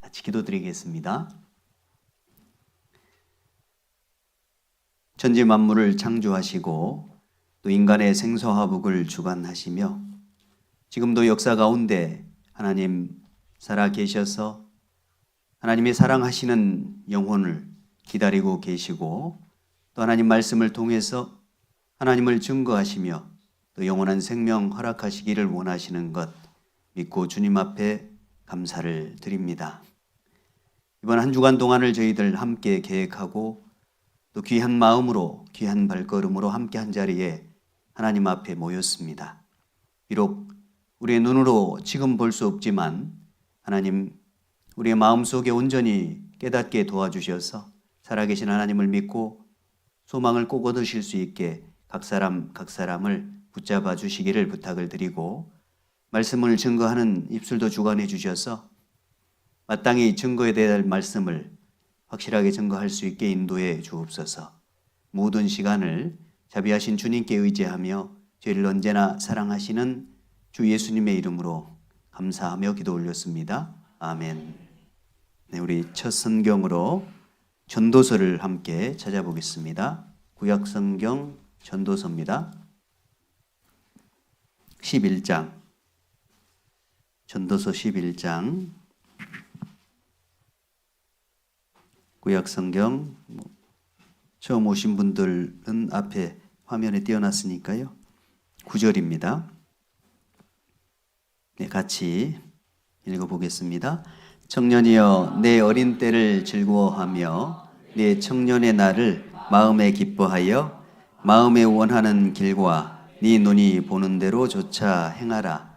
같이 기도드리겠습니다. 천지 만물을 창조하시고 또 인간의 생사화복을 주관하시며 지금도 역사 가운데 하나님 살아 계셔서 하나님의 사랑하시는 영혼을 기다리고 계시고 또 하나님 말씀을 통해서 하나님을 증거하시며 또 영원한 생명 허락하시기를 원하시는 것 믿고 주님 앞에 감사를 드립니다. 이번 한 주간 동안을 저희들 함께 계획하고 또 귀한 마음으로 귀한 발걸음으로 함께 한 자리에 하나님 앞에 모였습니다. 비록 우리의 눈으로 지금 볼 수 없지만 하나님 우리의 마음속에 온전히 깨닫게 도와주셔서 살아계신 하나님을 믿고 소망을 꼭 얻으실 수 있게 각 사람을 붙잡아 주시기를 부탁을 드리고 말씀을 증거하는 입술도 주관해 주셔서 마땅히 증거에 대한 말씀을 확실하게 증거할 수 있게 인도해 주옵소서. 모든 시간을 자비하신 주님께 의지하며 저희를 언제나 사랑하시는 주 예수님의 이름으로 감사하며 기도 올렸습니다. 아멘. 네, 우리 첫 성경으로 전도서를 함께 찾아보겠습니다. 구약 성경 전도서입니다. 11장. 전도서 11장. 구약 성경 처음 오신 분들은 앞에 화면에 띄어놨으니까요. 9절입니다. 네, 같이 읽어보겠습니다. 청년이여 내 어린 때를 즐거워하며 내 청년의 날을 마음에 기뻐하여 마음에 원하는 길과 네 눈이 보는 대로 조차 행하라.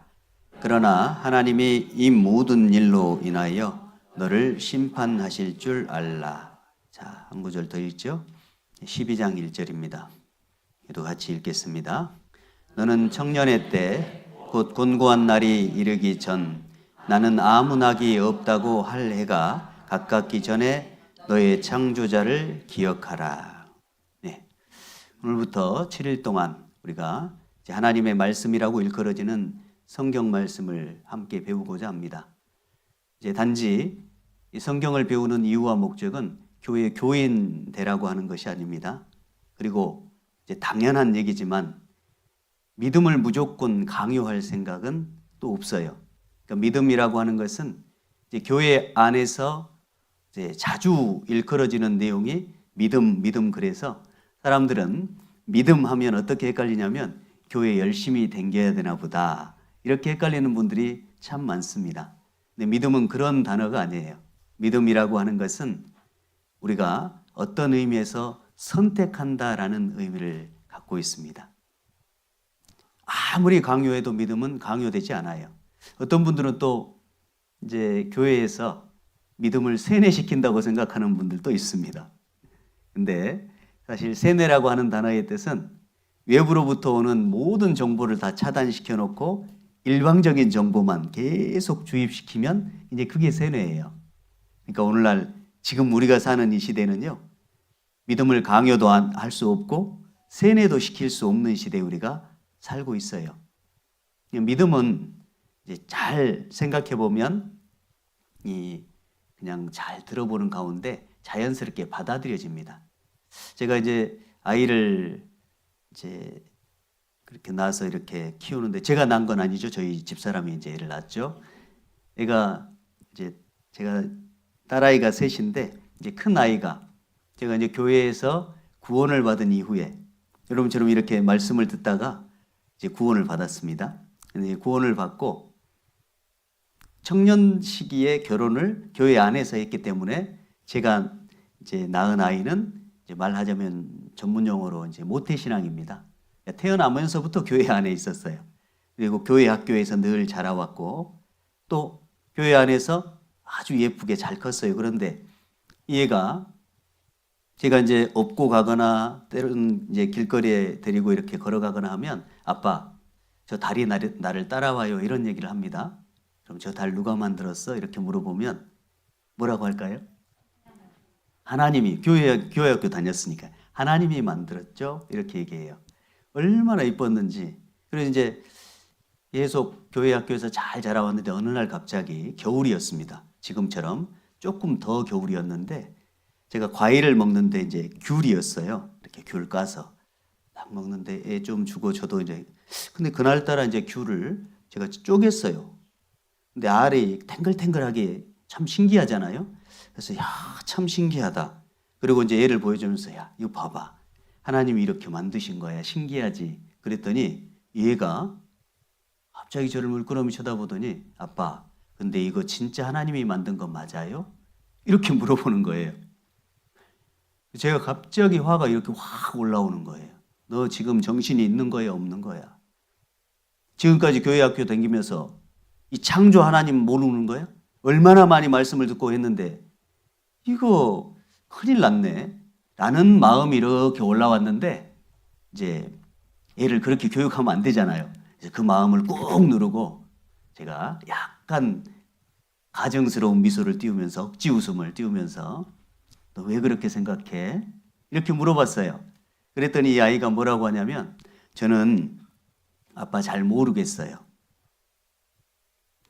그러나 하나님이 이 모든 일로 인하여 너를 심판하실 줄 알라. 자, 한 구절 더 읽죠. 12장 1절입니다. 이도 같이 읽겠습니다. 너는 청년의 때 곧 곤고한 날이 이르기 전 나는 아무 낙이 없다고 할 해가 가깝기 전에 너의 창조자를 기억하라. 네, 오늘부터 7일 동안 우리가 하나님의 말씀이라고 일컬어지는 성경 말씀을 함께 배우고자 합니다. 이제 단지 이 성경을 배우는 이유와 목적은 교회의 교인 되라고 하는 것이 아닙니다. 그리고 이제 당연한 얘기지만 믿음을 무조건 강요할 생각은 또 없어요. 그러니까 믿음이라고 하는 것은 이제 교회 안에서 이제 자주 일컬어지는 내용이 믿음 그래서 사람들은 믿음 하면 어떻게 헷갈리냐면 교회 열심히 댕겨야 되나 보다 이렇게 헷갈리는 분들이 참 많습니다. 근데 믿음은 그런 단어가 아니에요. 믿음이라고 하는 것은 우리가 어떤 의미에서 선택한다라는 의미를 갖고 있습니다. 아무리 강요해도 믿음은 강요되지 않아요. 어떤 분들은 또 이제 교회에서 믿음을 세뇌시킨다고 생각하는 분들도 있습니다. 근데 사실 세뇌라고 하는 단어의 뜻은 외부로부터 오는 모든 정보를 다 차단시켜 놓고 일방적인 정보만 계속 주입시키면 이제 그게 세뇌예요. 그러니까 오늘날 지금 우리가 사는 이 시대는요. 믿음을 강요도 할 수 없고 세뇌도 시킬 수 없는 시대에 우리가 살고 있어요. 믿음은 이제 잘 생각해 보면 그냥 잘 들어보는 가운데 자연스럽게 받아들여집니다. 제가 이제 아이를 이제 그렇게 낳아서 이렇게 키우는데 제가 낳은 건 아니죠. 저희 집사람이 이제 애를 낳았죠. 애가 이제 제가 딸아이가 셋인데 이제 큰 아이가 제가 이제 교회에서 구원을 받은 이후에 여러분처럼 이렇게 말씀을 듣다가 이제 구원을 받았습니다. 구원을 받고 청년 시기에 결혼을 교회 안에서 했기 때문에 제가 이제 낳은 아이는 이제 말하자면 전문 용어로 이제 모태신앙입니다. 태어나면서부터 교회 안에 있었어요. 그리고 교회 학교에서 늘 자라왔고 또 교회 안에서 아주 예쁘게 잘 컸어요. 그런데 얘가 제가 이제 업고 가거나 때로는 이제 길거리에 데리고 이렇게 걸어가거나 하면 아빠 저 달이 나를 따라와요 이런 얘기를 합니다. 그럼 저 달 누가 만들었어? 이렇게 물어보면 뭐라고 할까요? 하나님이 교회 학교 다녔으니까 하나님이 만들었죠. 이렇게 얘기해요. 얼마나 이뻤는지. 그래서 이제 계속 교회 학교에서 잘 자라왔는데 어느 날 갑자기 겨울이었습니다. 지금처럼 조금 더 겨울이었는데 제가 과일을 먹는데 이제 귤이었어요. 이렇게 귤 까서 딱 먹는데 애 좀 주고 저도 이제 근데 그날따라 이제 귤을 제가 쪼갰어요. 근데 알이 탱글탱글하게 참 신기하잖아요. 그래서 야, 참 신기하다. 그리고 이제 얘를 보여주면서 야, 이거 봐봐. 하나님이 이렇게 만드신 거야. 신기하지. 그랬더니 얘가 갑자기 저를 물끄러미 쳐다보더니 아빠, 근데 이거 진짜 하나님이 만든 거 맞아요? 이렇게 물어보는 거예요. 제가 갑자기 화가 이렇게 확 올라오는 거예요. 너 지금 정신이 있는 거야, 없는 거야? 지금까지 교회 학교 다니면서 이 창조 하나님 모르는 거야? 얼마나 많이 말씀을 듣고 했는데 이거 큰일 났네. 라는 마음이 이렇게 올라왔는데 이제 애를 그렇게 교육하면 안 되잖아요. 그 마음을 꾹 누르고 제가 약간 가정스러운 미소를 띄우면서 억지 웃음을 띄우면서 너 왜 그렇게 생각해? 이렇게 물어봤어요. 그랬더니 이 아이가 뭐라고 하냐면 저는 아빠 잘 모르겠어요.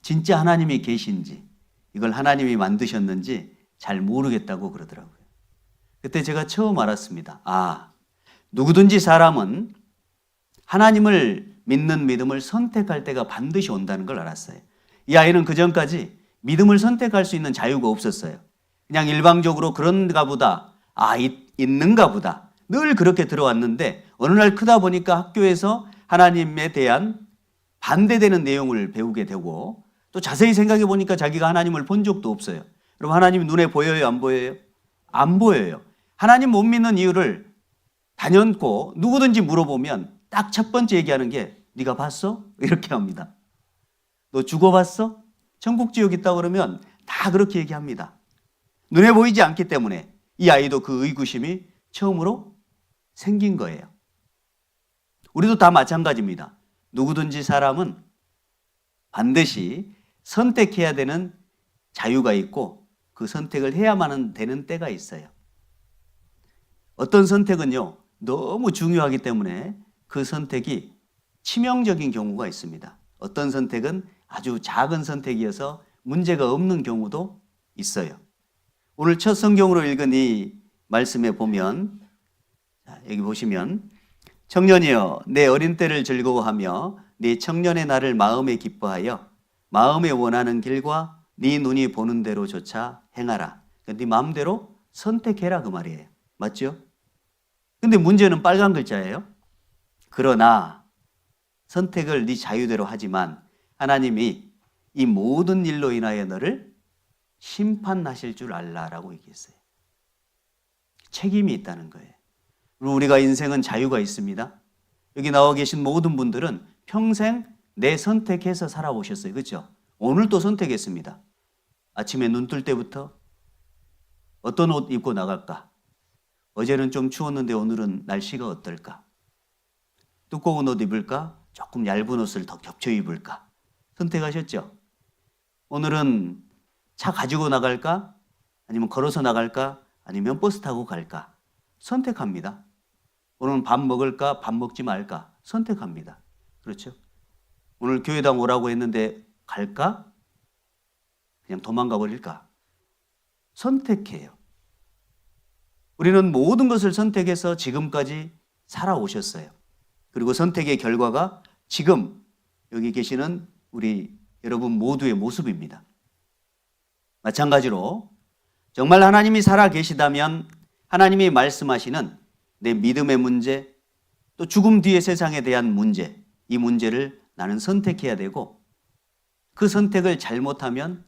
진짜 하나님이 계신지 이걸 하나님이 만드셨는지 잘 모르겠다고 그러더라고요. 그때 제가 처음 알았습니다. 아, 누구든지 사람은 하나님을 믿는 믿음을 선택할 때가 반드시 온다는 걸 알았어요. 이 아이는 그전까지 믿음을 선택할 수 있는 자유가 없었어요. 그냥 일방적으로 그런가 보다, 있는가 보다 늘 그렇게 들어왔는데 어느 날 크다 보니까 학교에서 하나님에 대한 반대되는 내용을 배우게 되고 또 자세히 생각해 보니까 자기가 하나님을 본 적도 없어요. 여러분 하나님 눈에 보여요? 안 보여요? 안 보여요. 하나님 못 믿는 이유를 단연코 누구든지 물어보면 딱 첫 번째 얘기하는 게 네가 봤어? 이렇게 합니다. 너 죽어봤어? 천국 지옥 있다고 그러면 다 그렇게 얘기합니다. 눈에 보이지 않기 때문에 이 아이도 그 의구심이 처음으로 생긴 거예요. 우리도 다 마찬가지입니다. 누구든지 사람은 반드시 선택해야 되는 자유가 있고 그 선택을 해야만 되는 때가 있어요. 어떤 선택은요, 너무 중요하기 때문에 그 선택이 치명적인 경우가 있습니다. 어떤 선택은 아주 작은 선택이어서 문제가 없는 경우도 있어요. 오늘 첫 성경으로 읽은 이 말씀에 보면, 여기 보시면, 청년이여, 내 어린 때를 즐거워하며 네 청년의 날을 마음에 기뻐하여 마음에 원하는 길과 네 눈이 보는 대로조차 행하라. 네 마음대로 선택해라 그 말이에요. 맞죠? 근데 문제는 빨간 글자예요. 그러나 선택을 네 자유대로 하지만 하나님이 이 모든 일로 인하여 너를 심판하실 줄 알라라고 얘기했어요. 책임이 있다는 거예요. 우리가 인생은 자유가 있습니다. 여기 나와 계신 모든 분들은 평생 내 선택해서 살아오셨어요. 그렇죠? 오늘도 선택했습니다. 아침에 눈 뜰 때부터 어떤 옷 입고 나갈까? 어제는 좀 추웠는데 오늘은 날씨가 어떨까? 두꺼운 옷 입을까? 조금 얇은 옷을 더 겹쳐 입을까? 선택하셨죠? 오늘은 차 가지고 나갈까? 아니면 걸어서 나갈까? 아니면 버스 타고 갈까? 선택합니다. 오늘은 밥 먹을까? 밥 먹지 말까? 선택합니다. 그렇죠? 오늘 교회당 오라고 했는데 갈까? 그냥 도망가 버릴까? 선택해요. 우리는 모든 것을 선택해서 지금까지 살아오셨어요. 그리고 선택의 결과가 지금 여기 계시는 우리 여러분 모두의 모습입니다. 마찬가지로 정말 하나님이 살아 계시다면 하나님이 말씀하시는 내 믿음의 문제, 또 죽음 뒤의 세상에 대한 문제, 이 문제를 나는 선택해야 되고 그 선택을 잘못하면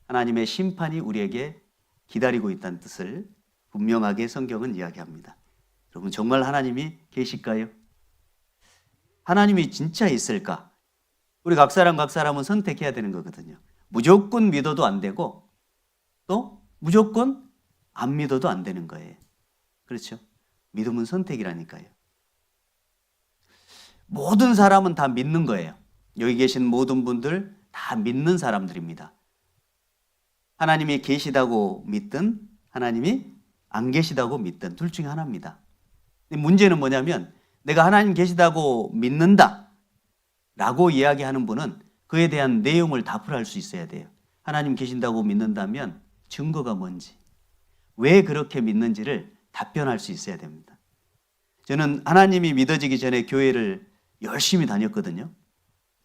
하나님의 심판이 우리에게 기다리고 있다는 뜻을 분명하게 성경은 이야기합니다. 여러분 정말 하나님이 계실까요? 하나님이 진짜 있을까? 우리 각 사람은 선택해야 되는 거거든요. 무조건 믿어도 안 되고 또 무조건 안 믿어도 안 되는 거예요. 그렇죠? 믿음은 선택이라니까요. 모든 사람은 다 믿는 거예요. 여기 계신 모든 분들 다 믿는 사람들입니다. 하나님이 계시다고 믿든 하나님이 안 계시다고 믿든 둘 중에 하나입니다. 문제는 뭐냐면 내가 하나님 계시다고 믿는다 라고 이야기하는 분은 그에 대한 내용을 답을 할 수 있어야 돼요. 하나님 계신다고 믿는다면 증거가 뭔지, 왜 그렇게 믿는지를 답변할 수 있어야 됩니다. 저는 하나님이 믿어지기 전에 교회를 열심히 다녔거든요.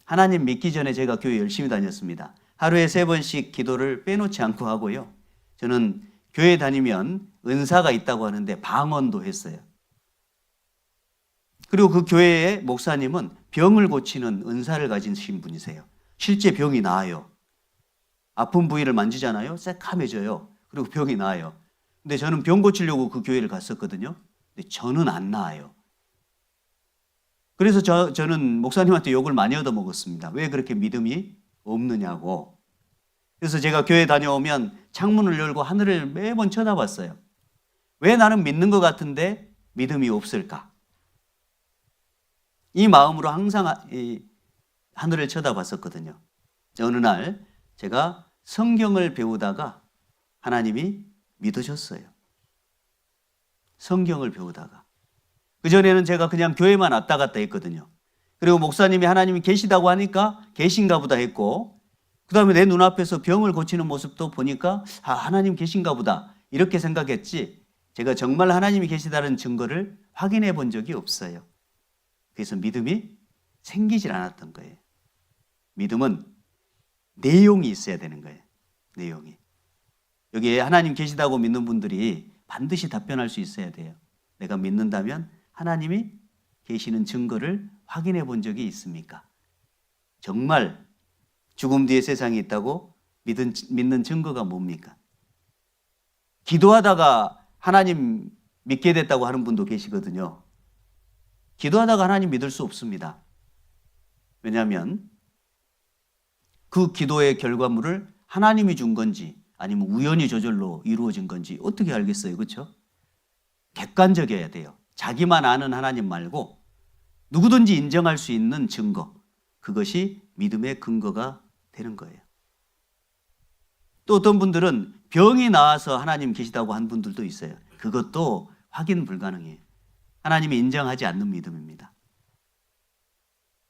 하나님 믿기 전에 제가 교회 열심히 다녔습니다. 하루에 3번씩 기도를 빼놓지 않고 하고요. 저는 교회 다니면 은사가 있다고 하는데 방언도 했어요. 그리고 그 교회의 목사님은 병을 고치는 은사를 가지신 분이세요. 실제 병이 나아요. 아픈 부위를 만지잖아요. 새카매져요. 그리고 병이 나아요. 근데 저는 병 고치려고 그 교회를 갔었거든요. 근데 저는 안 나아요. 그래서 저는 목사님한테 욕을 많이 얻어먹었습니다. 왜 그렇게 믿음이 없느냐고. 그래서 제가 교회 다녀오면 창문을 열고 하늘을 매번 쳐다봤어요. 왜 나는 믿는 것 같은데 믿음이 없을까? 이 마음으로 항상 하늘을 쳐다봤었거든요. 어느 날 제가 성경을 배우다가 하나님이 믿으셨어요. 성경을 배우다가. 그전에는 제가 그냥 교회만 왔다 갔다 했거든요. 그리고 목사님이 하나님이 계시다고 하니까 계신가 보다 했고, 그 다음에 내 눈앞에서 병을 고치는 모습도 보니까 하나님 계신가 보다 이렇게 생각했지, 제가 정말 하나님이 계시다는 증거를 확인해 본 적이 없어요. 그래서 믿음이 생기질 않았던 거예요. 믿음은 내용이 있어야 되는 거예요. 내용이. 여기에 하나님 계시다고 믿는 분들이 반드시 답변할 수 있어야 돼요. 내가 믿는다면 하나님이 계시는 증거를 확인해 본 적이 있습니까? 정말 죽음 뒤에 세상이 있다고 믿는 증거가 뭡니까? 기도하다가 하나님 믿게 됐다고 하는 분도 계시거든요. 기도하다가 하나님 믿을 수 없습니다. 왜냐하면 그 기도의 결과물을 하나님이 준 건지 아니면 우연히 저절로 이루어진 건지 어떻게 알겠어요? 그렇죠? 객관적이어야 돼요. 자기만 아는 하나님 말고 누구든지 인정할 수 있는 증거, 그것이 믿음의 근거가 되는 거예요. 또 어떤 분들은 병이 나와서 하나님 계시다고 한 분들도 있어요. 그것도 확인 불가능해요. 하나님이 인정하지 않는 믿음입니다.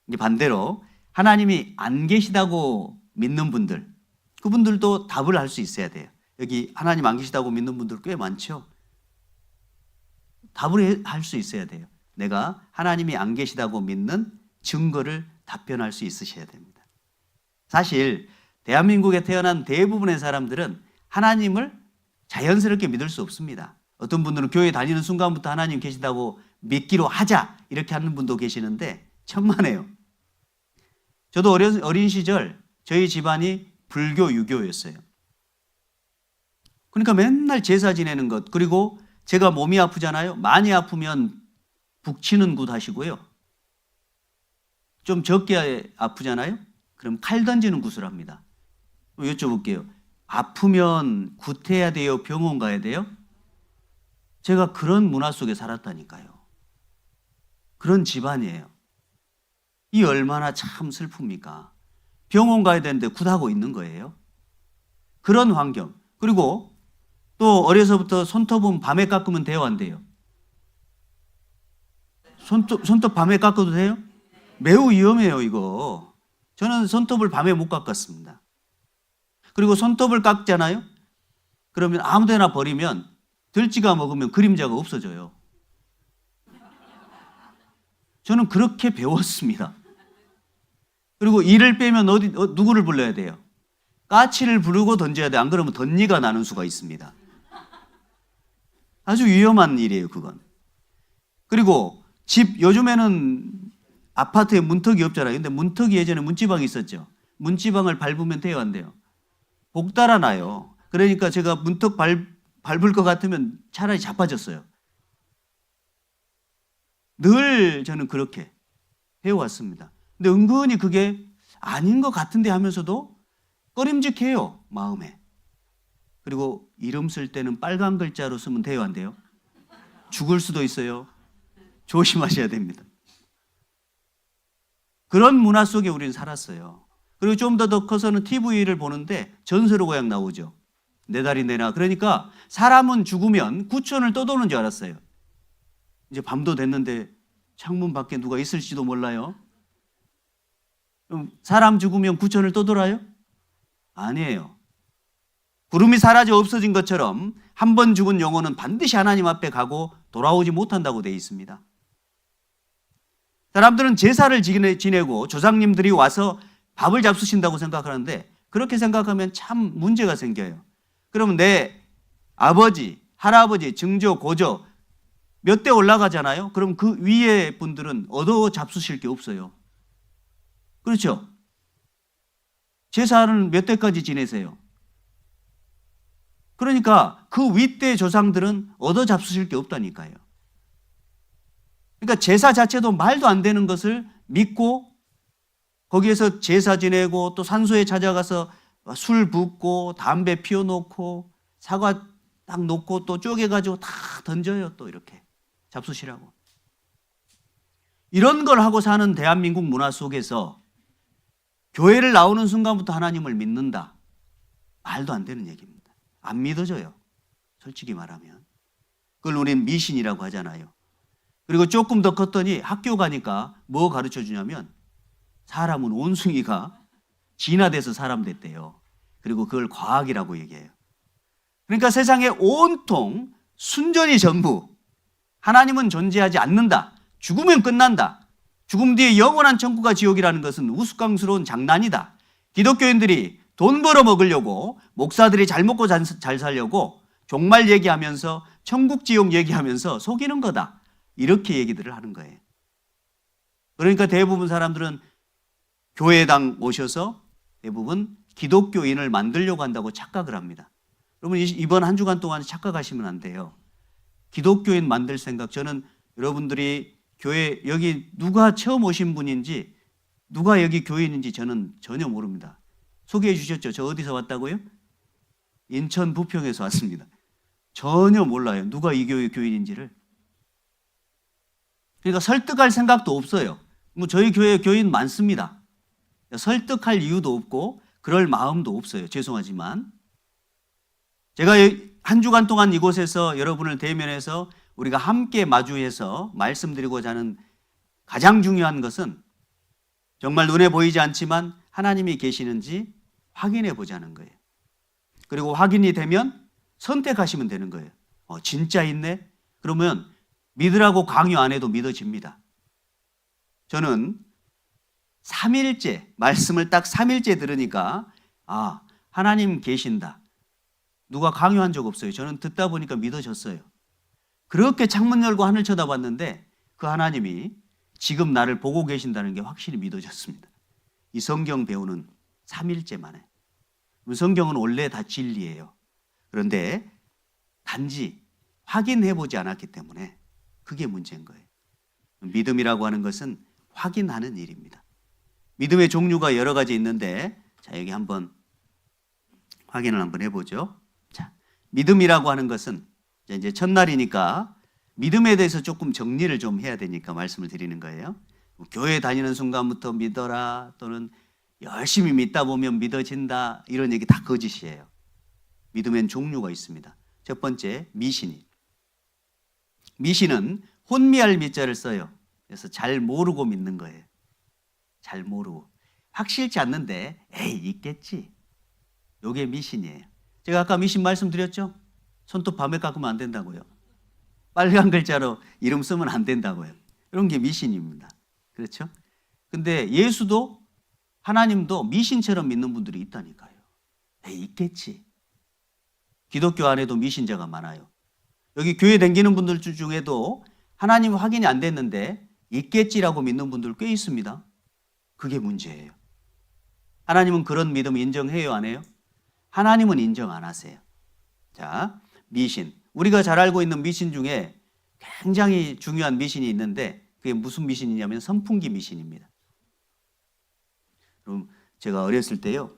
이제 반대로 하나님이 안 계시다고 믿는 분들, 그분들도 답을 할 수 있어야 돼요. 여기 하나님 안 계시다고 믿는 분들 꽤 많죠. 답을 할 수 있어야 돼요. 내가 하나님이 안 계시다고 믿는 증거를 답변할 수 있으셔야 됩니다. 사실 대한민국에 태어난 대부분의 사람들은 하나님을 자연스럽게 믿을 수 없습니다. 어떤 분들은 교회 다니는 순간부터 하나님 계시다고 믿기로 하자 이렇게 하는 분도 계시는데 천만에요. 저도 어린 시절 저희 집안이 불교 유교였어요. 그러니까 맨날 제사 지내는 것, 그리고 제가 몸이 아프잖아요. 많이 아프면 북치는 굿 하시고요. 좀 적게 아프잖아요. 그럼 칼 던지는 굿을 합니다. 여쭤볼게요. 아프면 굿해야 돼요? 병원 가야 돼요? 제가 그런 문화 속에 살았다니까요. 그런 집안이에요. 이 얼마나 참 슬픕니까? 병원 가야 되는데 굿하고 있는 거예요. 그런 환경. 그리고 또 어려서부터 손톱은 밤에 깎으면 돼요, 안 돼요? 손톱 밤에 깎아도 돼요? 매우 위험해요, 이거. 저는 손톱을 밤에 못 깎았습니다. 그리고 손톱을 깎잖아요? 그러면 아무 데나 버리면 들쥐가 먹으면 그림자가 없어져요. 저는 그렇게 배웠습니다. 그리고 이를 빼면 누구를 불러야 돼요? 까치를 부르고 던져야 돼. 안 그러면 덧니가 나는 수가 있습니다. 아주 위험한 일이에요, 그건. 그리고 요즘에는 아파트에 문턱이 없잖아요. 근데 문턱이 예전에 문지방이 있었죠. 문지방을 밟으면 돼요, 안 돼요? 복 달아나요. 그러니까 제가 문턱 밟을 것 같으면 차라리 자빠졌어요. 늘 저는 그렇게 해왔습니다. 근데 은근히 그게 아닌 것 같은데 하면서도 꺼림직해요, 마음에. 그리고 이름 쓸 때는 빨간 글자로 쓰면 돼요, 안 돼요? 죽을 수도 있어요. 조심하셔야 됩니다. 그런 문화 속에 우리는 살았어요. 그리고 좀 더 커서는 TV를 보는데 전설의 고향 나오죠. 내 다리 내놔. 그러니까 사람은 죽으면 구천을 떠도는 줄 알았어요. 이제 밤도 됐는데 창문 밖에 누가 있을지도 몰라요. 사람 죽으면 구천을 떠돌아요? 아니에요. 구름이 사라져 없어진 것처럼 한 번 죽은 영혼은 반드시 하나님 앞에 가고 돌아오지 못한다고 되어 있습니다. 사람들은 제사를 지내고 조상님들이 와서 밥을 잡수신다고 생각하는데 그렇게 생각하면 참 문제가 생겨요. 그러면 내 아버지, 할아버지, 증조, 고조 몇 대 올라가잖아요. 그럼 그 위에 분들은 얻어 잡수실 게 없어요. 그렇죠? 제사는 몇 대까지 지내세요? 그러니까 그 윗대 조상들은 얻어 잡수실 게 없다니까요. 그러니까 제사 자체도 말도 안 되는 것을 믿고 거기에서 제사 지내고 또 산소에 찾아가서 술 붓고 담배 피워놓고 사과 딱 놓고 또 쪼개가지고 다 던져요. 또 이렇게 잡수시라고. 이런 걸 하고 사는 대한민국 문화 속에서 교회를 나오는 순간부터 하나님을 믿는다. 말도 안 되는 얘기입니다. 안 믿어져요. 솔직히 말하면. 그걸 우리는 미신이라고 하잖아요. 그리고 조금 더 컸더니 학교 가니까 뭐 가르쳐 주냐면 사람은 원숭이가 진화돼서 사람 됐대요. 그리고 그걸 과학이라고 얘기해요. 그러니까 세상에 온통 순전이 전부. 하나님은 존재하지 않는다. 죽으면 끝난다. 죽음 뒤에 영원한 천국과 지옥이라는 것은 우스꽝스러운 장난이다. 기독교인들이 돈 벌어 먹으려고 목사들이 잘 먹고 잘 살려고 종말 얘기하면서 천국 지옥 얘기하면서 속이는 거다. 이렇게 얘기들을 하는 거예요. 그러니까 대부분 사람들은 교회당 오셔서 대부분 기독교인을 만들려고 한다고 착각을 합니다. 여러분 이번 한 주간 동안 착각하시면 안 돼요. 기독교인 만들 생각, 저는 여러분들이 교회 여기 누가 처음 오신 분인지 누가 여기 교인인지 저는 전혀 모릅니다. 소개해 주셨죠? 저 어디서 왔다고요? 인천 부평에서 왔습니다. 전혀 몰라요. 누가 이 교회 교인인지를. 그러니까 설득할 생각도 없어요. 뭐 저희 교회 교인 많습니다. 설득할 이유도 없고 그럴 마음도 없어요. 죄송하지만. 제가 한 주간 동안 이곳에서 여러분을 대면해서 우리가 함께 마주해서 말씀드리고자 하는 가장 중요한 것은 정말 눈에 보이지 않지만 하나님이 계시는지 확인해 보자는 거예요. 그리고 확인이 되면 선택하시면 되는 거예요. 진짜 있네? 그러면 믿으라고 강요 안 해도 믿어집니다. 저는 3일째, 말씀을 딱 3일째 들으니까 하나님 계신다. 누가 강요한 적 없어요. 저는 듣다 보니까 믿어졌어요. 그렇게 창문 열고 하늘 쳐다봤는데 그 하나님이 지금 나를 보고 계신다는 게 확실히 믿어졌습니다. 이 성경 배우는 3일째 만에. 성경은 원래 다 진리예요. 그런데 단지 확인해 보지 않았기 때문에 그게 문제인 거예요. 믿음이라고 하는 것은 확인하는 일입니다. 믿음의 종류가 여러 가지 있는데 자 여기 한번 확인을 한번 해보죠. 자, 믿음이라고 하는 것은 이제 첫날이니까 믿음에 대해서 조금 정리를 좀 해야 되니까 말씀을 드리는 거예요. 교회 다니는 순간부터 믿어라 또는 열심히 믿다 보면 믿어진다 이런 얘기 다 거짓이에요. 믿음엔 종류가 있습니다. 첫 번째 미신이. 미신은 혼미할 미자를 써요. 그래서 잘 모르고 믿는 거예요. 잘 모르고. 확실치 않는데 에이 있겠지. 이게 미신이에요. 제가 아까 미신 말씀드렸죠? 손톱 밤에 깎으면 안 된다고요. 빨간 글자로 이름 쓰면 안 된다고요. 이런 게 미신입니다. 그렇죠? 근데 예수도 하나님도 미신처럼 믿는 분들이 있다니까요. 에이 있겠지. 기독교 안에도 미신자가 많아요. 여기 교회 다니는 분들 중에도 하나님 확인이 안 됐는데 있겠지라고 믿는 분들 꽤 있습니다. 그게 문제예요. 하나님은 그런 믿음 인정해요, 안 해요? 하나님은 인정 안 하세요. 자, 미신. 우리가 잘 알고 있는 미신 중에 굉장히 중요한 미신이 있는데 그게 무슨 미신이냐면 선풍기 미신입니다. 그럼 제가 어렸을 때요.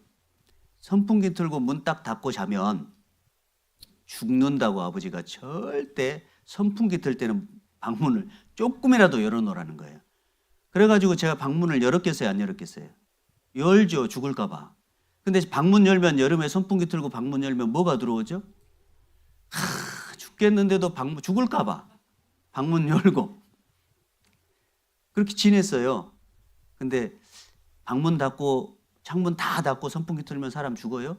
선풍기 틀고 문 딱 닫고 자면 죽는다고 아버지가 절대 선풍기 틀 때는 방문을 조금이라도 열어놓으라는 거예요. 그래가지고 제가 방문을 열었겠어요, 안 열었겠어요? 열죠, 죽을까 봐. 근데 방문 열면 여름에 선풍기 틀고 방문 열면 뭐가 들어오죠? 죽겠는데도 죽을까 봐 방문 열고 그렇게 지냈어요. 근데 방문 닫고 창문 다 닫고 선풍기 틀면 사람 죽어요?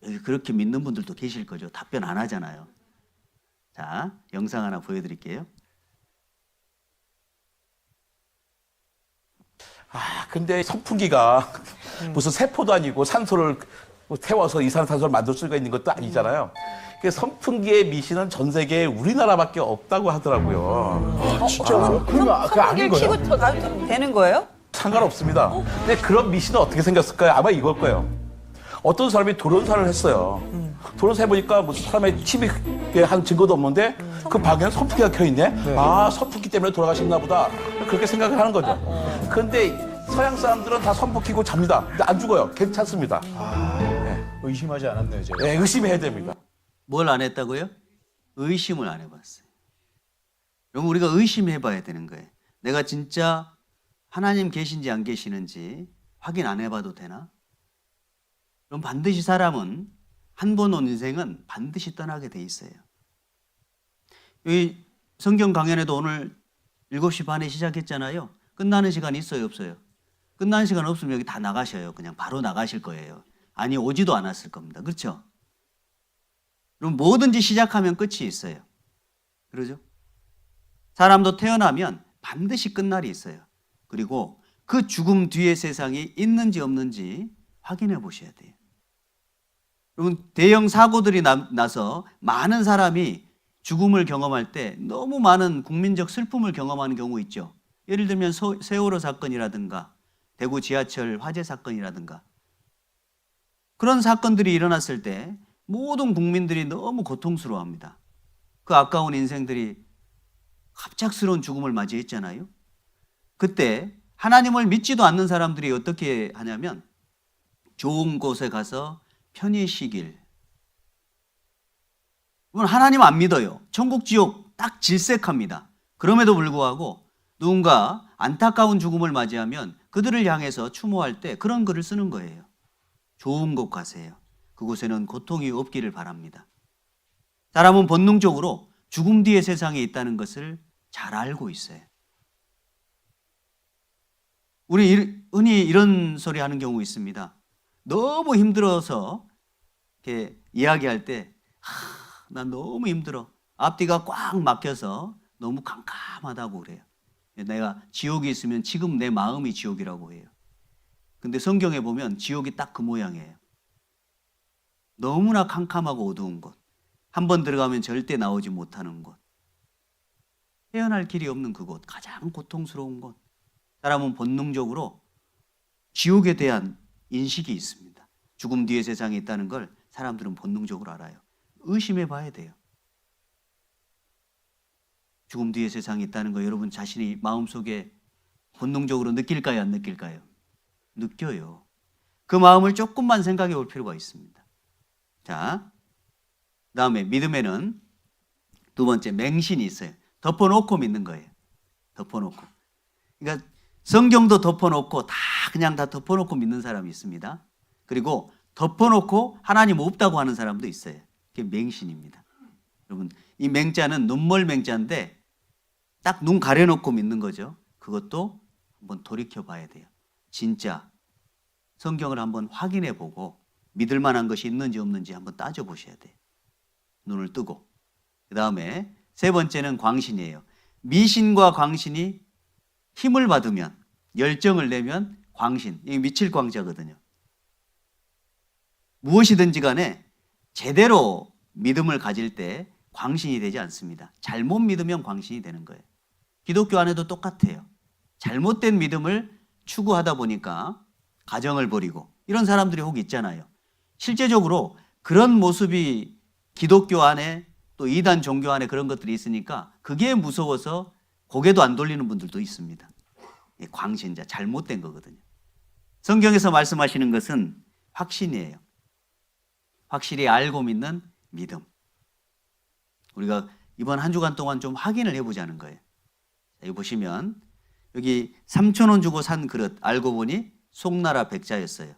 여기 그렇게 믿는 분들도 계실 거죠. 답변 안 하잖아요. 자, 영상 하나 보여드릴게요. 근데 선풍기가 무슨 세포도 아니고 산소를 태워서 이산화탄소를 만들 수가 있는 것도 아니잖아요. 그 선풍기의 미신은 전 세계에 우리나라밖에 없다고 하더라고요. 진짜요? 그러면 그 아닌 거예요? 키고 더 가도 되는 거예요? 상관없습니다. 근데 그런 미신은 어떻게 생겼을까요? 아마 이걸 거예요. 어떤 사람이 도련사를 했어요. 도련사 해보니까 무슨 사람의 TV에 한 증거도 없는데 그 방에는 선풍기가 켜있네? 아, 선풍기 때문에 돌아가셨나 보다. 그렇게 생각을 하는 거죠. 그런데 서양 사람들은 다 선풍기 켜고 잡니다. 근데 안 죽어요. 괜찮습니다. 의심하지 않았네요, 제가. 네, 의심해야 됩니다. 뭘 안 했다고요? 의심을 안 해봤어요. 그럼 우리가 의심해 봐야 되는 거예요. 내가 진짜 하나님 계신지 안 계시는지 확인 안 해봐도 되나? 그럼 반드시 사람은 한 번 온 인생은 반드시 떠나게 돼 있어요. 여기 성경 강연에도 오늘 7시 반에 시작했잖아요. 끝나는 시간 있어요, 없어요? 끝나는 시간 없으면 여기 다 나가셔요. 그냥 바로 나가실 거예요. 아니, 오지도 않았을 겁니다. 그렇죠? 그럼 뭐든지 시작하면 끝이 있어요. 그러죠? 사람도 태어나면 반드시 끝날이 있어요. 그리고 그 죽음 뒤의 세상이 있는지 없는지 확인해 보셔야 돼요. 여러분, 대형 사고들이 나서 많은 사람이 죽음을 경험할 때 너무 많은 국민적 슬픔을 경험하는 경우 있죠. 예를 들면 세월호 사건이라든가 대구 지하철 화재 사건이라든가 그런 사건들이 일어났을 때 모든 국민들이 너무 고통스러워합니다. 그 아까운 인생들이 갑작스러운 죽음을 맞이했잖아요. 그때 하나님을 믿지도 않는 사람들이 어떻게 하냐면 좋은 곳에 가서 편히 쉬길. 하나님 안 믿어요. 천국 지옥 딱 질색합니다. 그럼에도 불구하고 누군가 안타까운 죽음을 맞이하면 그들을 향해서 추모할 때 그런 글을 쓰는 거예요. 좋은 곳 가세요. 그곳에는 고통이 없기를 바랍니다. 사람은 본능적으로 죽음 뒤의 세상에 있다는 것을 잘 알고 있어요. 우리 흔히 이런 소리 하는 경우 있습니다. 너무 힘들어서 이렇게 이야기할 때, 난 너무 힘들어. 앞뒤가 꽉 막혀서 너무 캄캄하다고 그래요. 내가 지옥이 있으면 지금 내 마음이 지옥이라고 해요. 근데 성경에 보면 지옥이 딱 그 모양이에요. 너무나 캄캄하고 어두운 곳. 한 번 들어가면 절대 나오지 못하는 곳. 헤어날 길이 없는 그곳. 가장 고통스러운 곳. 사람은 본능적으로 지옥에 대한 인식이 있습니다. 죽음 뒤의 세상에 있다는 걸 사람들은 본능적으로 알아요. 의심해 봐야 돼요. 죽음 뒤의 세상에 있다는 거 여러분 자신이 마음속에 본능적으로 느낄까요? 안 느낄까요? 느껴요. 그 마음을 조금만 생각해 볼 필요가 있습니다. 자, 다음에 믿음에는 두 번째 맹신이 있어요. 덮어놓고 믿는 거예요. 덮어놓고. 그러니까 성경도 덮어놓고 그냥 다 덮어놓고 믿는 사람이 있습니다. 그리고 덮어놓고 하나님 없다고 하는 사람도 있어요. 그게 맹신입니다. 여러분, 이 맹자는 눈멀 맹자인데 딱 눈 가려놓고 믿는 거죠. 그것도 한번 돌이켜 봐야 돼요. 진짜 성경을 한번 확인해 보고 믿을 만한 것이 있는지 없는지 한번 따져 보셔야 돼요. 눈을 뜨고. 그 다음에 세 번째는 광신이에요. 미신과 광신이 힘을 받으면, 열정을 내면 광신, 이게 미칠 광자거든요. 무엇이든지 간에 제대로 믿음을 가질 때 광신이 되지 않습니다. 잘못 믿으면 광신이 되는 거예요. 기독교 안에도 똑같아요. 잘못된 믿음을 추구하다 보니까 가정을 버리고 이런 사람들이 혹 있잖아요. 실제적으로 그런 모습이 기독교 안에 또 이단 종교 안에 그런 것들이 있으니까 그게 무서워서 고개도 안 돌리는 분들도 있습니다. 광신자, 잘못된 거거든요. 성경에서 말씀하시는 것은 확신이에요. 확실히 알고 믿는 믿음. 우리가 이번 한 주간 동안 좀 확인을 해보자는 거예요. 여기 보시면 여기 3,000원 주고 산 그릇 알고 보니 송나라 백자였어요.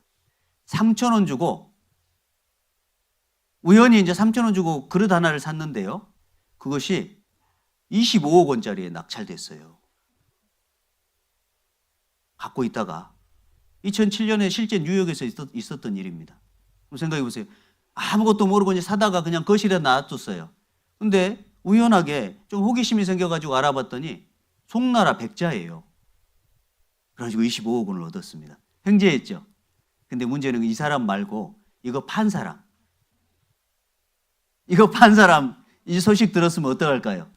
3,000원 주고 우연히 이제 3,000원 주고 그릇 하나를 샀는데요. 그것이 25억 원짜리에 낙찰됐어요. 갖고 있다가 2007년에 실제 뉴욕에서 있었던 일입니다. 그럼 생각해 보세요. 아무것도 모르고 이제 사다가 그냥 거실에 놔뒀어요. 근데 우연하게 좀 호기심이 생겨가지고 알아봤더니 송나라 백자예요. 그래가지고 25억 원을 얻었습니다. 횡재했죠. 근데 문제는 이 사람 말고 이거 판 사람. 이거 판 사람 이 소식 들었으면 어떡할까요?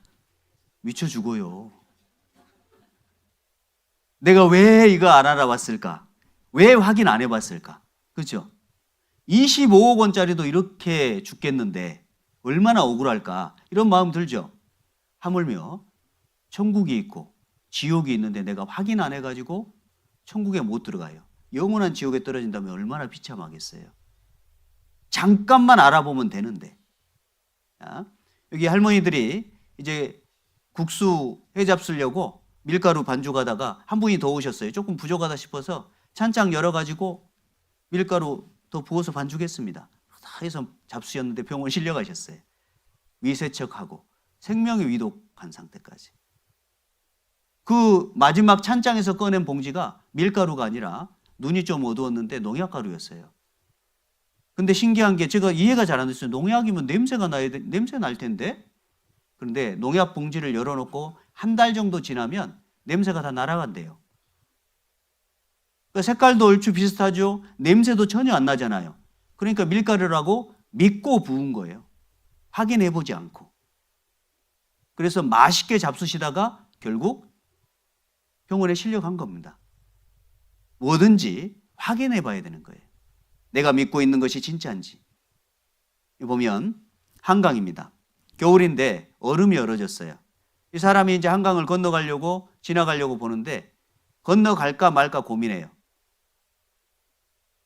미쳐 죽어요. 내가 왜 이거 안 알아봤을까? 왜 확인 안 해봤을까? 그렇죠? 25억 원짜리도 이렇게 죽겠는데 얼마나 억울할까? 이런 마음 들죠? 하물며 천국이 있고 지옥이 있는데 내가 확인 안 해가지고 천국에 못 들어가요. 영원한 지옥에 떨어진다면 얼마나 비참하겠어요. 잠깐만 알아보면 되는데. 자, 여기 할머니들이 이제 국수 회 잡수려고 밀가루 반죽하다가 한 분이 더 오셨어요. 조금 부족하다 싶어서 찬장 열어가지고 밀가루 더 부어서 반죽했습니다. 다 해서 잡수셨는데 병원 실려가셨어요. 위세척하고 생명이 위독한 상태까지. 그 마지막 찬장에서 꺼낸 봉지가 밀가루가 아니라 눈이 좀 어두웠는데 농약가루였어요. 근데 신기한 게 제가 이해가 잘 안 됐어요. 농약이면 냄새 날 텐데. 그런데 농약 봉지를 열어놓고 한 달 정도 지나면 냄새가 다 날아간대요. 그러니까 색깔도 얼추 비슷하죠. 냄새도 전혀 안 나잖아요. 그러니까 밀가루라고 믿고 부은 거예요. 확인해보지 않고. 그래서 맛있게 잡수시다가 결국 병원에 실려간 겁니다. 뭐든지 확인해 봐야 되는 거예요. 내가 믿고 있는 것이 진짜인지. 보면 한강입니다. 겨울인데 얼음이 얼어졌어요. 이 사람이 이제 한강을 건너가려고 지나가려고 보는데 건너갈까 말까 고민해요.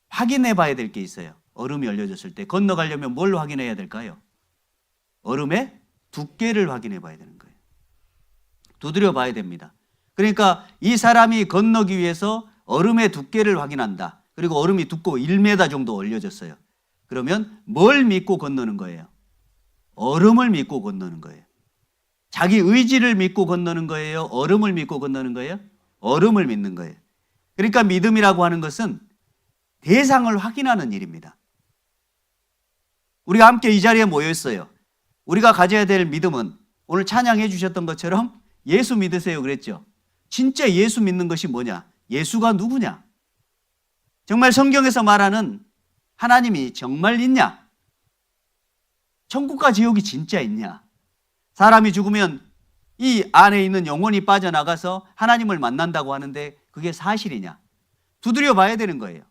확인해 봐야 될 게 있어요. 얼음이 얼려졌을 때 건너가려면 뭘 확인해야 될까요? 얼음의 두께를 확인해 봐야 되는 거예요. 두드려 봐야 됩니다. 그러니까 이 사람이 건너기 위해서 얼음의 두께를 확인한다. 그리고 얼음이 두꺼워 1m 정도 얼려졌어요. 그러면 뭘 믿고 건너는 거예요? 얼음을 믿고 건너는 거예요. 자기 의지를 믿고 건너는 거예요? 얼음을 믿고 건너는 거예요? 얼음을 믿는 거예요. 그러니까 믿음이라고 하는 것은 대상을 확인하는 일입니다. 우리가 함께 이 자리에 모여 있어요. 우리가 가져야 될 믿음은 오늘 찬양해 주셨던 것처럼 예수 믿으세요 그랬죠. 진짜 예수 믿는 것이 뭐냐? 예수가 누구냐? 정말 성경에서 말하는 하나님이 정말 있냐? 천국과 지옥이 진짜 있냐? 사람이 죽으면 이 안에 있는 영혼이 빠져나가서 하나님을 만난다고 하는데 그게 사실이냐? 두드려 봐야 되는 거예요.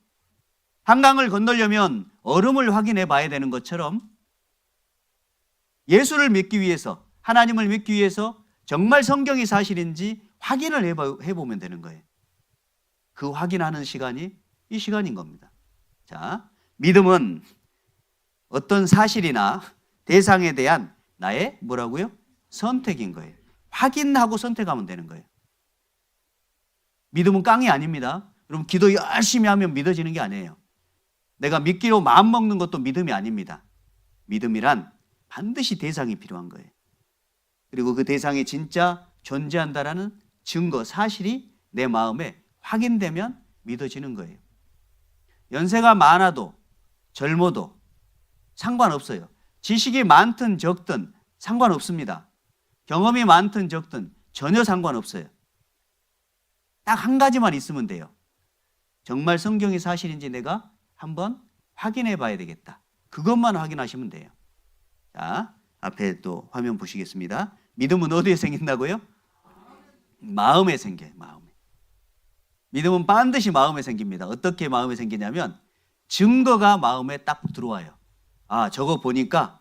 한강을 건너려면 얼음을 확인해 봐야 되는 것처럼 예수를 믿기 위해서, 하나님을 믿기 위해서 정말 성경이 사실인지 확인을 해보면 되는 거예요. 그 확인하는 시간이 이 시간인 겁니다. 자, 믿음은 어떤 사실이나 대상에 대한 나의 뭐라고요? 선택인 거예요. 확인하고 선택하면 되는 거예요. 믿음은 깡이 아닙니다. 여러분 기도 열심히 하면 믿어지는 게 아니에요. 내가 믿기로 마음먹는 것도 믿음이 아닙니다. 믿음이란 반드시 대상이 필요한 거예요. 그리고 그 대상이 진짜 존재한다라는 증거, 사실이 내 마음에 확인되면 믿어지는 거예요. 연세가 많아도 젊어도 상관없어요. 지식이 많든 적든 상관없습니다. 경험이 많든 적든 전혀 상관없어요. 딱 한 가지만 있으면 돼요. 정말 성경이 사실인지 내가 한번 확인해 봐야 되겠다. 그것만 확인하시면 돼요. 자, 앞에 또 화면 보시겠습니다. 믿음은 어디에 생긴다고요? 마음에 생겨요. 마음에. 믿음은 반드시 마음에 생깁니다. 어떻게 마음에 생기냐면 증거가 마음에 딱 들어와요. 아, 저거 보니까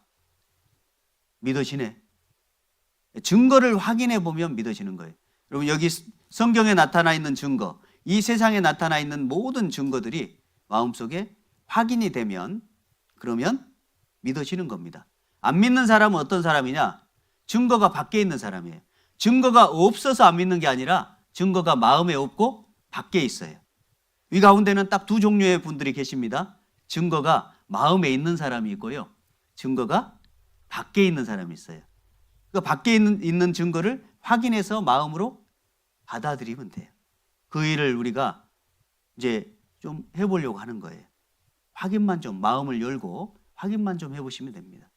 믿어지네. 증거를 확인해 보면 믿어지는 거예요. 여러분 여기 성경에 나타나 있는 증거, 이 세상에 나타나 있는 모든 증거들이 마음속에 확인이 되면 그러면 믿어지는 겁니다. 안 믿는 사람은 어떤 사람이냐? 증거가 밖에 있는 사람이에요. 증거가 없어서 안 믿는 게 아니라 증거가 마음에 없고 밖에 있어요. 이 가운데는 딱 두 종류의 분들이 계십니다. 증거가 마음에 있는 사람이 있고요. 증거가 밖에 있는 사람이 있어요. 그 밖에 있는 증거를 확인해서 마음으로 받아들이면 돼요. 그 일을 우리가 이제 좀 해보려고 하는 거예요. 확인만 좀 마음을 열고 확인만 좀 해보시면 됩니다.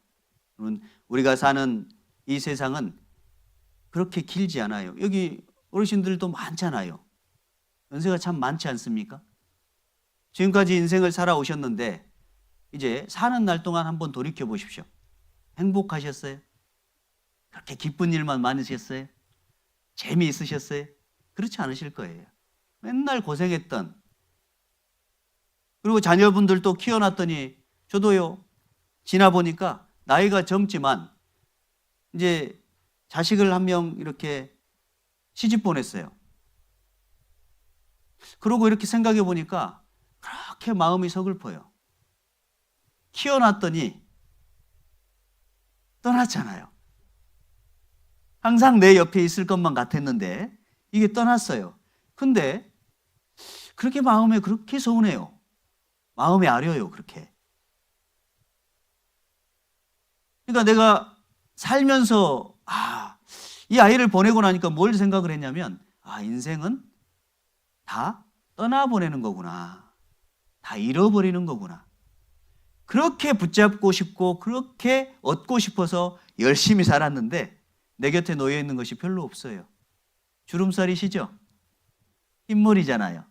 여러분, 우리가 사는 이 세상은 그렇게 길지 않아요. 여기 어르신들도 많잖아요. 연세가 참 많지 않습니까? 지금까지 인생을 살아오셨는데 이제 사는 날 동안 한번 돌이켜 보십시오. 행복하셨어요? 그렇게 기쁜 일만 많으셨어요? 재미있으셨어요? 그렇지 않으실 거예요. 맨날 고생했던, 그리고 자녀분들도 키워놨더니 저도요, 지나보니까 나이가 젊지만 이제 자식을 한 명 이렇게 시집 보냈어요. 그러고 이렇게 생각해 보니까 그렇게 마음이 서글퍼요. 키워놨더니 떠났잖아요. 항상 내 옆에 있을 것만 같았는데 이게 떠났어요. 근데 그렇게 마음에 그렇게 서운해요. 마음이 아려요, 그렇게. 그러니까 내가 살면서 이 아이를 보내고 나니까 뭘 생각을 했냐면 인생은 다 떠나보내는 거구나. 다 잃어버리는 거구나. 그렇게 붙잡고 싶고 그렇게 얻고 싶어서 열심히 살았는데 내 곁에 놓여 있는 것이 별로 없어요. 주름살이시죠? 흰머리잖아요.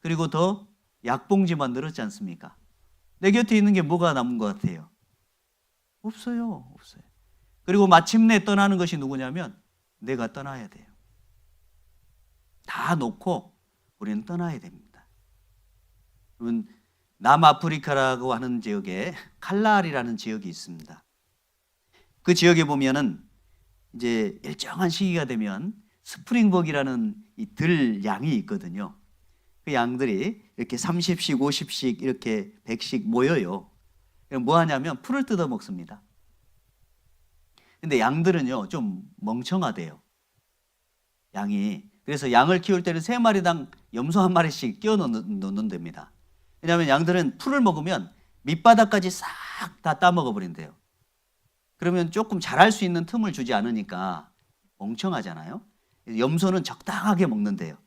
그리고 더 약봉지만 늘었지 않습니까? 내 곁에 있는 게 뭐가 남은 것 같아요? 없어요. 없어요. 그리고 마침내 떠나는 것이 누구냐면 내가 떠나야 돼요. 다 놓고 우리는 떠나야 됩니다. 여러분, 남아프리카라고 하는 지역에 칼라리라는 지역이 있습니다. 그 지역에 보면은 이제 일정한 시기가 되면 스프링벅이라는 이 들 양이 있거든요. 그 양들이 이렇게 30씩, 50씩, 이렇게 100씩 모여요. 뭐 하냐면 풀을 뜯어 먹습니다. 근데 양들은요, 좀 멍청하대요. 양이. 그래서 양을 키울 때는 3마리당 염소 1마리씩 끼워 넣는답니다. 왜냐하면 양들은 풀을 먹으면 밑바닥까지 싹 다 따먹어 버린대요. 그러면 조금 자랄 수 있는 틈을 주지 않으니까 멍청하잖아요. 염소는 적당하게 먹는데요.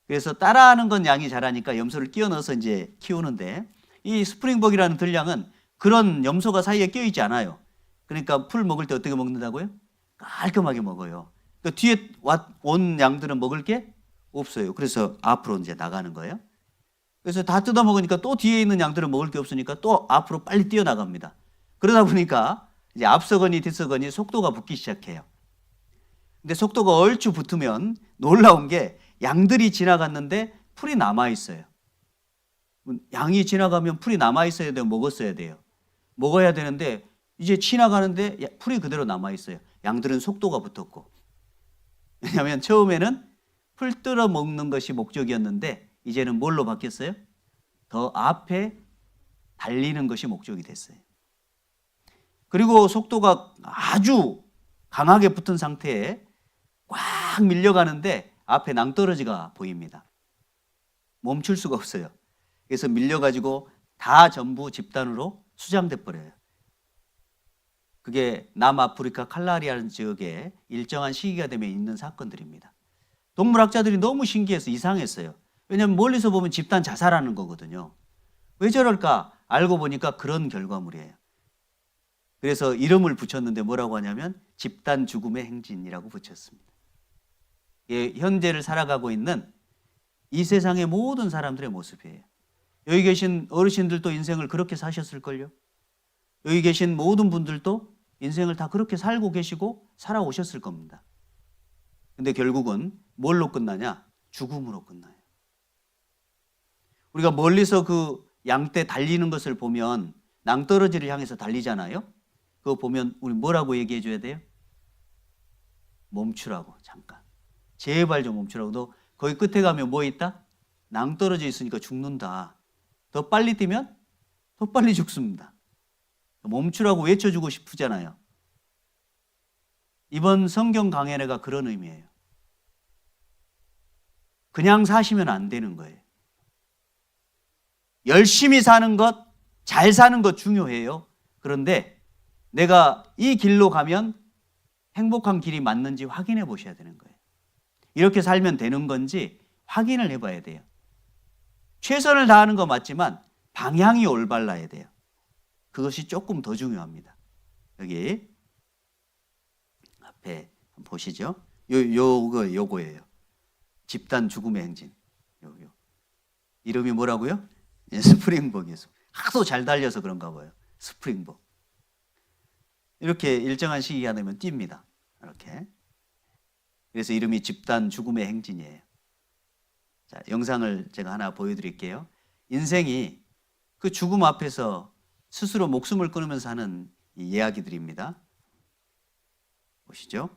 그래서 따라하는 건 양이 자라니까 염소를 끼워 넣어서 이제 키우는데, 이 스프링벅이라는 들량은 그런 염소가 사이에 끼어 있지 않아요. 그러니까 풀 먹을 때 어떻게 먹는다고요? 깔끔하게 먹어요. 그 뒤에 온 양들은 먹을 게 없어요. 그래서 앞으로 이제 나가는 거예요. 그래서 다 뜯어 먹으니까 또 뒤에 있는 양들은 먹을 게 없으니까 또 앞으로 빨리 뛰어나갑니다. 그러다 보니까 이제 앞서거니 뒤서거니 속도가 붙기 시작해요. 근데 속도가 얼추 붙으면 놀라운 게 양들이 지나갔는데 풀이 남아 있어요. 양이 지나가면 풀이 남아 있어야 돼요, 먹었어야 돼요? 먹어야 되는데 이제 지나가는데 풀이 그대로 남아 있어요. 양들은 속도가 붙었고. 왜냐하면 처음에는 풀 뜯어 먹는 것이 목적이었는데 이제는 뭘로 바뀌었어요? 더 앞에 달리는 것이 목적이 됐어요. 그리고 속도가 아주 강하게 붙은 상태에 꽉 밀려가는데 앞에 낭떠러지가 보입니다. 멈출 수가 없어요. 그래서 밀려가지고 다 전부 집단으로 수장돼 버려요. 그게 남아프리카 칼라리아라는 지역에 일정한 시기가 되면 있는 사건들입니다. 동물학자들이 너무 신기해서 이상했어요. 왜냐하면 멀리서 보면 집단 자살하는 거거든요. 왜 저럴까? 알고 보니까 그런 결과물이에요. 그래서 이름을 붙였는데 뭐라고 하냐면 집단 죽음의 행진이라고 붙였습니다. 현재를 살아가고 있는 이 세상의 모든 사람들의 모습이에요. 여기 계신 어르신들도 인생을 그렇게 사셨을걸요. 여기 계신 모든 분들도 인생을 다 그렇게 살고 계시고 살아오셨을 겁니다. 근데 결국은 뭘로 끝나냐? 죽음으로 끝나요. 우리가 멀리서 그 양떼 달리는 것을 보면 낭떠러지를 향해서 달리잖아요. 그거 보면 우리 뭐라고 얘기해 줘야 돼요? 멈추라고, 잠깐. 제발 좀 멈추라고. 너 거기 끝에 가면 뭐 있다? 낭떠러지 있으니까 죽는다. 더 빨리 뛰면 더 빨리 죽습니다. 멈추라고 외쳐주고 싶으잖아요. 이번 성경 강해가 그런 의미예요. 그냥 사시면 안 되는 거예요. 열심히 사는 것, 잘 사는 것 중요해요. 그런데 내가 이 길로 가면 행복한 길이 맞는지 확인해 보셔야 되는 거예요. 이렇게 살면 되는 건지 확인을 해봐야 돼요. 최선을 다하는 거 맞지만 방향이 올바라야 돼요. 그것이 조금 더 중요합니다. 여기 앞에 보시죠. 요거예요. 집단 죽음의 행진. 요. 이름이 뭐라고요? 예, 스프링복이에요. 하도 잘 달려서 그런가 봐요. 스프링복. 이렇게 일정한 시기가 되면 뜁니다. 이렇게. 그래서 이름이 집단 죽음의 행진이에요. 자, 영상을 제가 하나 보여드릴게요. 인생이 그 죽음 앞에서 스스로 목숨을 끊으면서 하는 이 이야기들입니다. 보시죠.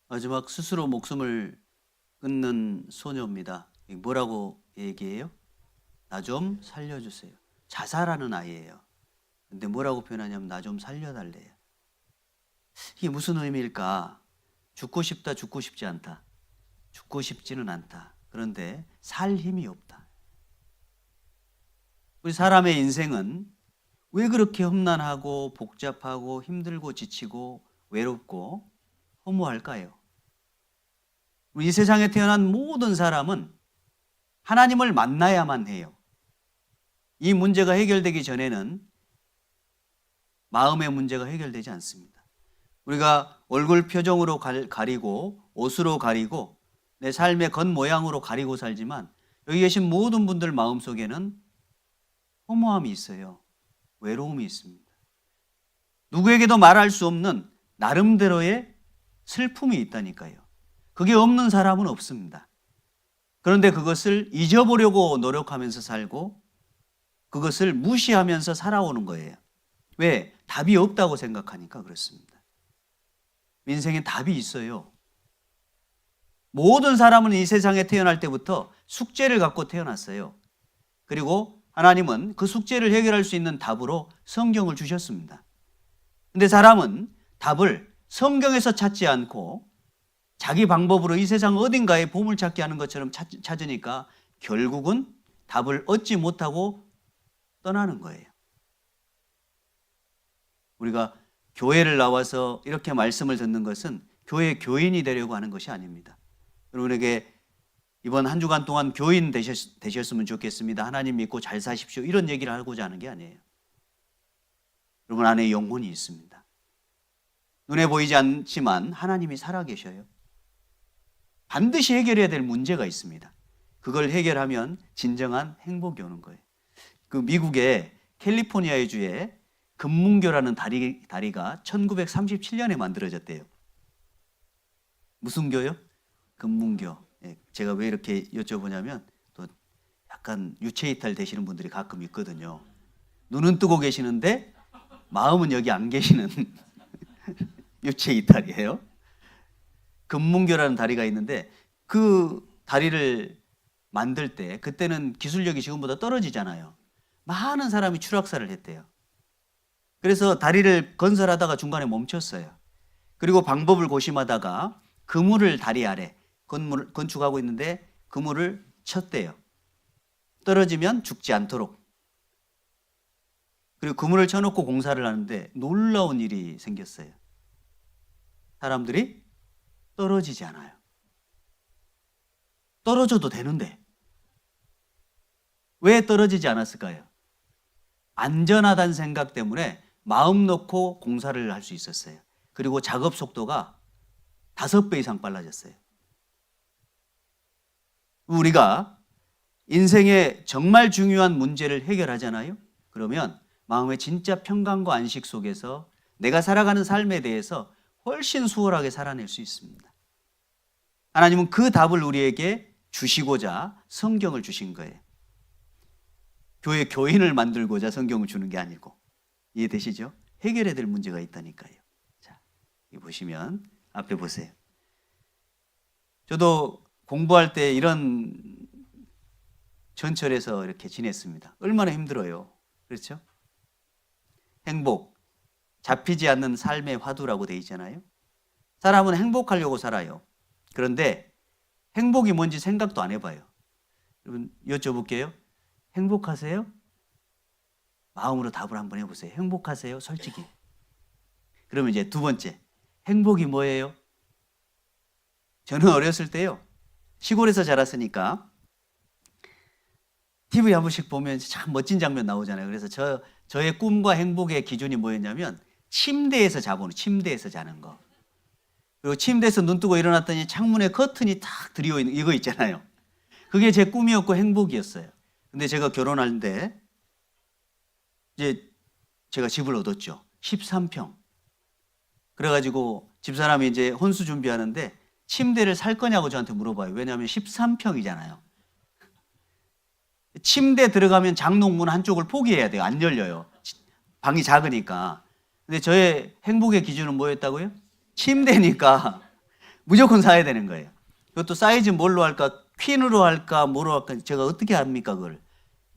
마지막 스스로 목숨을 끊는 소녀입니다. 뭐라고 얘기해요? 나 좀 살려주세요. 자살하는 아이예요. 근데 뭐라고 표현하냐면 나 좀 살려달래요. 이게 무슨 의미일까? 죽고 싶다, 죽고 싶지 않다. 죽고 싶지는 않다. 그런데 살 힘이 없다. 우리 사람의 인생은 왜 그렇게 험난하고 복잡하고 힘들고 지치고 외롭고 허무할까요? 우리 이 세상에 태어난 모든 사람은 하나님을 만나야만 해요. 이 문제가 해결되기 전에는 마음의 문제가 해결되지 않습니다. 우리가 얼굴 표정으로 가리고 옷으로 가리고 내 삶의 겉모양으로 가리고 살지만 여기 계신 모든 분들 마음속에는 허무함이 있어요. 외로움이 있습니다. 누구에게도 말할 수 없는 나름대로의 슬픔이 있다니까요. 그게 없는 사람은 없습니다. 그런데 그것을 잊어보려고 노력하면서 살고 그것을 무시하면서 살아오는 거예요. 왜? 답이 없다고 생각하니까 그렇습니다. 인생에 답이 있어요. 모든 사람은 이 세상에 태어날 때부터 숙제를 갖고 태어났어요. 그리고 하나님은 그 숙제를 해결할 수 있는 답으로 성경을 주셨습니다. 근데 사람은 답을 성경에서 찾지 않고 자기 방법으로 이 세상 어딘가에 보물찾기 하는 것처럼 찾으니까 결국은 답을 얻지 못하고 떠나는 거예요. 우리가 교회를 나와서 이렇게 말씀을 듣는 것은 교회 교인이 되려고 하는 것이 아닙니다. 여러분에게 이번 한 주간 동안 교인 되셨으면 좋겠습니다. 하나님 믿고 잘 사십시오. 이런 얘기를 하고자 하는 게 아니에요. 여러분 안에 영혼이 있습니다. 눈에 보이지 않지만 하나님이 살아계셔요. 반드시 해결해야 될 문제가 있습니다. 그걸 해결하면 진정한 행복이 오는 거예요. 그 미국의 캘리포니아의 주에 금문교라는 다리가 1937년에 만들어졌대요. 무슨 교요? 금문교. 제가 왜 이렇게 여쭤보냐면 또 약간 유체이탈 되시는 분들이 가끔 있거든요. 눈은 뜨고 계시는데 마음은 여기 안 계시는 유체이탈이에요. 금문교라는 다리가 있는데 그 다리를 만들 때 그때는 기술력이 지금보다 떨어지잖아요. 많은 사람이 추락사를 했대요. 그래서 다리를 건설하다가 중간에 멈췄어요. 그리고 방법을 고심하다가 그물을 다리 아래 건축하고 있는데 그물을 쳤대요. 떨어지면 죽지 않도록. 그리고 그물을 쳐놓고 공사를 하는데 놀라운 일이 생겼어요. 사람들이 떨어지지 않아요. 떨어져도 되는데 왜 떨어지지 않았을까요? 안전하다는 생각 때문에 마음 놓고 공사를 할 수 있었어요. 그리고 작업 속도가 5배 이상 빨라졌어요. 우리가 인생의 정말 중요한 문제를 해결하잖아요. 그러면 마음의 진짜 평강과 안식 속에서 내가 살아가는 삶에 대해서 훨씬 수월하게 살아낼 수 있습니다. 하나님은 그 답을 우리에게 주시고자 성경을 주신 거예요. 교회 교인을 만들고자 성경을 주는 게 아니고. 이해되시죠? 해결해야 될 문제가 있다니까요. 자, 이 보시면 앞에 보세요. 저도 공부할 때 이런 전철에서 이렇게 지냈습니다. 얼마나 힘들어요. 그렇죠? 행복, 잡히지 않는 삶의 화두라고 돼 있잖아요. 사람은 행복하려고 살아요. 그런데 행복이 뭔지 생각도 안 해봐요. 여러분 여쭤볼게요. 행복하세요? 마음으로 답을 한번 해보세요. 행복하세요? 솔직히. 그러면 이제 두 번째, 행복이 뭐예요? 저는 어렸을 때요, 시골에서 자랐으니까 TV 한 번씩 보면 참 멋진 장면 나오잖아요. 그래서 저의 꿈과 행복의 기준이 뭐였냐면 침대에서 자는 거. 그리고 침대에서 눈 뜨고 일어났더니 창문에 커튼이 탁 드리워 있는 이거 있잖아요. 그게 제 꿈이었고 행복이었어요. 근데 제가 결혼하는데 이제 제가 집을 얻었죠. 13평. 그래가지고 집사람이 이제 혼수 준비하는데 침대를 살 거냐고 저한테 물어봐요. 왜냐하면 13평이잖아요. 침대 들어가면 장롱문 한쪽을 포기해야 돼요. 안 열려요. 방이 작으니까. 근데 저의 행복의 기준은 뭐였다고요? 침대니까 무조건 사야 되는 거예요. 그것도 사이즈 뭘로 할까? 퀸으로 할까? 뭐로 할까? 제가 어떻게 합니까? 그걸.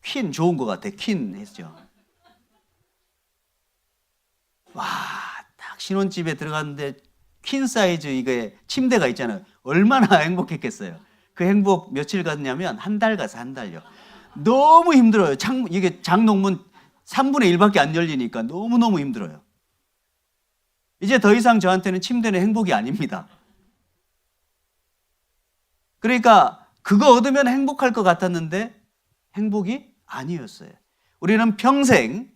퀸 좋은 것 같아. 퀸 했죠. 와, 딱 신혼집에 들어갔는데 퀸 사이즈 이게 침대가 있잖아요. 얼마나 행복했겠어요. 그 행복 며칠 갔냐면 한 달 가서 한 달요. 너무 힘들어요. 이게 장롱문 3분의 1밖에 안 열리니까 너무너무 힘들어요. 이제 더 이상 저한테는 침대는 행복이 아닙니다. 그러니까 그거 얻으면 행복할 것 같았는데 행복이 아니었어요. 우리는 평생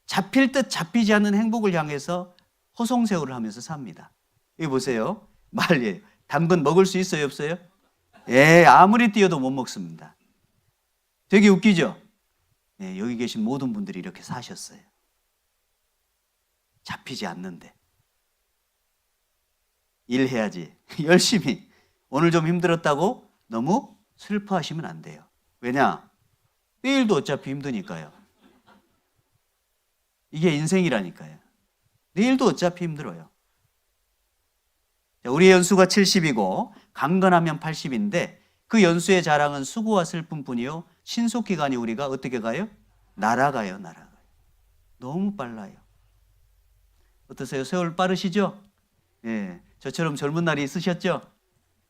잡힐 듯 잡히지 않는 행복을 향해서 허송세월을 하면서 삽니다. 여기 보세요. 말이에요. 당근 먹을 수 있어요, 없어요? 예, 아무리 뛰어도 못 먹습니다. 되게 웃기죠? 예, 여기 계신 모든 분들이 이렇게 사셨어요. 잡히지 않는데. 일해야지. 열심히. 오늘 좀 힘들었다고 너무 슬퍼하시면 안 돼요. 왜냐? 내일도 어차피 힘드니까요. 이게 인생이라니까요. 내일도 어차피 힘들어요. 우리의 연수가 70이고 강건하면 80인데 그 연수의 자랑은 수고와 슬픔뿐이요. 신속기간이 우리가 어떻게 가요? 날아가요. 너무 빨라요. 어떠세요? 세월 빠르시죠? 예, 저처럼 젊은 날이 있으셨죠?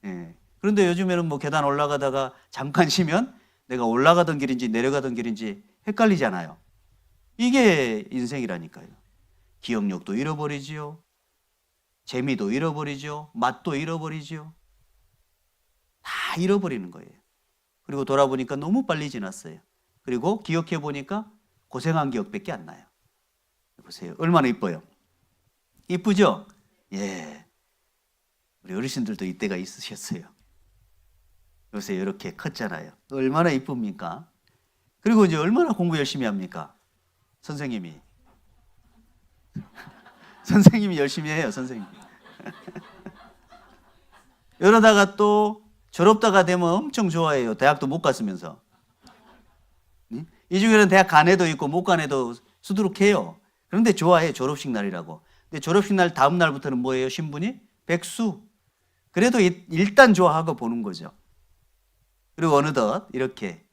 예. 그런데 요즘에는 뭐 계단 올라가다가 잠깐 쉬면 내가 올라가던 길인지 내려가던 길인지 헷갈리잖아요. 이게 인생이라니까요. 기억력도 잃어버리지요. 재미도 잃어버리죠. 맛도 잃어버리죠. 다 잃어버리는 거예요. 그리고 돌아보니까 너무 빨리 지났어요. 그리고 기억해 보니까 고생한 기억밖에 안 나요. 보세요. 얼마나 이뻐요. 이쁘죠? 예. 우리 어르신들도 이때가 있으셨어요. 요새 이렇게 컸잖아요. 얼마나 이쁩니까? 그리고 이제 얼마나 공부 열심히 합니까? 선생님이. 선생님이 열심히 해요, 선생님. 이러다가 또 졸업다가 되면 엄청 좋아해요. 대학도 못 갔으면서. 이 중에는 대학 간 애도 있고 못 간 애도 수두룩해요. 그런데 좋아해, 졸업식 날이라고. 근데 졸업식 날 다음 날부터는 뭐예요, 신분이? 백수. 그래도 일단 좋아하고 보는 거죠. 그리고 어느덧 이렇게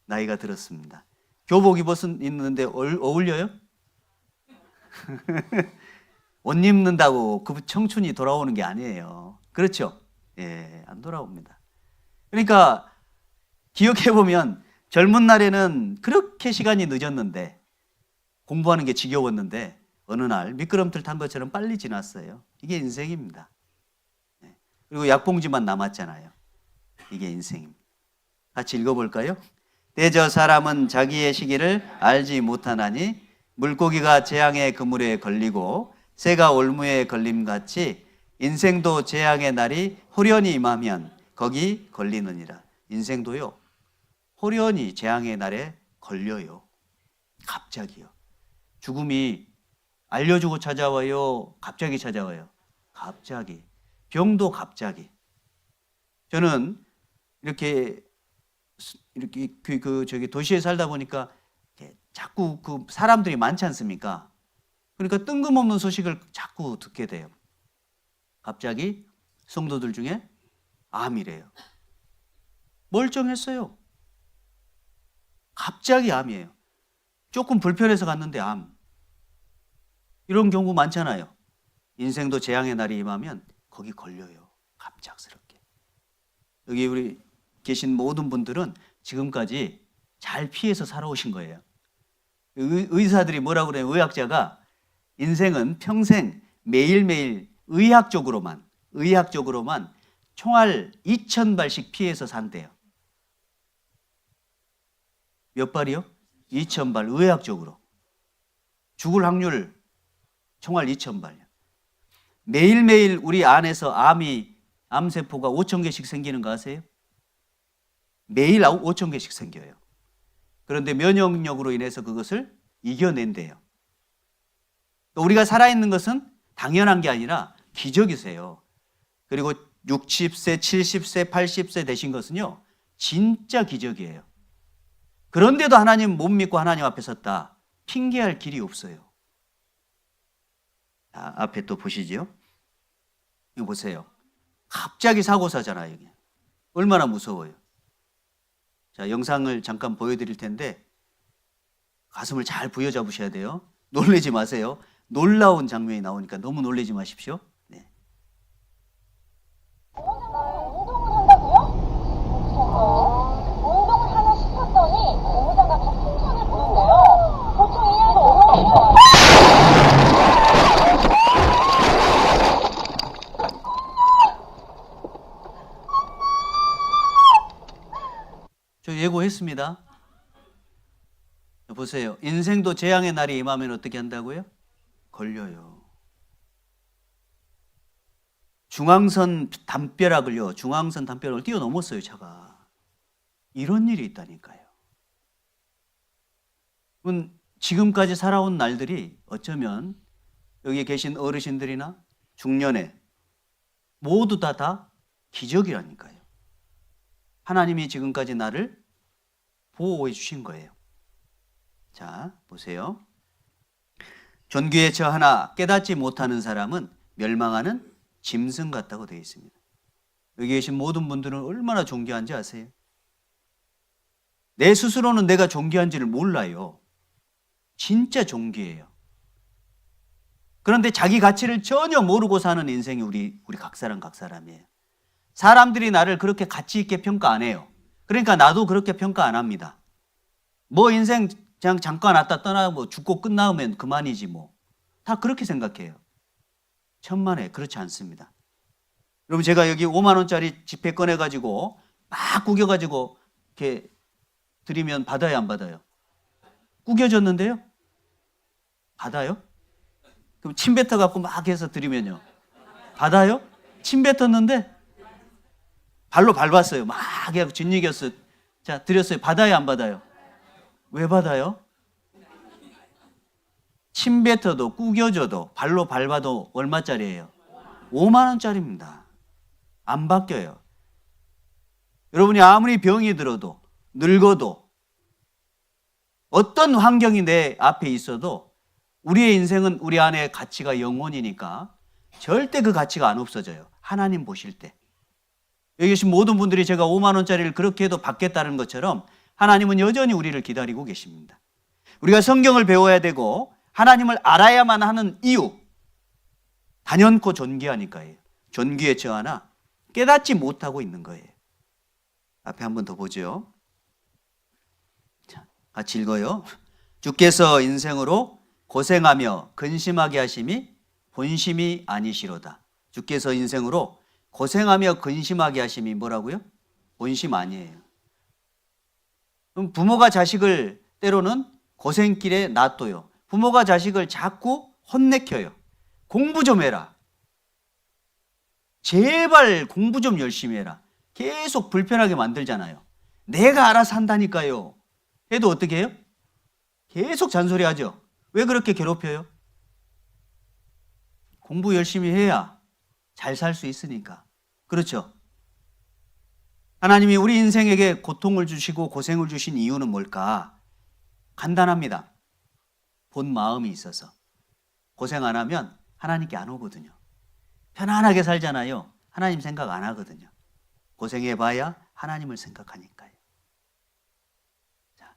나이가 들었습니다. 교복 입었는데 어울려요? 옷 입는다고 그 청춘이 돌아오는 게 아니에요. 그렇죠? 예, 안 돌아옵니다. 그러니까 기억해보면 젊은 날에는 그렇게 시간이 늦었는데 공부하는 게 지겨웠는데 어느 날 미끄럼틀 탄 것처럼 빨리 지났어요. 이게 인생입니다. 그리고 약봉지만 남았잖아요. 이게 인생입니다. 같이 읽어볼까요? 때저 사람은 자기의 시기를 알지 못하나니 물고기가 재앙의 그물에 걸리고 새가 올무에 걸림같이 인생도 재앙의 날이 호련히 임하면 거기 걸리느니라. 인생도요, 호련히 재앙의 날에 걸려요. 갑자기요. 죽음이 알려주고 찾아와요? 갑자기 찾아와요? 갑자기. 병도 갑자기. 저는 이렇게 저기 도시에 살다 보니까 자꾸 그 사람들이 많지 않습니까? 그러니까 뜬금없는 소식을 자꾸 듣게 돼요. 갑자기 성도들 중에 암이래요. 멀쩡했어요. 갑자기 암이에요. 조금 불편해서 갔는데 암. 이런 경우 많잖아요. 인생도 재앙의 날이 임하면 거기 걸려요. 갑작스럽게. 여기 우리 계신 모든 분들은 지금까지 잘 피해서 살아오신 거예요. 의사들이 뭐라고 그래요? 의학자가 인생은 평생 매일매일 의학적으로만 총알 2,000발씩 피해서 산대요. 몇 발이요? 2,000발 의학적으로. 죽을 확률 총알 2,000발이요. 매일매일 우리 안에서 암세포가 5,000개씩 생기는 거 아세요? 매일 5,000개씩 생겨요. 그런데 면역력으로 인해서 그것을 이겨낸대요. 우리가 살아있는 것은 당연한 게 아니라 기적이세요. 그리고 60세, 70세, 80세 되신 것은요, 진짜 기적이에요. 그런데도 하나님 못 믿고 하나님 앞에 섰다. 핑계할 길이 없어요. 자, 앞에 또 보시죠. 이거 보세요. 갑자기 사고 사잖아요. 이게. 얼마나 무서워요. 자, 영상을 잠깐 보여드릴 텐데 가슴을 잘 부여잡으셔야 돼요. 놀라지 마세요. 놀라운 장면이 나오니까 너무 놀라지 마십시오. 네. 운동을 한다고요? 운동을 하나 싶었더니 고무장갑 다 풍선을 부는데요. 보통 이 아이가 오면 저 예고했습니다. 보세요. 인생도 재앙의 날이 임하면 어떻게 한다고요? 걸려요. 중앙선 담벼락을 뛰어넘었어요, 차가. 이런 일이 있다니까요. 지금까지 살아온 날들이 어쩌면 여기 계신 어르신들이나 중년에 모두 다 기적이라니까요. 하나님이 지금까지 나를 보호해 주신 거예요. 자, 보세요. 존귀에 처하나 깨닫지 못하는 사람은 멸망하는 짐승 같다고 되어 있습니다. 여기 계신 모든 분들은 얼마나 존귀한지 아세요? 내 스스로는 내가 존귀한지를 몰라요. 진짜 존귀해요. 그런데 자기 가치를 전혀 모르고 사는 인생이 우리 각 사람이에요. 사람들이 나를 그렇게 가치 있게 평가 안 해요. 그러니까 나도 그렇게 평가 안 합니다. 뭐 인생 그냥 잠깐 왔다 떠나고 죽고 끝나면 그만이지 뭐. 다 그렇게 생각해요. 천만에 그렇지 않습니다. 여러분, 제가 여기 5만 원짜리 지폐 꺼내가지고 막 구겨가지고 이렇게 드리면 받아요, 안 받아요? 구겨졌는데요? 받아요? 그럼 침 뱉어갖고 막 해서 드리면요, 받아요? 침 뱉었는데 발로 밟았어요. 막 해갖고 짓이겼어요. 자, 드렸어요. 받아요, 안 받아요? 왜 받아요? 침 뱉어도 구겨져도 발로 밟아도 얼마짜리예요? 5만 원짜리입니다. 안 바뀌어요. 여러분이 아무리 병이 들어도 늙어도 어떤 환경이 내 앞에 있어도 우리의 인생은 우리 안에 가치가 영원이니까 절대 그 가치가 안 없어져요. 하나님 보실 때. 여기 계신 모든 분들이 제가 5만 원짜리를 그렇게 해도 받겠다는 것처럼 하나님은 여전히 우리를 기다리고 계십니다. 우리가 성경을 배워야 되고 하나님을 알아야만 하는 이유, 단연코 존귀하니까예요. 존귀에 처하나 깨닫지 못하고 있는 거예요. 앞에 한 번 더 보죠. 자, 같이 읽어요. 주께서 인생으로 고생하며 근심하게 하심이 본심이 아니시로다. 주께서 인생으로 고생하며 근심하게 하심이 뭐라고요? 본심 아니에요. 그럼 부모가 자식을 때로는 고생길에 놔둬요. 부모가 자식을 자꾸 혼내켜요. 공부 좀 해라. 제발 공부 좀 열심히 해라. 계속 불편하게 만들잖아요. 내가 알아서 한다니까요. 해도 어떻게 해요? 계속 잔소리하죠. 왜 그렇게 괴롭혀요? 공부 열심히 해야 잘 살 수 있으니까. 그렇죠? 하나님이 우리 인생에게 고통을 주시고 고생을 주신 이유는 뭘까? 간단합니다. 본 마음이 있어서. 고생 안 하면 하나님께 안 오거든요. 편안하게 살잖아요. 하나님 생각 안 하거든요. 고생해봐야 하나님을 생각하니까요. 자,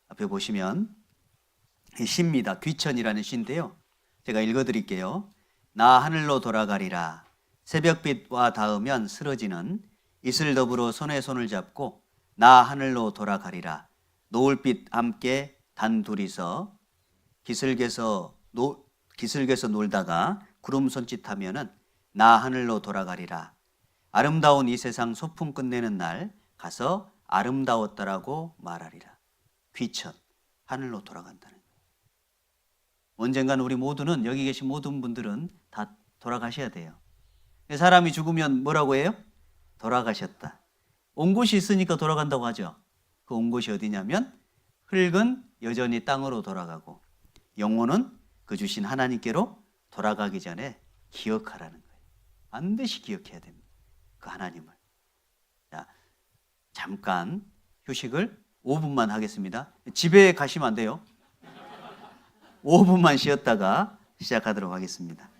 앞에 보시면 시입니다. 귀천이라는 시인데요. 제가 읽어드릴게요. 나 하늘로 돌아가리라. 새벽빛과 닿으면 쓰러지는 이슬 더불어 손에 손을 잡고 나 하늘로 돌아가리라. 노을빛 함께 단둘이서 기슭에서 놀다가 구름 손짓하면은 나 하늘로 돌아가리라. 아름다운 이 세상 소풍 끝내는 날 가서 아름다웠다라고 말하리라. 귀천, 하늘로 돌아간다는 거예요. 언젠가는 우리 모두는, 여기 계신 모든 분들은 다 돌아가셔야 돼요. 사람이 죽으면 뭐라고 해요? 돌아가셨다. 온 곳이 있으니까 돌아간다고 하죠. 그 온 곳이 어디냐면 흙은 여전히 땅으로 돌아가고 영혼은 그 주신 하나님께로 돌아가기 전에 기억하라는 거예요. 반드시 기억해야 됩니다. 그 하나님을. 자, 잠깐 휴식을 5분만 하겠습니다. 집에 가시면 안 돼요. 5분만 쉬었다가 시작하도록 하겠습니다.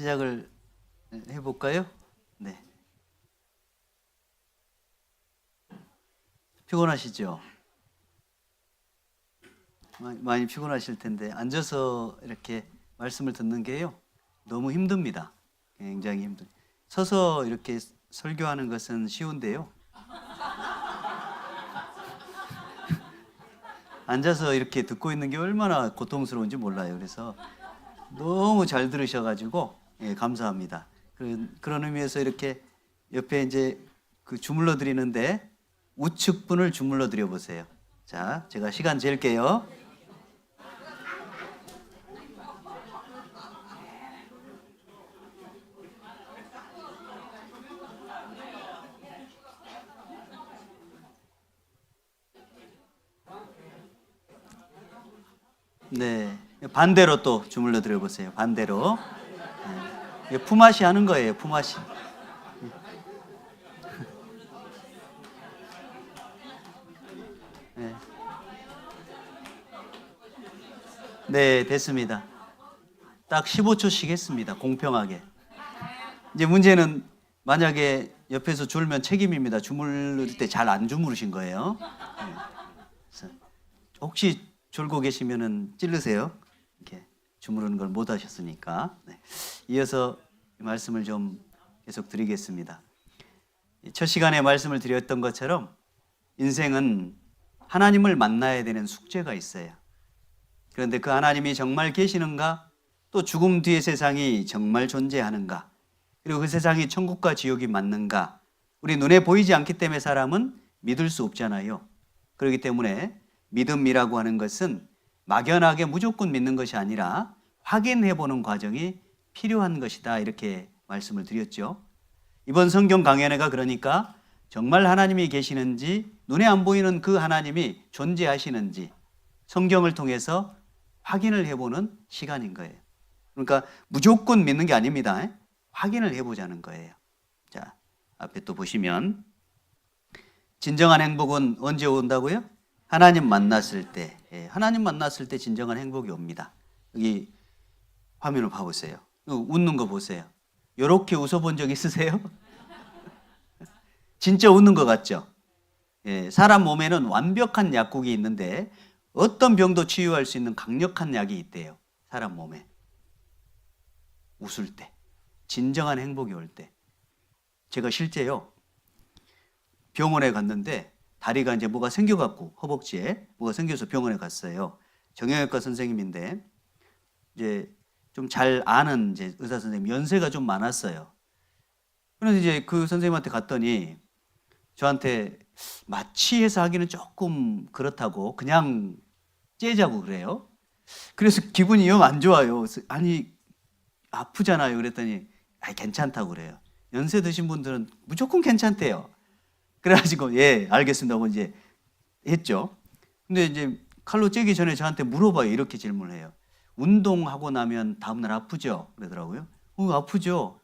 시작을 해볼까요? 네. 피곤하시죠? 많이 피곤하실 텐데 앉아서 이렇게 말씀을 듣는 게요 너무 힘듭니다. 굉장히 힘들. 서서 이렇게 설교하는 것은 쉬운데요. 앉아서 이렇게 듣고 있는 게 얼마나 고통스러운지 몰라요. 그래서 너무 잘 들으셔가지고 예, 감사합니다. 그런 의미에서 이렇게 옆에 이제 그 주물러 드리는데 우측 분을 주물러 드려 보세요. 자, 제가 시간 잴게요. 네, 반대로 또 주물러 드려 보세요. 반대로. 네. 품앗이 하는 거예요. 품앗이. 네. 네, 됐습니다. 딱 15초씩 했습니다. 공평하게. 이제 문제는 만약에 옆에서 졸면 책임입니다. 주무를 때 잘 안 주무르신 거예요. 네. 그래서 혹시 졸고 계시면은 찌르세요. 이렇게 주무르는 걸 못 하셨으니까. 네. 이어서 말씀을 좀 계속 드리겠습니다. 첫 시간에 말씀을 드렸던 것처럼 인생은 하나님을 만나야 되는 숙제가 있어요. 그런데 그 하나님이 정말 계시는가? 또 죽음 뒤의 세상이 정말 존재하는가? 그리고 그 세상이 천국과 지옥이 맞는가? 우리 눈에 보이지 않기 때문에 사람은 믿을 수 없잖아요. 그렇기 때문에 믿음이라고 하는 것은 막연하게 무조건 믿는 것이 아니라 확인해보는 과정이 필요한 것이다. 이렇게 말씀을 드렸죠. 이번 성경 강연회가 그러니까 정말 하나님이 계시는지 눈에 안 보이는 그 하나님이 존재하시는지 성경을 통해서 확인을 해보는 시간인 거예요. 그러니까 무조건 믿는 게 아닙니다. 확인을 해보자는 거예요. 자, 앞에 또 보시면 진정한 행복은 언제 온다고요? 하나님 만났을 때. 하나님 만났을 때 진정한 행복이 옵니다. 여기 화면을 봐보세요. 웃는 거 보세요. 이렇게 웃어본 적 있으세요? 진짜 웃는 것 같죠? 사람 몸에는 완벽한 약국이 있는데 어떤 병도 치유할 수 있는 강력한 약이 있대요. 사람 몸에. 웃을 때. 진정한 행복이 올 때. 제가 실제요. 병원에 갔는데 다리가 이제 뭐가 생겨갖고 허벅지에 뭐가 생겨서 병원에 갔어요. 정형외과 선생님인데 이제 좀 잘 아는 이제 의사 선생님 연세가 좀 많았어요. 그래서 이제 그 선생님한테 갔더니 저한테 마취해서 하기는 조금 그렇다고 그냥 째자고 그래요. 그래서 기분이 영 안 좋아요. 아니 아프잖아요. 그랬더니 괜찮다고 그래요. 연세 드신 분들은 무조건 괜찮대요. 그래가지고 예 알겠습니다 하고 이제 했죠. 근데 이제 칼로 째기 전에 저한테 물어봐요. 이렇게 질문을 해요. 운동하고 나면 다음날 아프죠? 그러더라고요. 아프죠.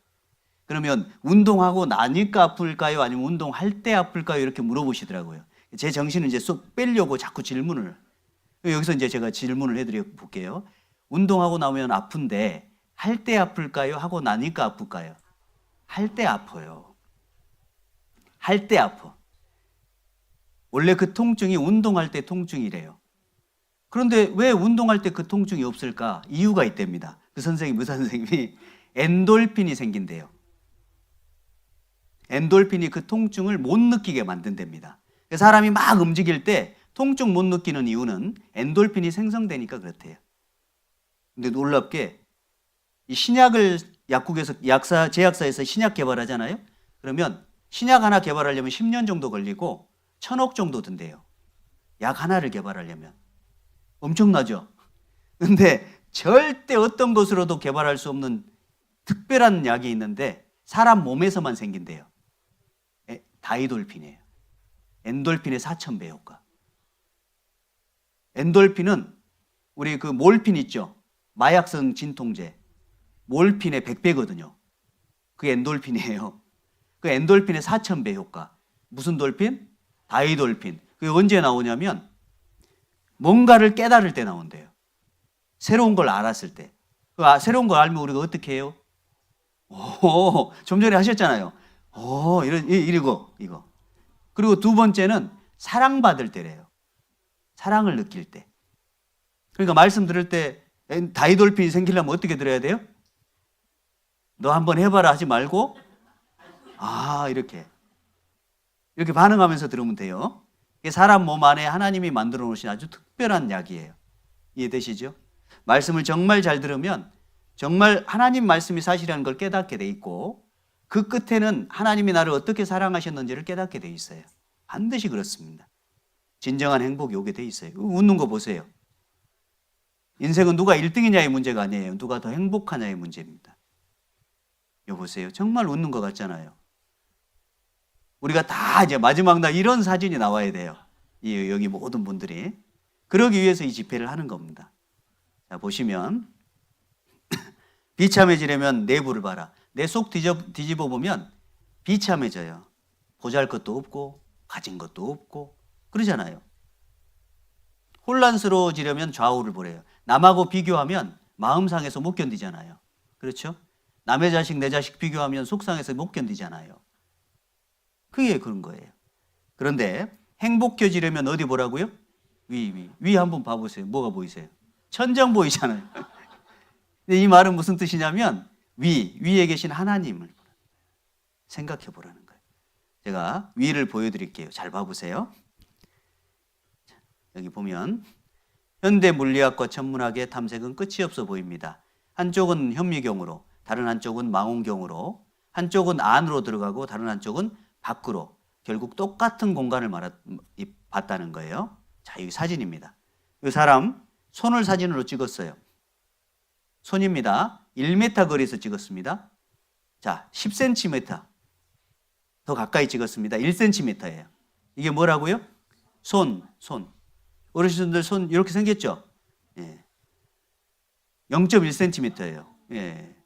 그러면 운동하고 나니까 아플까요? 아니면 운동할 때 아플까요? 이렇게 물어보시더라고요. 제 정신을 이제 쏙 빼려고 자꾸 질문을. 여기서 이제 제가 질문을 해드려 볼게요. 운동하고 나면 아픈데 할 때 아플까요? 하고 나니까 아플까요? 할 때 아파요. 할 때 아파. 원래 그 통증이 운동할 때 통증이래요. 그런데 왜 운동할 때 그 통증이 없을까? 이유가 있답니다. 그 선생님, 의사 선생님이 엔돌핀이 생긴대요. 엔돌핀이 그 통증을 못 느끼게 만든답니다. 사람이 막 움직일 때 통증 못 느끼는 이유는 엔돌핀이 생성되니까 그렇대요. 근데 놀랍게 이 신약을 약국에서 제약사에서 신약 개발하잖아요. 그러면 신약 하나 개발하려면 10년 정도 걸리고 1,000억 정도 든대요. 약 하나를 개발하려면. 엄청나죠? 근데 절대 어떤 것으로도 개발할 수 없는 특별한 약이 있는데 사람 몸에서만 생긴대요. 다이돌핀이에요. 엔돌핀의 4,000배 효과. 엔돌핀은 우리 그 몰핀 있죠? 마약성 진통제. 몰핀의 100배거든요. 그게 엔돌핀이에요. 그 엔돌핀의 4,000배 효과. 무슨 돌핀? 다이돌핀. 그게 언제 나오냐면 뭔가를 깨달을 때 나온대요. 새로운 걸 알았을 때. 새로운 걸 알면 우리가 어떻게 해요? 오, 좀 전에 하셨잖아요. 오, 이거. 그리고 두 번째는 사랑받을 때래요. 사랑을 느낄 때. 그러니까 말씀 들을 때 다이돌핀이 생기려면 어떻게 들어야 돼요? 너 한번 해봐라 하지 말고, 이렇게 반응하면서 들으면 돼요. 이게 사람 몸 안에 하나님이 만들어 놓으신 아주 특별한 약이에요. 이해되시죠? 말씀을 정말 잘 들으면 정말 하나님 말씀이 사실이라는 걸 깨닫게 돼 있고, 그 끝에는 하나님이 나를 어떻게 사랑하셨는지를 깨닫게 돼 있어요. 반드시 그렇습니다. 진정한 행복이 오게 돼 있어요. 웃는 거 보세요. 인생은 누가 1등이냐의 문제가 아니에요. 누가 더 행복하냐의 문제입니다. 이거 보세요. 정말 웃는 것 같잖아요. 우리가 다 이제 마지막 날 이런 사진이 나와야 돼요. 여기 모든 분들이. 그러기 위해서 이 집회를 하는 겁니다. 자, 보시면 비참해지려면 내부를 봐라. 내 속 뒤집어 보면 비참해져요. 보잘 것도 없고 가진 것도 없고 그러잖아요. 혼란스러워지려면 좌우를 보래요. 남하고 비교하면 마음 상해서 못 견디잖아요. 그렇죠? 남의 자식 내 자식 비교하면 속상해서 못 견디잖아요. 그게 그런 거예요. 그런데 행복해지려면 어디 보라고요? 위 한번 봐보세요. 뭐가 보이세요? 천장 보이잖아요. 근데 이 말은 무슨 뜻이냐면 위에 계신 하나님을 생각해 보라는 거예요. 제가 위를 보여드릴게요. 잘 봐보세요. 여기 보면 현대 물리학과 천문학의 탐색은 끝이 없어 보입니다. 한쪽은 현미경으로, 다른 한쪽은 망원경으로, 한쪽은 안으로 들어가고 다른 한쪽은 밖으로, 결국 똑같은 공간을 봤다는 거예요. 자, 여기 사진입니다. 이 사람 손을 사진으로 찍었어요. 손입니다. 1m 거리에서 찍었습니다. 자, 10cm 더 가까이 찍었습니다. 1cm예요. 이게 뭐라고요? 손. 어르신들 손 이렇게 생겼죠? 예. 0.1cm예요. 예.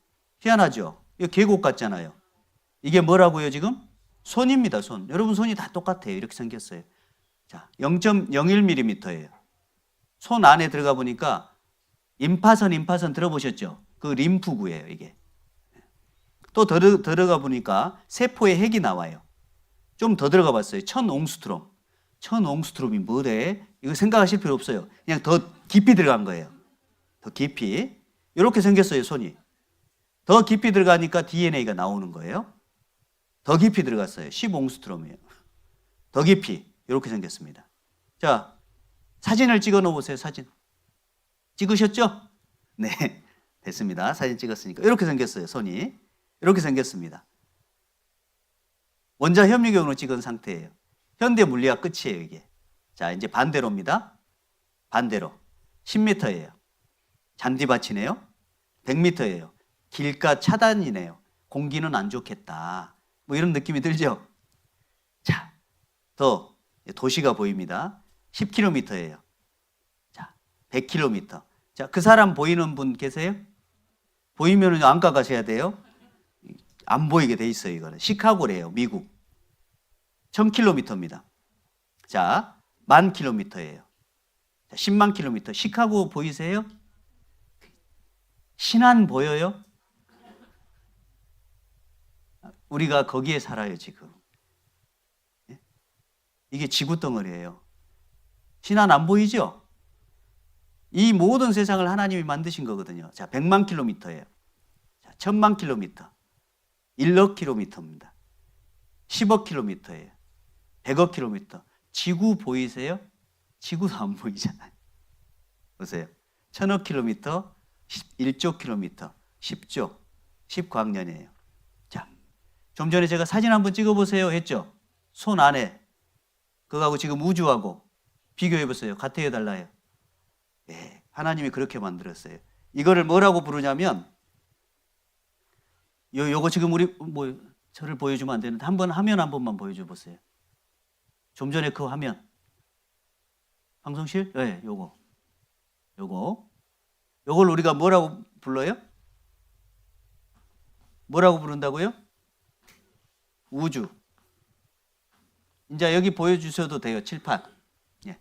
희한하죠? 이거 계곡 같잖아요. 이게 뭐라고요, 지금? 손입니다, 손. 여러분 손이 다 똑같아요. 이렇게 생겼어요. 자, 0.01mm예요. 손 안에 들어가 보니까 임파선 들어보셨죠? 그 림프구예요, 이게. 또 들어가 보니까 세포의 핵이 나와요. 좀 더 들어가 봤어요. 1000옹스트롬. 1000옹스트롬이 뭐래? 이거 생각하실 필요 없어요. 그냥 더 깊이 들어간 거예요. 더 깊이. 이렇게 생겼어요, 손이. 더 깊이 들어가니까 DNA가 나오는 거예요. 더 깊이 들어갔어요. 10옹스트롬이에요. 더 깊이. 이렇게 생겼습니다. 자, 사진을 찍어 놓으세요, 사진. 찍으셨죠? 네. 됐습니다. 사진 찍었으니까. 이렇게 생겼어요, 손이. 이렇게 생겼습니다. 원자 현미경으로 찍은 상태예요. 현대 물리학 끝이에요, 이게. 자, 이제 반대로입니다. 반대로. 10m예요. 잔디밭이네요. 100m예요. 길가 차단이네요. 공기는 안 좋겠다. 뭐 이런 느낌이 들죠? 자, 더 도시가 보입니다. 10km예요. 자, 100km. 자, 그 사람 보이는 분 계세요? 보이면 안가 가셔야 돼요. 안 보이게 돼 있어요, 이거는. 시카고래요, 미국. 1000km입니다. 자, 10,000km예요. 자, 10만 km. 시카고 보이세요? 신안 보여요? 우리가 거기에 살아요, 지금. 이게 지구 덩어리예요. 신안 안 보이죠? 이 모든 세상을 하나님이 만드신 거거든요. 자, 100만 km예요. 자, 1000만 km. 1억 km입니다. 10억 km예요. 100억 km. 지구 보이세요? 지구도 안 보이잖아요. 보세요. 1000억 km, 1조 km, 10조, 10광년이에요. 자, 좀 전에 제가 사진 한번 찍어보세요 했죠? 손 안에. 그거하고 지금 우주하고 비교해보세요. 같아요, 달라요? 네, 하나님이 그렇게 만들었어요. 이거를 뭐라고 부르냐면, 요거 지금 우리, 저를 보여주면 안 되는데, 화면 한 번만 보여줘 보세요. 좀 전에 그 화면. 방송실? 네, 요걸 우리가 뭐라고 불러요? 뭐라고 부른다고요? 우주. 이제 여기 보여주셔도 돼요. 칠판. 예.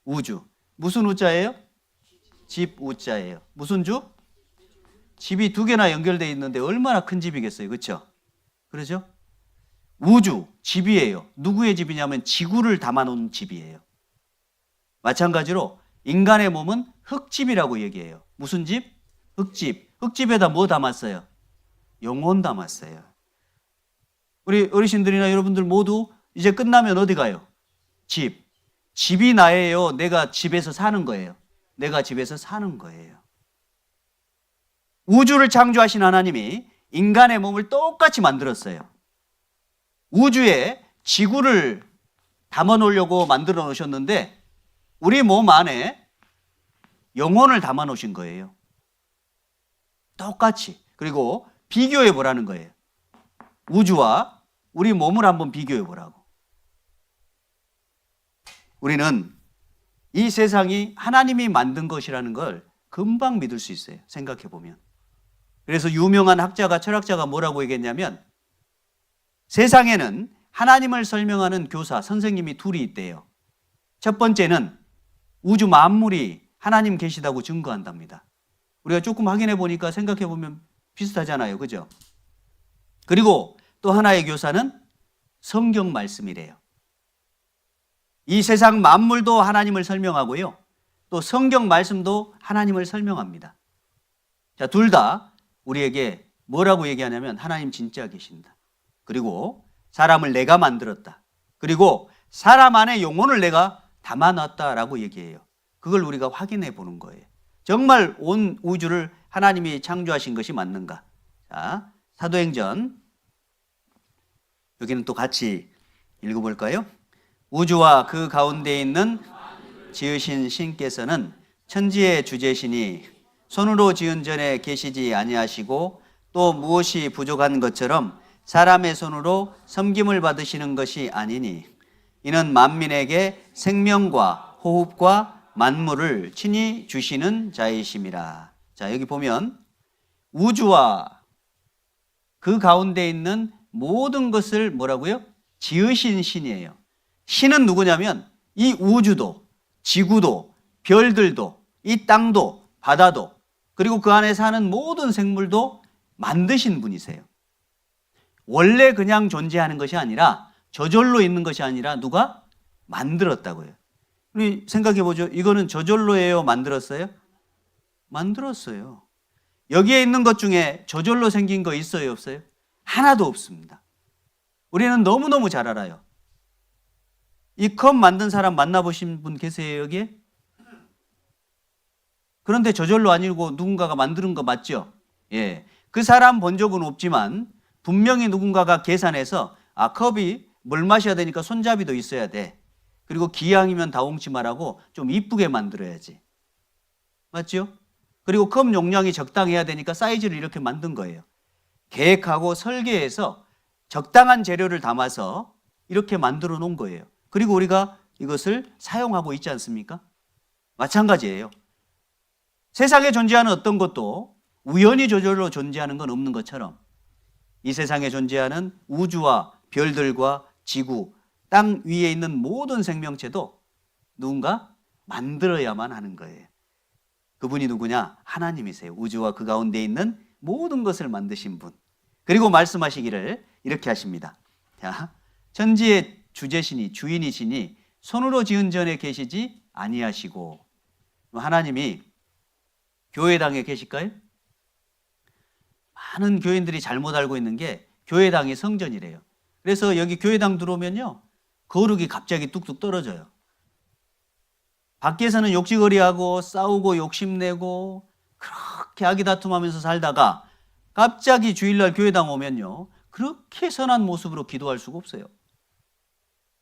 우주. 무슨 우자예요? 집 우자예요. 무슨 주? 집이 두 개나 연결되어 있는데 얼마나 큰 집이겠어요. 그렇죠? 그러죠? 우주, 집이에요. 누구의 집이냐면 지구를 담아놓은 집이에요. 마찬가지로 인간의 몸은 흙집이라고 얘기해요. 무슨 집? 흙집. 흙집에다 뭐 담았어요? 영혼 담았어요. 우리 어르신들이나 여러분들 모두 이제 끝나면 어디 가요? 집. 집이 나예요. 내가 집에서 사는 거예요. 내가 집에서 사는 거예요. 우주를 창조하신 하나님이 인간의 몸을 똑같이 만들었어요. 우주에 지구를 담아 놓으려고 만들어 놓으셨는데 우리 몸 안에 영혼을 담아 놓으신 거예요. 똑같이. 그리고 비교해 보라는 거예요. 우주와 우리 몸을 한번 비교해 보라고. 우리는 이 세상이 하나님이 만든 것이라는 걸 금방 믿을 수 있어요. 생각해 보면. 그래서 유명한 학자가 철학자가 뭐라고 얘기했냐면 세상에는 하나님을 설명하는 교사, 선생님이 둘이 있대요. 첫 번째는 우주 만물이 하나님 계시다고 증거한답니다. 우리가 조금 확인해 보니까 생각해 보면 비슷하잖아요. 그죠? 그리고 또 하나의 교사는 성경 말씀이래요. 이 세상 만물도 하나님을 설명하고요. 또 성경 말씀도 하나님을 설명합니다. 자, 둘 다 우리에게 뭐라고 얘기하냐면 하나님 진짜 계신다. 그리고 사람을 내가 만들었다. 그리고 사람 안에 영혼을 내가 담아놨다라고 얘기해요. 그걸 우리가 확인해 보는 거예요. 정말 온 우주를 하나님이 창조하신 것이 맞는가? 자, 사도행전 여기는 또 같이 읽어볼까요? 우주와 그 가운데 있는 지으신 신께서는 천지의 주제시니 손으로 지은 전에 계시지 아니하시고 또 무엇이 부족한 것처럼 사람의 손으로 섬김을 받으시는 것이 아니니 이는 만민에게 생명과 호흡과 만물을 친히 주시는 자이심이라. 자, 여기 보면 우주와 그 가운데 있는 모든 것을 뭐라고요? 지으신 신이에요. 신은 누구냐면 이 우주도, 지구도, 별들도, 이 땅도, 바다도, 그리고 그 안에 사는 모든 생물도 만드신 분이세요. 원래 그냥 존재하는 것이 아니라 저절로 있는 것이 아니라 누가 만들었다고요. 우리 생각해 보죠. 이거는 저절로예요? 만들었어요? 만들었어요. 여기에 있는 것 중에 저절로 생긴 거 있어요? 없어요? 하나도 없습니다. 우리는 너무너무 잘 알아요. 이 컵 만든 사람 만나보신 분 계세요, 여기에? 그런데 저절로 아니고 누군가가 만드는 거 맞죠? 예. 그 사람 본 적은 없지만 분명히 누군가가 계산해서 컵이 물 마셔야 되니까 손잡이도 있어야 돼. 그리고 기왕이면 다홍치마라고 좀 이쁘게 만들어야지. 맞죠? 그리고 컵 용량이 적당해야 되니까 사이즈를 이렇게 만든 거예요. 계획하고 설계해서 적당한 재료를 담아서 이렇게 만들어 놓은 거예요. 그리고 우리가 이것을 사용하고 있지 않습니까? 마찬가지예요. 세상에 존재하는 어떤 것도 우연히 저절로 존재하는 건 없는 것처럼 이 세상에 존재하는 우주와 별들과 지구, 땅 위에 있는 모든 생명체도 누군가 만들어야만 하는 거예요. 그분이 누구냐? 하나님이세요. 우주와 그 가운데 있는 모든 것을 만드신 분. 그리고 말씀하시기를 이렇게 하십니다. 자, 천지의 주제시니 주인이시니 손으로 지은 전에 계시지 아니하시고. 하나님이 교회당에 계실까요? 많은 교인들이 잘못 알고 있는 게 교회당이 성전이래요. 그래서 여기 교회당 들어오면요 거룩이 갑자기 뚝뚝 떨어져요. 밖에서는 욕지거리하고 싸우고 욕심내고 그렇게 아기다툼하면서 살다가 갑자기 주일날 교회당 오면요 그렇게 선한 모습으로 기도할 수가 없어요.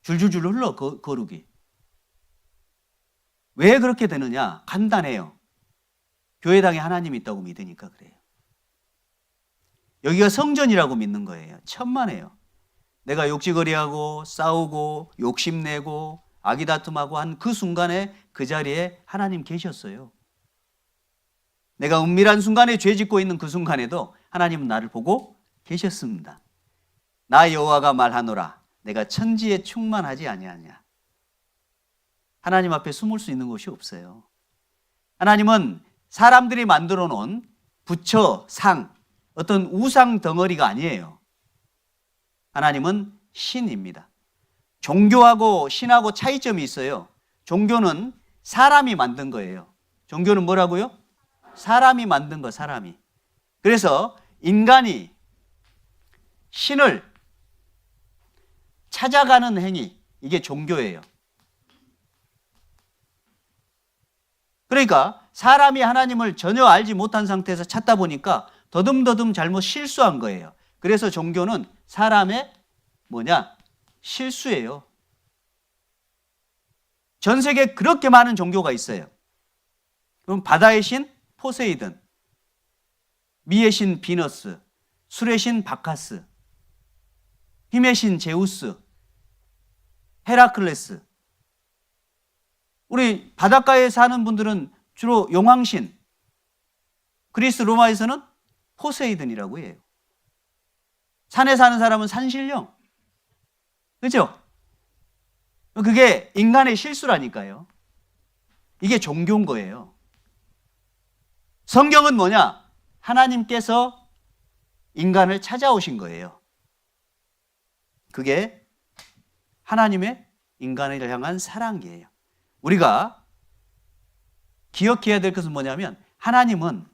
줄줄줄 흘러 거룩이. 왜 그렇게 되느냐? 간단해요. 교회당에 하나님이 있다고 믿으니까 그래요. 여기가 성전이라고 믿는 거예요. 천만에요. 내가 욕지거리하고 싸우고 욕심내고 아기다툼하고 한 그 순간에 그 자리에 하나님 계셨어요. 내가 은밀한 순간에 죄 짓고 있는 그 순간에도 하나님은 나를 보고 계셨습니다. 나 여호와가 말하노라 내가 천지에 충만하지 아니하냐. 하나님 앞에 숨을 수 있는 곳이 없어요. 하나님은 사람들이 만들어 놓은 부처, 상, 어떤 우상 덩어리가 아니에요. 하나님은 신입니다. 종교하고 신하고 차이점이 있어요. 종교는 사람이 만든 거예요. 종교는 뭐라고요? 사람이 만든 거, 사람이. 그래서 인간이 신을 찾아가는 행위, 이게 종교예요. 그러니까 사람이 하나님을 전혀 알지 못한 상태에서 찾다 보니까 더듬더듬 잘못 실수한 거예요. 그래서 종교는 사람의 실수예요. 전 세계에 그렇게 많은 종교가 있어요. 그럼 바다의 신 포세이돈, 미의 신 비너스, 술의 신 바카스, 힘의 신 제우스, 헤라클레스. 우리 바닷가에 사는 분들은 주로 용왕신, 그리스 로마에서는 포세이돈이라고 해요. 산에 사는 사람은 산신령. 그죠? 그게 인간의 실수라니까요. 이게 종교인 거예요. 성경은 뭐냐? 하나님께서 인간을 찾아오신 거예요. 그게 하나님의 인간을 향한 사랑이에요. 우리가 기억해야 될 것은 뭐냐면 하나님은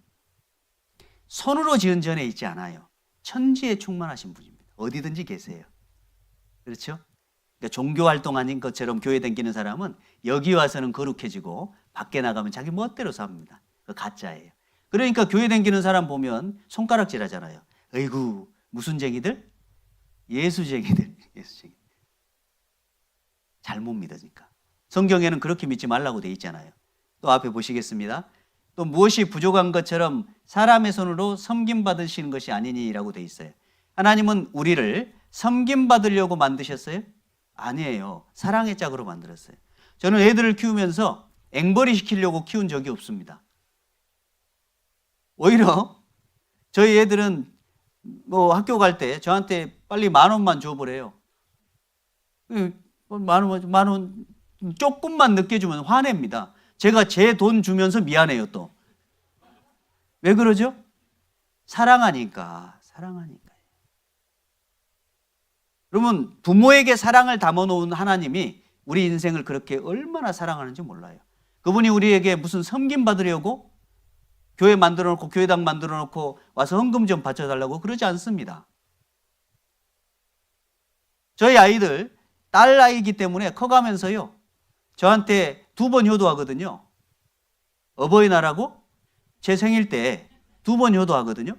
손으로 지은 전에 있지 않아요. 천지에 충만하신 분입니다. 어디든지 계세요. 그렇죠? 그러니까 종교 활동하는 것처럼 교회 다니는 사람은 여기 와서는 거룩해지고 밖에 나가면 자기 멋대로 삽니다. 그 가짜예요. 그러니까 교회 다니는 사람 보면 손가락질 하잖아요. 어이구, 무슨 쟁이들? 예수쟁이들. 예수쟁이. 잘못 믿으니까. 성경에는 그렇게 믿지 말라고 돼 있잖아요. 또 앞에 보시겠습니다. 또 무엇이 부족한 것처럼 사람의 손으로 섬김받으시는 것이 아니니라고 돼 있어요. 하나님은 우리를 섬김받으려고 만드셨어요? 아니에요. 사랑의 짝으로 만들었어요. 저는 애들을 키우면서 앵벌이 시키려고 키운 적이 없습니다. 오히려 저희 애들은 학교 갈 때 저한테 빨리 10,000원만 줘보래요. 만 원 조금만 늦게 주면 화냅니다. 제가 제 돈 주면서 미안해요 또. 왜 그러죠? 사랑하니까. 그러면 부모에게 사랑을 담아놓은 하나님이 우리 인생을 그렇게 얼마나 사랑하는지 몰라요. 그분이 우리에게 무슨 섬김 받으려고 교회 만들어놓고 교회당 만들어놓고 와서 헌금 좀 바쳐달라고 그러지 않습니다. 저희 아이들 딸 아이기 때문에 커가면서요 저한테 2번 효도하거든요. 어버이날하고 제 생일 때 2번 효도하거든요.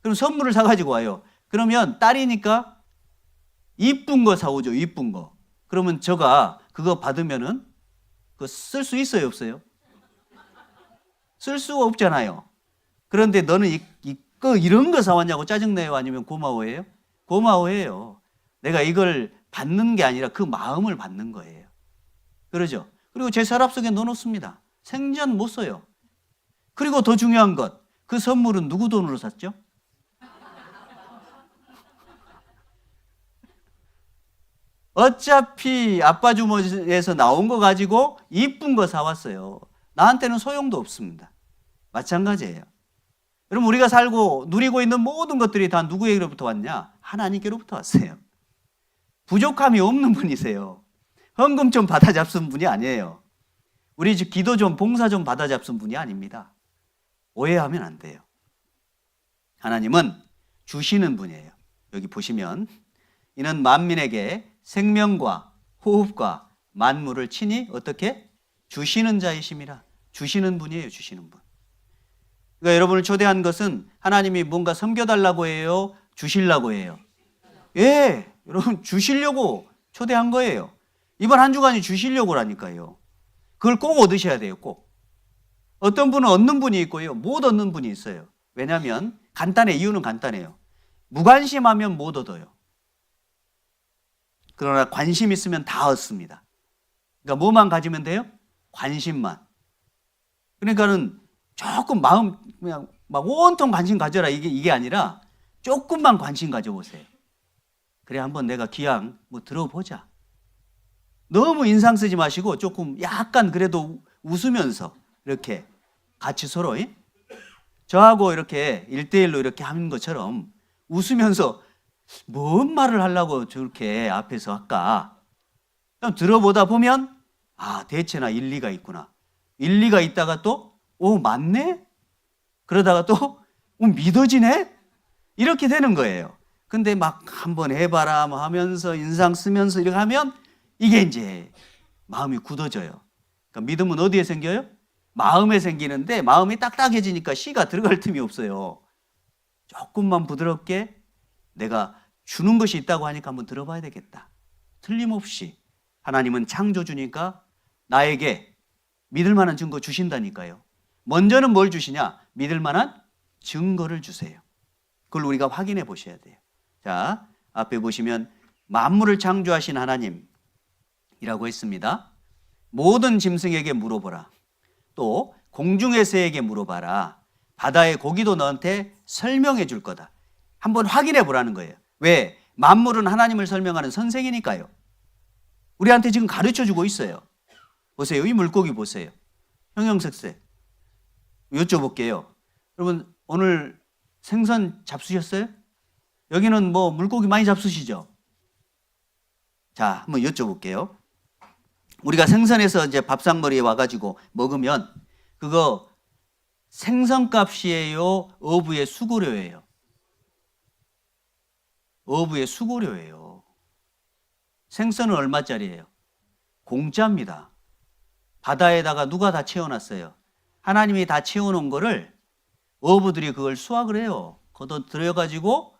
그럼 선물을 사가지고 와요. 그러면 딸이니까 이쁜 거 사오죠. 이쁜 거. 그러면 제가 그거 받으면은 그거 쓸 수 있어요, 없어요? 쓸 수가 없잖아요. 그런데 너는 이런 거 사왔냐고 짜증내요? 아니면 고마워해요? 고마워해요. 내가 이걸 받는 게 아니라 그 마음을 받는 거예요. 그러죠? 그리고 제 서랍 속에 넣어놓습니다. 생전 못 써요. 그리고 더 중요한 것, 그 선물은 누구 돈으로 샀죠? 어차피 아빠 주머니에서 나온 거 가지고 이쁜 거 사왔어요. 나한테는 소용도 없습니다. 마찬가지예요. 여러분 우리가 살고 누리고 있는 모든 것들이 다 누구에게로부터 왔냐? 하나님께로부터 왔어요. 부족함이 없는 분이세요. 헌금 좀 받아 잡순 분이 아니에요. 우리 집 기도 좀 봉사 좀 받아 잡순 분이 아닙니다. 오해하면 안 돼요. 하나님은 주시는 분이에요. 여기 보시면 이는 만민에게 생명과 호흡과 만물을 친히 어떻게? 주시는 자이심이라. 주시는 분이에요. 주시는 분. 그러니까 여러분을 초대한 것은 하나님이 뭔가 섬겨달라고 해요? 주시려고 해요? 예, 여러분 주시려고 초대한 거예요. 이번 한 주간이 주시려고라니까요. 그걸 꼭 얻으셔야 돼요. 꼭. 어떤 분은 얻는 분이 있고요. 못 얻는 분이 있어요. 왜냐하면 간단해. 이유는 간단해요. 무관심하면 못 얻어요. 그러나 관심 있으면 다 얻습니다. 그러니까 뭐만 가지면 돼요? 관심만. 그러니까는 조금 마음 그냥 막 온통 관심 가져라 이게 아니라 조금만 관심 가져보세요. 그래 한번 내가 기왕 들어보자. 너무 인상 쓰지 마시고 조금 약간 그래도 웃으면서 이렇게 같이 서로 저하고 이렇게 1대1로 이렇게 하는 것처럼 웃으면서 뭔 말을 하려고 저렇게 앞에서 할까? 그럼 들어보다 보면 아, 대체나 일리가 있구나. 일리가 있다가 또 오, 맞네? 그러다가 또 믿어지네? 이렇게 되는 거예요. 근데 막 한번 해봐라 뭐 하면서 인상 쓰면서 이렇게 하면 이게 이제 마음이 굳어져요. 그러니까 믿음은 어디에 생겨요? 마음에 생기는데 마음이 딱딱해지니까 씨가 들어갈 틈이 없어요. 조금만 부드럽게 내가 주는 것이 있다고 하니까 한번 들어봐야 되겠다. 틀림없이 하나님은 창조주니까 나에게 믿을 만한 증거 주신다니까요. 먼저는 뭘 주시냐? 믿을 만한 증거를 주세요. 그걸 우리가 확인해 보셔야 돼요. 자, 앞에 보시면 만물을 창조하신 하나님이라고 했습니다. 모든 짐승에게 물어보라. 또 공중의 새에게 물어봐라. 바다의 고기도 너한테 설명해 줄 거다. 한번 확인해 보라는 거예요. 왜? 만물은 하나님을 설명하는 선생이니까요. 우리한테 지금 가르쳐 주고 있어요. 보세요. 이 물고기 보세요. 형형색색. 여쭤볼게요. 여러분 오늘 생선 잡수셨어요? 여기는 뭐 물고기 많이 잡수시죠? 자, 한번 여쭤볼게요. 우리가 생선에서 이제 밥상머리에 와가지고 먹으면 그거 생선값이에요? 어부의 수고료예요? 어부의 수고료예요. 생선은 얼마짜리예요? 공짜입니다. 바다에다가 누가 다 채워놨어요? 하나님이 다 채워놓은 거를 어부들이 그걸 수확을 해요. 걷어 들여가지고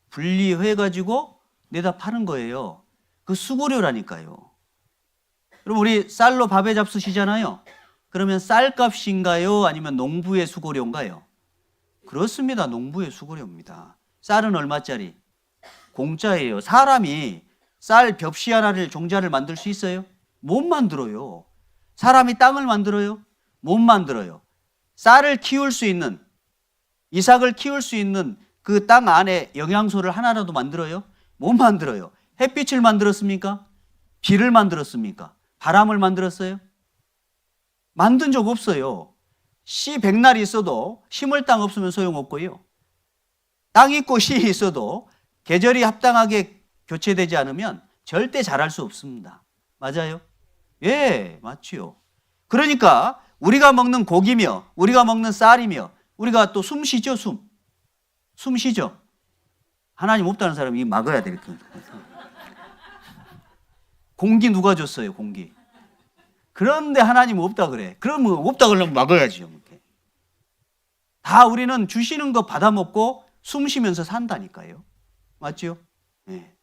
분리해가지고 내다 파는 거예요. 그 수고료라니까요. 그럼 우리 쌀로 밥에 잡수시잖아요. 그러면 쌀값인가요? 아니면 농부의 수고료인가요? 그렇습니다. 농부의 수고료입니다. 쌀은 얼마짜리? 공짜예요. 사람이 쌀 벽시 하나를 종자를 만들 수 있어요? 못 만들어요. 사람이 땅을 만들어요? 못 만들어요. 쌀을 키울 수 있는, 이삭을 키울 수 있는 그 땅 안에 영양소를 하나라도 만들어요? 못 만들어요. 햇빛을 만들었습니까? 비를 만들었습니까? 바람을 만들었어요? 만든 적 없어요. 씨 백날이 있어도 심을 땅 없으면 소용없고요. 땅 있고 씨 있어도 계절이 합당하게 교체되지 않으면 절대 자랄 수 없습니다. 맞아요? 예, 맞지요. 그러니까 우리가 먹는 고기며 우리가 먹는 쌀이며 우리가 또 숨 쉬죠, 숨 쉬죠. 하나님 없다는 사람이 막아야 돼. 이렇게. 공기 누가 줬어요, 공기? 그런데 하나님 없다 그래. 그러면 없다 그러면 막아야지요. 다 우리는 주시는 거 받아 먹고 숨 쉬면서 산다니까요. 맞죠? 네.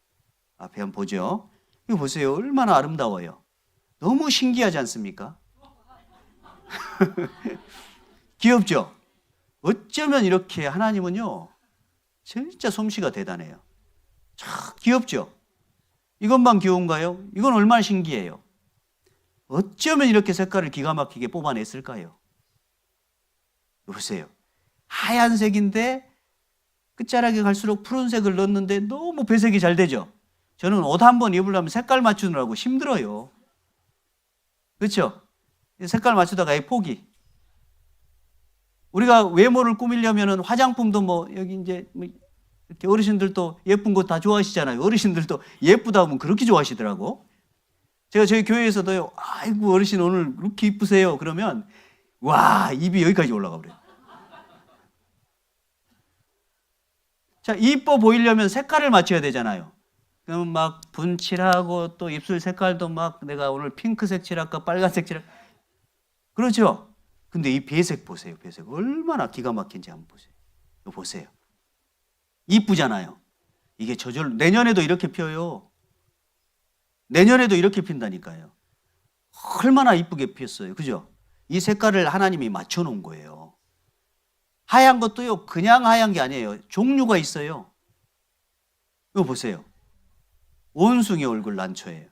앞에 한번 보죠. 이거 보세요. 얼마나 아름다워요. 너무 신기하지 않습니까? 귀엽죠? 어쩌면 이렇게 하나님은요, 진짜 솜씨가 대단해요. 참 귀엽죠? 이것만 귀여운가요? 이건 얼마나 신기해요. 어쩌면 이렇게 색깔을 기가 막히게 뽑아냈을까요? 보세요. 하얀색인데 끝자락에 갈수록 푸른색을 넣었는데 너무 배색이 잘 되죠? 저는 옷 한 번 입으려면 색깔 맞추느라고 힘들어요. 그렇죠? 색깔 맞추다가 포기. 우리가 외모를 꾸미려면 화장품도 뭐 여기 이제 뭐 이렇게 어르신들도 예쁜 거 다 좋아하시잖아요. 어르신들도 예쁘다 하면 그렇게 좋아하시더라고. 제가 저희 교회에서도요, 아이고 어르신 오늘 이렇게 이쁘세요. 그러면 와, 입이 여기까지 올라가 버려요. 자, 이뻐 보이려면 색깔을 맞춰야 되잖아요. 그럼 막 분칠하고 또 입술 색깔도 막 내가 오늘 핑크색 칠할까 빨간색 칠할까. 그렇죠? 근데 이 배색 보세요. 배색 얼마나 기가 막힌지 한번 보세요. 이거 보세요. 이쁘잖아요. 이게 저절로 내년에도 이렇게 펴요. 내년에도 이렇게 핀다니까요. 얼마나 이쁘게 피었어요. 그죠? 이 색깔을 하나님이 맞춰놓은 거예요. 하얀 것도요, 그냥 하얀 게 아니에요. 종류가 있어요. 이거 보세요. 원숭이 얼굴 난초예요.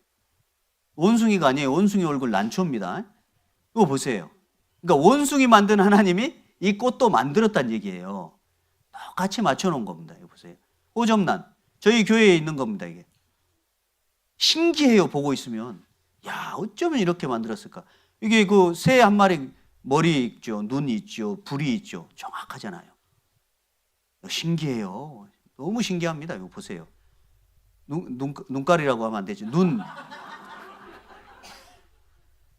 원숭이가 아니에요. 원숭이 얼굴 난초입니다. 이거 보세요. 그러니까 원숭이 만든 하나님이 이 꽃도 만들었다는 얘기예요. 똑같이 맞춰놓은 겁니다. 이거 보세요. 호접란. 저희 교회에 있는 겁니다. 이게. 신기해요. 보고 있으면. 야, 어쩌면 이렇게 만들었을까. 이게 그 새 한 마리 머리 있죠, 눈 있죠, 불이 있죠. 정확하잖아요. 신기해요. 너무 신기합니다. 이거 보세요. 눈깔이라고 하면 안 되죠. 눈.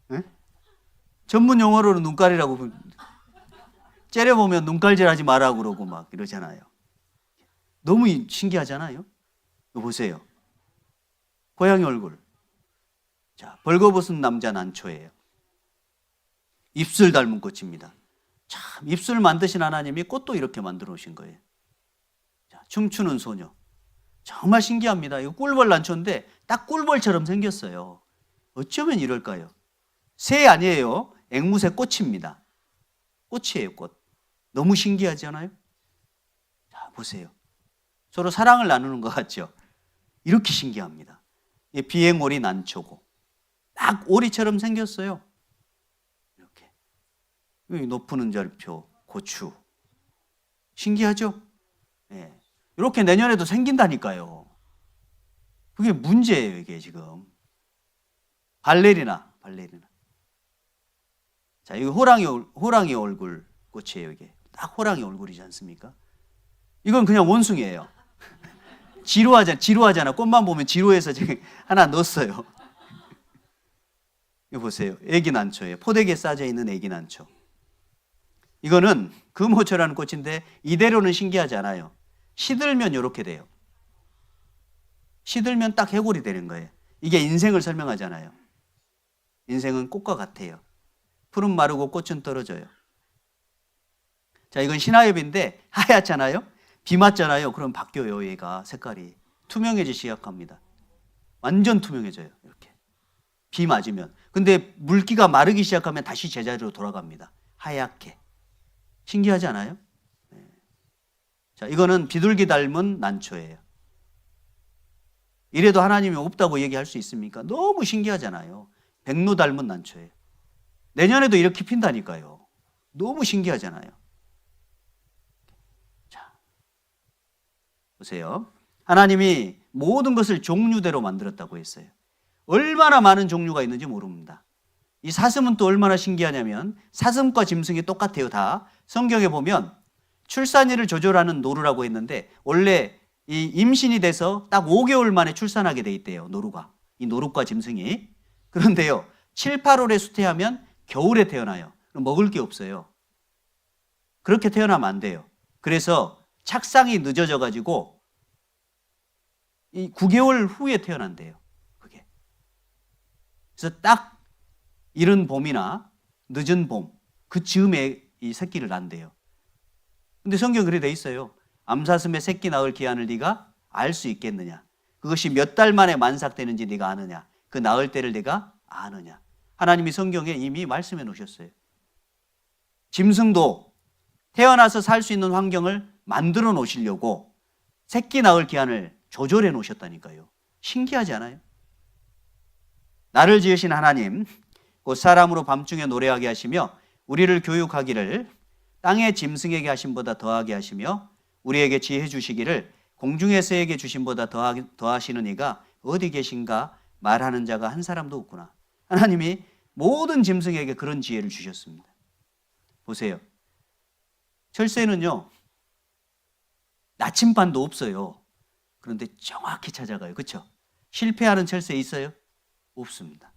네? 전문 용어로는 눈깔이라고 째려보면 눈깔질하지 마라 그러고 막 이러잖아요. 너무 신기하잖아요. 이거 보세요. 고양이 얼굴. 자, 벌거벗은 남자 난초예요. 입술 닮은 꽃입니다. 참, 입술 만드신 하나님이 꽃도 이렇게 만들어 오신 거예요. 자, 춤추는 소녀. 정말 신기합니다. 이거 꿀벌 난초인데 딱 꿀벌처럼 생겼어요. 어쩌면 이럴까요? 새 아니에요. 앵무새 꽃입니다. 꽃이에요, 꽃. 너무 신기하지 않아요? 자, 보세요. 서로 사랑을 나누는 것 같죠? 이렇게 신기합니다. 비행오리 난초고. 딱 오리처럼 생겼어요. 이렇게. 높은 은절표, 고추. 신기하죠? 네. 이렇게 내년에도 생긴다니까요. 그게 문제예요, 이게 지금. 발레리나. 자, 이거 호랑이 얼굴 꽃이에요, 이게. 딱 호랑이 얼굴이지 않습니까? 이건 그냥 원숭이에요. 지루하잖아. 꽃만 보면 지루해서 지금 하나 넣었어요. 이거 보세요. 애기 난초예요. 포대기에 싸져 있는 애기 난초. 이거는 금호초라는 꽃인데 이대로는 신기하지 않아요. 시들면 이렇게 돼요. 시들면 딱 해골이 되는 거예요. 이게 인생을 설명하잖아요. 인생은 꽃과 같아요. 풀은 마르고 꽃은 떨어져요. 자, 이건 신하엽인데 하얗잖아요. 비 맞잖아요. 그럼 바뀌어요. 얘가 색깔이 투명해지기 시작합니다. 완전 투명해져요. 이렇게 비 맞으면. 근데 물기가 마르기 시작하면 다시 제자리로 돌아갑니다. 하얗게. 신기하지 않아요? 네. 자, 이거는 비둘기 닮은 난초예요. 이래도 하나님이 없다고 얘기할 수 있습니까? 너무 신기하잖아요. 백로 닮은 난초예요. 내년에도 이렇게 핀다니까요. 너무 신기하잖아요. 자, 보세요. 하나님이 모든 것을 종류대로 만들었다고 했어요. 얼마나 많은 종류가 있는지 모릅니다. 이 사슴은 또 얼마나 신기하냐면 사슴과 짐승이 똑같아요. 다 성경에 보면 출산일을 조절하는 노루라고 했는데 원래 이 임신이 돼서 딱 5개월 만에 출산하게 돼 있대요. 노루가. 이 노루과 짐승이. 그런데요. 7, 8월에 수태하면 겨울에 태어나요. 그럼 먹을 게 없어요. 그렇게 태어나면 안 돼요. 그래서 착상이 늦어져 가지고 이 9개월 후에 태어난대요. 그게. 그래서 딱 이른 봄이나 늦은 봄 그 즈음에 이 새끼를 낳는대요. 근데 성경 그래 돼 있어요. 암사슴의 새끼 낳을 기한을 네가 알 수 있겠느냐? 그것이 몇 달 만에 만삭되는지 네가 아느냐? 그 낳을 때를 네가 아느냐? 하나님이 성경에 이미 말씀해 놓으셨어요. 짐승도 태어나서 살 수 있는 환경을 만들어 놓으시려고 새끼 낳을 기한을 조절해 놓으셨다니까요. 신기하지 않아요? 나를 지으신 하나님, 곧 사람으로 밤중에 노래하게 하시며 우리를 교육하기를 땅의 짐승에게 하심보다 더하게 하시며 우리에게 지혜 주시기를 공중의 새에게 주심보다 더하시는 이가 어디 계신가 말하는 자가 한 사람도 없구나. 하나님이 모든 짐승에게 그런 지혜를 주셨습니다. 보세요. 철새는요. 나침반도 없어요. 그런데 정확히 찾아가요. 그렇죠? 실패하는 철새 있어요? 없습니다.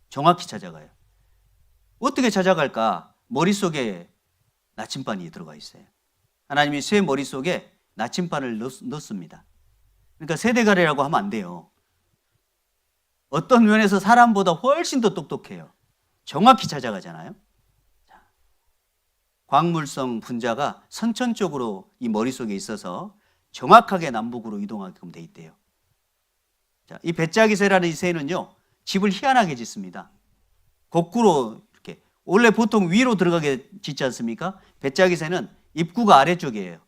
정확히 찾아가요. 어떻게 찾아갈까? 머릿속에 나침반이 들어가 있어요. 하나님이 새 머릿속에 나침반을 넣습니다. 그러니까 세대가래라고 하면 안 돼요. 어떤 면에서 사람보다 훨씬 더 똑똑해요. 정확히 찾아가잖아요. 자, 광물성 분자가 선천 쪽으로 이 머릿속에 있어서 정확하게 남북으로 이동하게끔 돼 있대요. 자, 이 배짜기새라는 이 새는요. 집을 희한하게 짓습니다. 거꾸로 이렇게 원래 보통 위로 들어가게 짓지 않습니까? 배짜기새는 입구가 아래쪽이에요.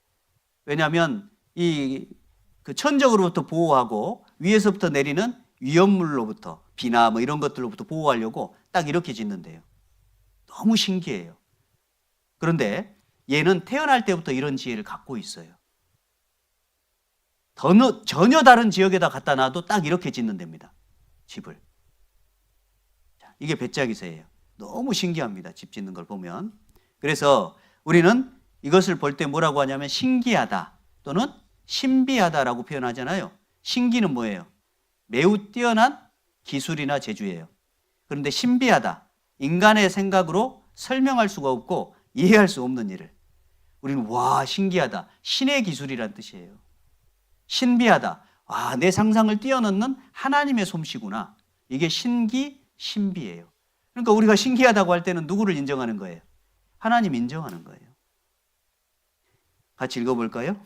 왜냐하면 그 천적으로부터 보호하고 위에서부터 내리는 위험물로부터 비나 뭐 이런 것들로부터 보호하려고 딱 이렇게 짓는데요. 너무 신기해요. 그런데 얘는 태어날 때부터 이런 지혜를 갖고 있어요. 전혀 다른 지역에다 갖다 놔도 딱 이렇게 짓는 데입니다. 집을. 자, 이게 배짜기새예요. 너무 신기합니다. 집 짓는 걸 보면. 그래서 우리는 이것을 볼 때 뭐라고 하냐면 신기하다 또는 신비하다라고 표현하잖아요. 신기는 뭐예요? 매우 뛰어난 기술이나 재주예요. 그런데 신비하다, 인간의 생각으로 설명할 수가 없고 이해할 수 없는 일을 우리는 와 신기하다, 신의 기술이란 뜻이에요. 신비하다, 와 내 상상을 뛰어넘는 하나님의 솜씨구나. 이게 신비예요. 그러니까 우리가 신기하다고 할 때는 누구를 인정하는 거예요? 하나님 인정하는 거예요. 같이 읽어볼까요?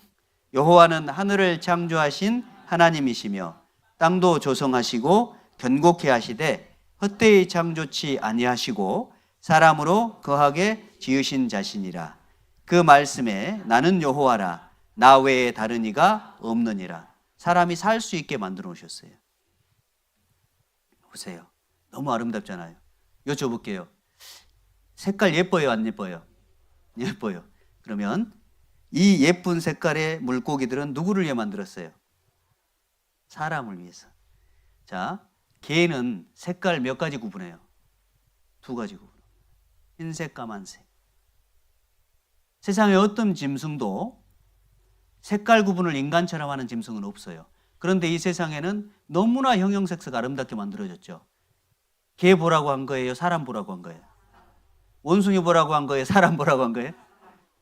여호와는 하늘을 창조하신 하나님이시며 땅도 조성하시고 견고케 하시되 헛되이 창조치 아니하시고 사람으로 거하게 지으신 자신이라. 그 말씀에 나는 여호와라 나 외에 다른 이가 없느니라. 사람이 살 수 있게 만들어 오셨어요. 보세요. 너무 아름답잖아요. 여쭤볼게요. 색깔 예뻐요, 안 예뻐요? 예뻐요. 그러면 이 예쁜 색깔의 물고기들은 누구를 위해 만들었어요? 사람을 위해서. 자, 개는 색깔 몇 가지 구분해요? 두 가지 구분. 흰색, 까만색. 세상에 어떤 짐승도 색깔 구분을 인간처럼 하는 짐승은 없어요. 그런데 이 세상에는 너무나 형형색색 아름답게 만들어졌죠. 개 보라고 한 거예요? 사람 보라고 한 거예요? 원숭이 보라고 한 거예요? 사람 보라고 한 거예요?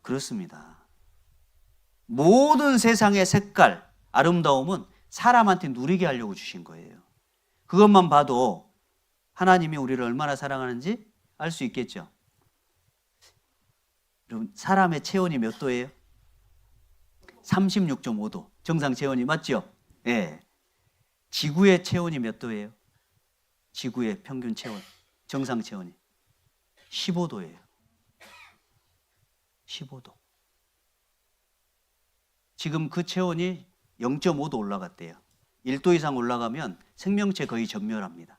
그렇습니다. 모든 세상의 색깔, 아름다움은 사람한테 누리게 하려고 주신 거예요. 그것만 봐도 하나님이 우리를 얼마나 사랑하는지 알 수 있겠죠. 여러분, 사람의 체온이 몇 도예요? 36.5도. 정상 체온이 맞죠? 예. 네. 지구의 체온이 몇 도예요? 지구의 평균 체온, 정상 체온이 15도예요. 15도. 지금 그 체온이 0.5도 올라갔대요. 1도 이상 올라가면 생명체 거의 전멸합니다.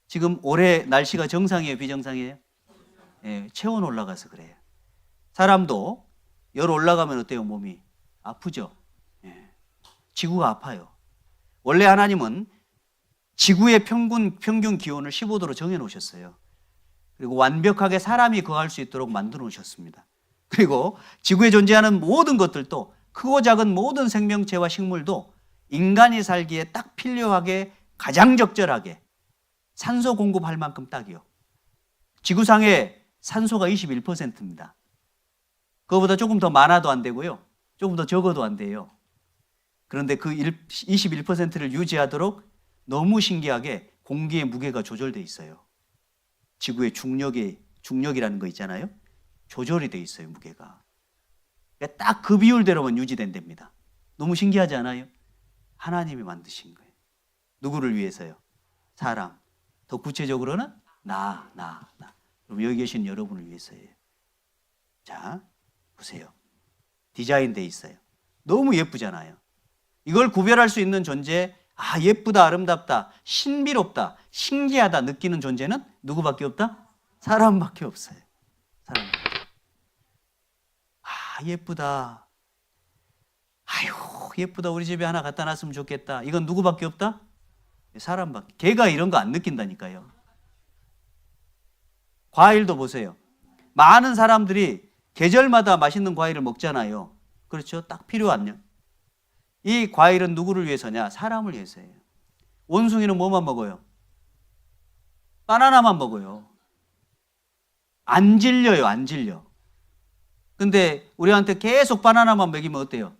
지금 올해 날씨가 정상이에요, 비정상이에요? 예, 체온 올라가서 그래요. 사람도 열 올라가면 어때요, 몸이? 아프죠? 예. 지구가 아파요. 원래 하나님은 지구의 평균 기온을 15도로 정해 놓으셨어요. 그리고 완벽하게 사람이 거할 수 있도록 만들어 놓으셨습니다. 그리고 지구에 존재하는 모든 것들도 크고 작은 모든 생명체와 식물도 인간이 살기에 딱 필요하게 가장 적절하게 산소 공급할 만큼 딱이요. 지구상에 산소가 21%입니다. 그거보다 조금 더 많아도 안 되고요. 조금 더 적어도 안 돼요. 그런데 그 21%를 유지하도록 너무 신기하게 공기의 무게가 조절돼 있어요. 지구의 중력이라는 거 있잖아요. 조절이 돼 있어요, 무게가. 딱 그 비율대로만 유지된답니다. 너무 신기하지 않아요? 하나님이 만드신 거예요. 누구를 위해서요? 사람. 더 구체적으로는 나. 그럼 여기 계신 여러분을 위해서예요. 자, 보세요. 디자인돼 있어요. 너무 예쁘잖아요. 이걸 구별할 수 있는 존재, 아, 예쁘다, 아름답다, 신비롭다, 신기하다 느끼는 존재는 누구밖에 없다? 사람밖에 없어요. 사람. 아, 예쁘다. 아유, 예쁘다. 우리 집에 하나 갖다 놨으면 좋겠다. 이건 누구밖에 없다? 사람밖에. 개가 이런 거 안 느낀다니까요. 과일도 보세요. 많은 사람들이 계절마다 맛있는 과일을 먹잖아요. 그렇죠? 딱 필요한요. 이 과일은 누구를 위해서냐? 사람을 위해서예요. 원숭이는 뭐만 먹어요? 바나나만 먹어요. 안 질려요, 안 질려. 근데 우리한테 계속 바나나만 먹이면 어때요?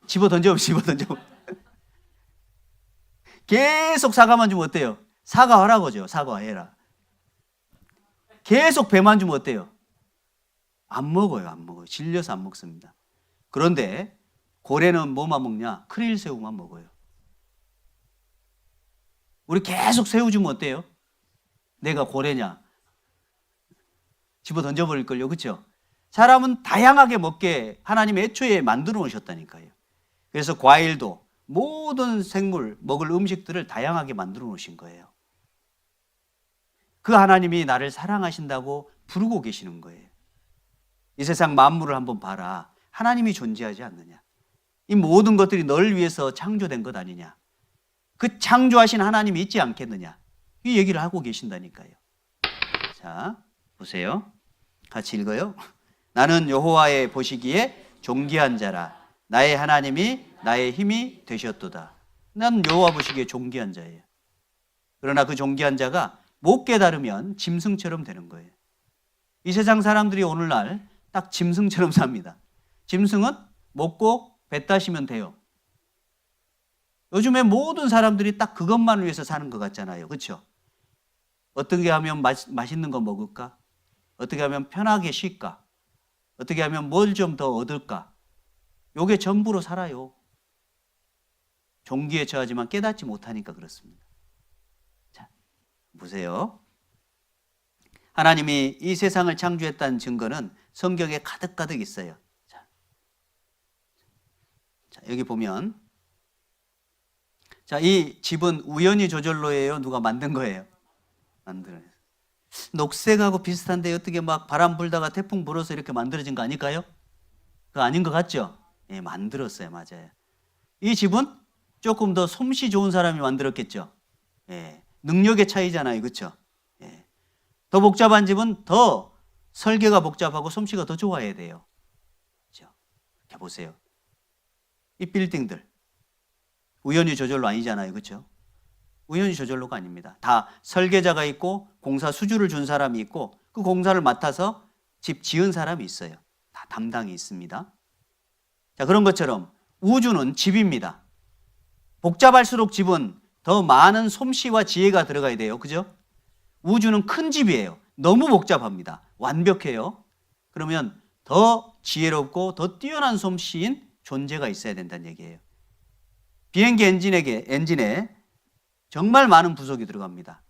집어 던져. 계속 사과만 주면 어때요? 사과하라고죠. 사과해라. 계속 배만 주면 어때요? 안 먹어요. 질려서 안 먹습니다. 그런데 고래는 뭐만 먹냐? 크릴새우만 먹어요. 우리 계속 새우 주면 어때요? 내가 고래냐? 집어 던져버릴걸요. 그렇죠? 사람은 다양하게 먹게 하나님 애초에 만들어 놓으셨다니까요. 그래서 과일도 모든 생물, 먹을 음식들을 다양하게 만들어 놓으신 거예요. 그 하나님이 나를 사랑하신다고 부르고 계시는 거예요. 이 세상 만물을 한번 봐라. 하나님이 존재하지 않느냐? 이 모든 것들이 널 위해서 창조된 것 아니냐? 그 창조하신 하나님이 있지 않겠느냐? 이 얘기를 하고 계신다니까요. 자, 보세요. 같이 읽어요. 나는 여호와의 보시기에 존귀한 자라. 나의 하나님이 나의 힘이 되셨도다. 나는 여호와 보시기에 존귀한 자예요. 그러나 그 존귀한 자가 못 깨달으면 짐승처럼 되는 거예요. 이 세상 사람들이 오늘날 딱 짐승처럼 삽니다. 짐승은 먹고 배 따시면 돼요. 요즘에 모든 사람들이 딱 그것만 위해서 사는 것 같잖아요. 그렇죠? 어떻게 하면 맛있는 거 먹을까? 어떻게 하면 편하게 쉴까? 어떻게 하면 뭘 좀 더 얻을까? 요게 전부로 살아요. 종기에 처하지만 깨닫지 못하니까 그렇습니다. 자, 보세요. 하나님이 이 세상을 창조했다는 증거는 성경에 가득가득 있어요. 자, 여기 보면 자, 이 집은 우연히 저절로예요? 누가 만든 거예요? 만들어요. 녹색하고 비슷한데 어떻게 막 바람 불다가 태풍 불어서 이렇게 만들어진 거 아닐까요? 그거 아닌 것 같죠? 예, 만들었어요. 맞아요. 이 집은 조금 더 솜씨 좋은 사람이 만들었겠죠? 예, 능력의 차이잖아요. 그렇죠? 예. 더 복잡한 집은 더 설계가 복잡하고 솜씨가 더 좋아야 돼요. 그렇죠? 이렇게 보세요. 이 빌딩들 우연히 저절로 아니잖아요. 그렇죠? 우연히 저절로가 아닙니다. 다 설계자가 있고 공사 수주를 준 사람이 있고 그 공사를 맡아서 집 지은 사람이 있어요. 다 담당이 있습니다. 자, 그런 것처럼 우주는 집입니다. 복잡할수록 집은 더 많은 솜씨와 지혜가 들어가야 돼요. 그죠? 우주는 큰 집이에요. 너무 복잡합니다. 완벽해요. 그러면 더 지혜롭고 더 뛰어난 솜씨인 존재가 있어야 된다는 얘기예요. 비행기 엔진에 정말 많은 부속이 들어갑니다.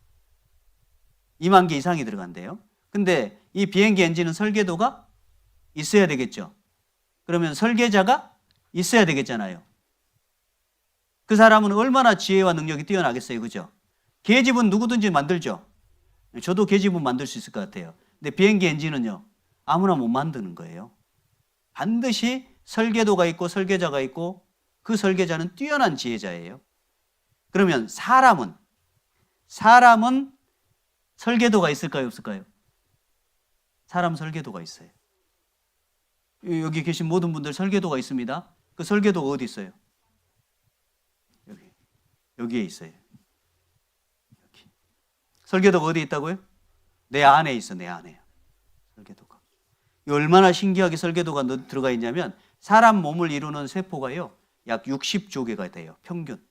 2만 개 이상이 들어간대요. 근데 이 비행기 엔진은 설계도가 있어야 되겠죠. 그러면 설계자가 있어야 되겠잖아요. 그 사람은 얼마나 지혜와 능력이 뛰어나겠어요. 그죠? 계집은 누구든지 만들죠. 저도 계집은 만들 수 있을 것 같아요. 근데 비행기 엔진은요, 아무나 못 만드는 거예요. 반드시 설계도가 있고 설계자가 있고 그 설계자는 뛰어난 지혜자예요. 그러면 사람은 설계도가 있을까요? 없을까요? 사람 설계도가 있어요. 여기 계신 모든 분들 설계도가 있습니다. 그 설계도가 어디 있어요? 여기에 있어요. 여기. 설계도가 어디 있다고요? 내 안에 있어, 내 안에. 설계도가. 얼마나 신기하게 설계도가 들어가 있냐면 사람 몸을 이루는 세포가요, 약 60조개가 돼요. 평균.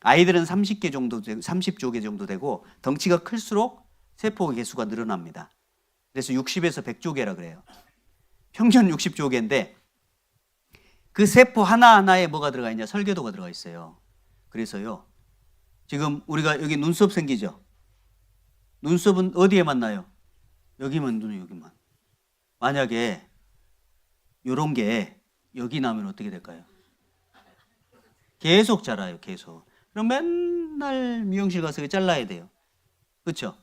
아이들은 30조 개 정도 되고 덩치가 클수록 세포 개수가 늘어납니다. 그래서 60에서 100조개라 그래요. 평균 60조개인데 그 세포 하나하나에 뭐가 들어가 있냐? 설계도가 들어가 있어요. 그래서요, 지금 우리가 여기 눈썹 생기죠? 눈썹은 어디에 만나요? 여기만, 눈이 여기만. 만약에 요런 게 여기 나면 어떻게 될까요? 계속 자라요, 계속. 그럼 맨날 미용실 가서 잘라야 돼요. 그렇죠?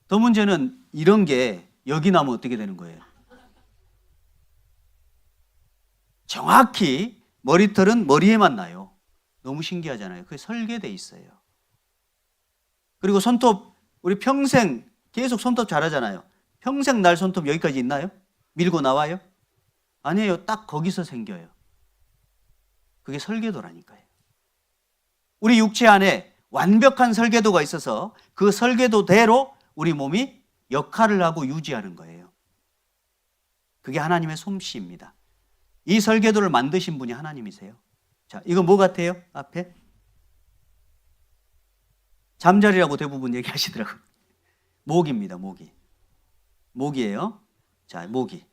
더 문제는 이런 게 여기 나면 어떻게 되는 거예요? 정확히 머리털은 머리에만 나요. 너무 신기하잖아요. 그게 설계돼 있어요. 그리고 손톱, 우리 평생 계속 손톱 자라잖아요. 평생 날 손톱 여기까지 있나요? 밀고 나와요? 아니에요. 딱 거기서 생겨요. 그게 설계도라니까요. 우리 육체 안에 완벽한 설계도가 있어서 그 설계도대로 우리 몸이 역할을 하고 유지하는 거예요. 그게 하나님의 솜씨입니다. 이 설계도를 만드신 분이 하나님이세요. 자, 이거 뭐 같아요? 앞에? 잠자리라고 대부분 얘기하시더라고요. 모기입니다, 모기. 모기예요. 자, 모기.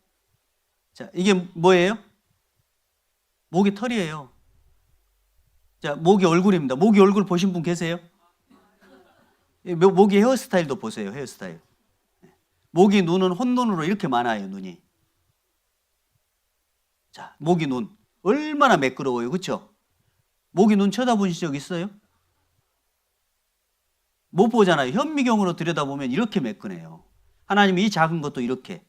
자, 이게 뭐예요? 모기 털이에요. 자, 모기 얼굴입니다. 모기 얼굴 보신 분 계세요? 모기 헤어스타일도 보세요, 헤어스타일. 모기 눈은 혼눈으로 이렇게 많아요, 눈이. 자, 모기 눈. 얼마나 매끄러워요, 그렇죠? 모기 눈 쳐다보신 적 있어요? 못 보잖아요. 현미경으로 들여다보면 이렇게 매끈해요. 하나님이 이 작은 것도 이렇게.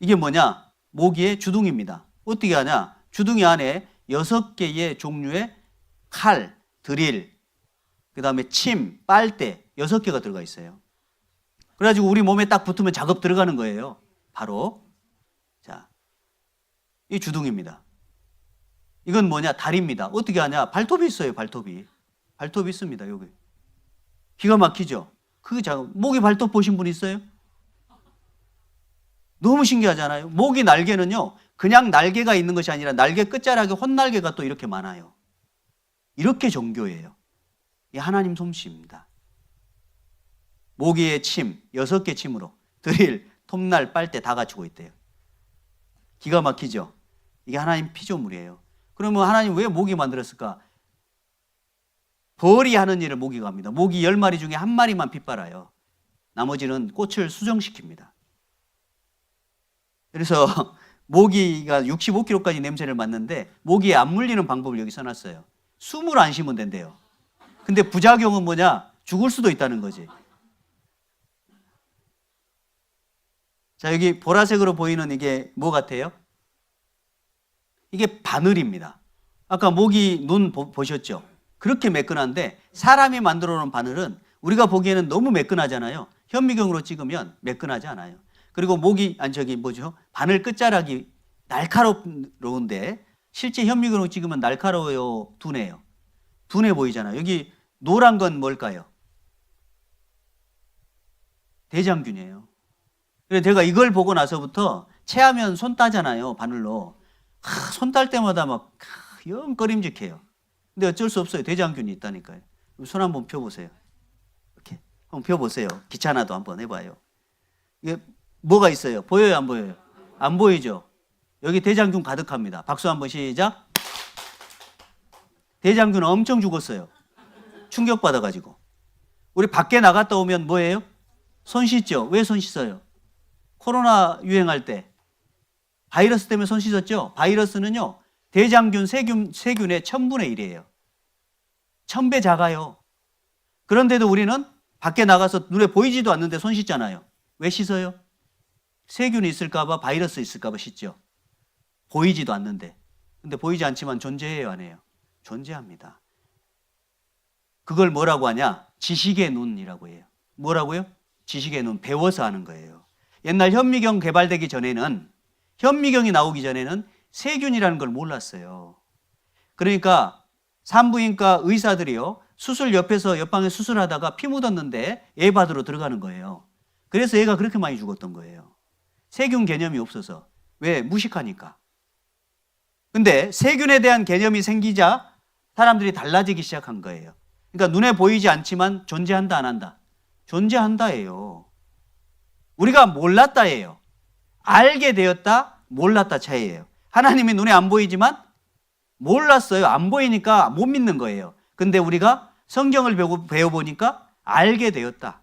이게 뭐냐? 모기의 주둥이입니다. 어떻게 하냐? 주둥이 안에 6개의 종류의 칼, 드릴, 그 다음에 침, 빨대 6개가 들어가 있어요. 그래가지고 우리 몸에 딱 붙으면 작업 들어가는 거예요. 바로. 자, 이 주둥입니다. 이건 뭐냐? 다리입니다. 어떻게 하냐? 발톱이 있어요, 발톱이. 발톱이 있습니다, 여기. 기가 막히죠? 그게 작업. 모기 발톱 보신 분 있어요? 너무 신기하잖아요. 모기 날개는요, 그냥 날개가 있는 것이 아니라 날개 끝자락에 혼날개가 또 이렇게 많아요. 이렇게 정교해요. 이 하나님 솜씨입니다. 모기의 침, 6개 침으로 드릴, 톱날, 빨대 다 갖추고 있대요. 기가 막히죠? 이게 하나님 피조물이에요. 그러면 하나님 왜 모기 만들었을까? 벌이 하는 일을 모기가 합니다. 모기 10마리 중에 1마리만 빗발아요. 나머지는 꽃을 수정시킵니다. 그래서 모기가 65kg까지 냄새를 맡는데 모기에 안 물리는 방법을 여기 써놨어요. 숨을 안 쉬면 된대요. 근데 부작용은 뭐냐? 죽을 수도 있다는 거지. 자, 여기 보라색으로 보이는 이게 뭐 같아요? 이게 바늘입니다. 아까 모기 눈 보셨죠? 그렇게 매끈한데 사람이 만들어 놓은 바늘은 우리가 보기에는 너무 매끈하잖아요. 현미경으로 찍으면 매끈하지 않아요. 그리고 바늘 끝자락이 날카로운데 실제 현미경으로 찍으면 날카로워요, 둔해요? 둔해 보이잖아요. 여기 노란 건 뭘까요? 대장균이에요. 그래서 제가 이걸 보고 나서부터 체하면 손 따잖아요, 바늘로. 손 딸 때마다 막 영 꺼림직해요. 근데 어쩔 수 없어요. 대장균이 있다니까요. 손 한번 펴보세요. 이렇게 한번 펴보세요. 귀찮아도 한번 해봐요. 이게 뭐가 있어요? 보여요, 안 보여요? 안 보이죠? 여기 대장균 가득합니다. 박수 한번 시작. 대장균 엄청 죽었어요. 충격받아가지고. 우리 밖에 나갔다 오면 뭐예요? 손 씻죠? 왜 손 씻어요? 코로나 유행할 때 바이러스 때문에 손 씻었죠? 바이러스는요, 대장균, 세균의 1000분의 1이에요. 1000배 작아요. 그런데도 우리는 밖에 나가서 눈에 보이지도 않는데 손 씻잖아요. 왜 씻어요? 세균이 있을까봐, 바이러스 있을까봐 씻죠. 보이지도 않는데. 근데 보이지 않지만 존재해요, 안 해요? 존재합니다. 그걸 뭐라고 하냐? 지식의 눈이라고 해요. 뭐라고요? 지식의 눈, 배워서 하는 거예요. 옛날 현미경 개발되기 전에는, 현미경이 나오기 전에는 세균이라는 걸 몰랐어요. 그러니까 산부인과 의사들이요, 수술 옆방에 수술하다가 피 묻었는데 애 받으러 들어가는 거예요. 그래서 애가 그렇게 많이 죽었던 거예요. 세균 개념이 없어서. 왜? 무식하니까. 근데 세균에 대한 개념이 생기자 사람들이 달라지기 시작한 거예요. 그러니까 눈에 보이지 않지만 존재한다, 안 한다? 존재한다예요. 우리가 몰랐다예요. 알게 되었다, 몰랐다 차이예요. 하나님이 눈에 안 보이지만 몰랐어요. 안 보이니까 못 믿는 거예요. 근데 우리가 성경을 배워보니까 알게 되었다.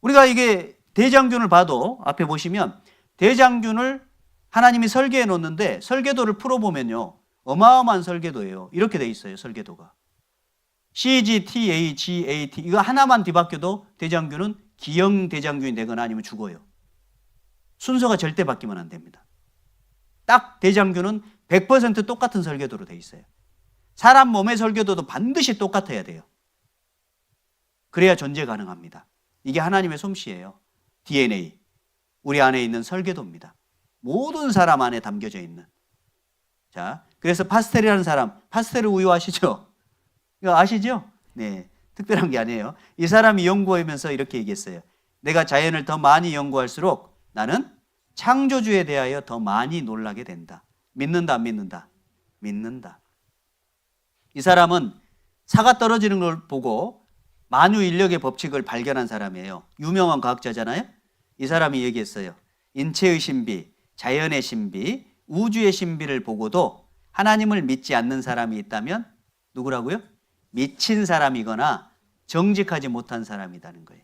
우리가 이게 대장균을 봐도 앞에 보시면 대장균을 하나님이 설계해 놓는데 설계도를 풀어보면요, 어마어마한 설계도예요. 이렇게 돼 있어요, 설계도가. CGTAGAT 이거 하나만 뒤바뀌어도 대장균은 기형 대장균이 되거나 아니면 죽어요. 순서가 절대 바뀌면 안 됩니다. 딱 대장균은 100% 똑같은 설계도로 돼 있어요. 사람 몸의 설계도도 반드시 똑같아야 돼요. 그래야 존재 가능합니다. 이게 하나님의 솜씨예요. DNA, 우리 안에 있는 설계도입니다. 모든 사람 안에 담겨져 있는. 자, 그래서 파스텔이라는 사람, 파스텔 우유 아시죠? 이거 아시죠? 네, 특별한 게 아니에요. 이 사람이 연구하면서 이렇게 얘기했어요. 내가 자연을 더 많이 연구할수록 나는 창조주에 대하여 더 많이 놀라게 된다. 믿는다, 안 믿는다? 믿는다. 이 사람은 사가 떨어지는 걸 보고 만유인력의 법칙을 발견한 사람이에요. 유명한 과학자잖아요. 이 사람이 얘기했어요. 인체의 신비, 자연의 신비, 우주의 신비를 보고도 하나님을 믿지 않는 사람이 있다면 누구라고요? 미친 사람이거나 정직하지 못한 사람이라는 거예요.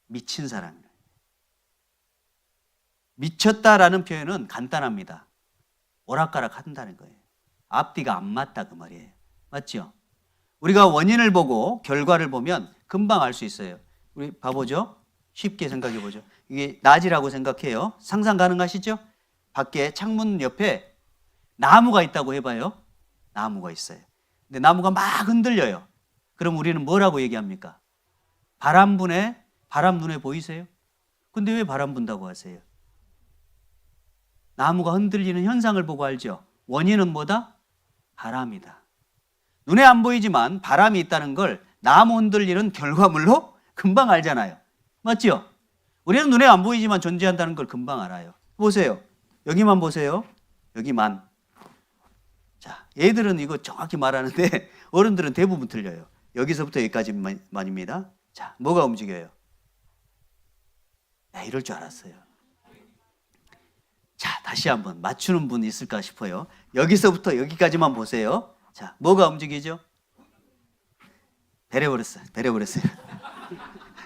미친 사람이에요. 미쳤다라는 표현은 간단합니다. 오락가락 한다는 거예요. 앞뒤가 안 맞다 그 말이에요. 맞죠? 우리가 원인을 보고 결과를 보면 금방 알 수 있어요. 우리 봐보죠. 쉽게 생각해 보죠. 이게 낮이라고 생각해요. 상상 가능하시죠? 밖에 창문 옆에 나무가 있다고 해봐요. 나무가 있어요. 근데 나무가 막 흔들려요. 그럼 우리는 뭐라고 얘기합니까? 바람분에 바람 눈에 보이세요? 근데 왜 바람 분다고 하세요? 나무가 흔들리는 현상을 보고 알죠? 원인은 뭐다? 바람이다. 눈에 안 보이지만 바람이 있다는 걸 나무 흔들리는 결과물로 금방 알잖아요. 맞죠? 우리는 눈에 안 보이지만 존재한다는 걸 금방 알아요. 보세요. 여기만 보세요. 여기만. 자, 애들은 이거 정확히 말하는데 어른들은 대부분 틀려요. 여기서부터 여기까지만입니다. 자, 뭐가 움직여요? 네, 이럴 줄 알았어요. 자, 다시 한번 맞추는 분 있을까 싶어요. 여기서부터 여기까지만 보세요. 자, 뭐가 움직이죠? 베려버렸어요.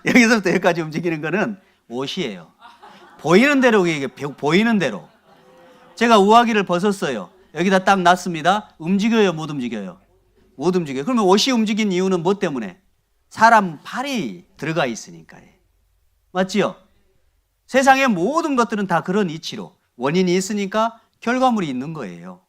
여기서부터 여기까지 움직이는 거는 옷이에요. 보이는 대로 이게 보이는 대로. 제가 우아기를 벗었어요. 여기다 딱 놨습니다. 움직여요, 못 움직여요? 못 움직여요. 그러면 옷이 움직인 이유는 뭐 때문에? 사람 팔이 들어가 있으니까요. 맞지요? 세상의 모든 것들은 다 그런 이치로 원인이 있으니까 결과물이 있는 거예요.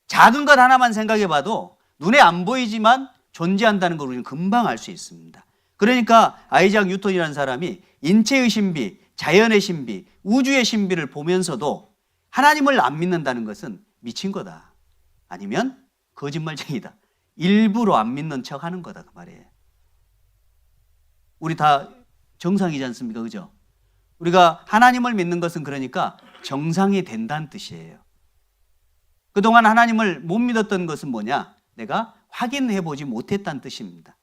작은 것 하나만 생각해 봐도 눈에 안 보이지만 존재한다는 걸 우리는 금방 알 수 있습니다. 그러니까 아이작 뉴턴이라는 사람이 인체의 신비, 자연의 신비, 우주의 신비를 보면서도 하나님을 안 믿는다는 것은 미친 거다. 아니면 거짓말쟁이다. 일부러 안 믿는 척 하는 거다. 그 말이에요. 우리 다 정상이지 않습니까? 그죠? 우리가 하나님을 믿는 것은 그러니까 정상이 된다는 뜻이에요. 그동안 하나님을 못 믿었던 것은 뭐냐? 내가 확인해 보지 못했다는 뜻입니다.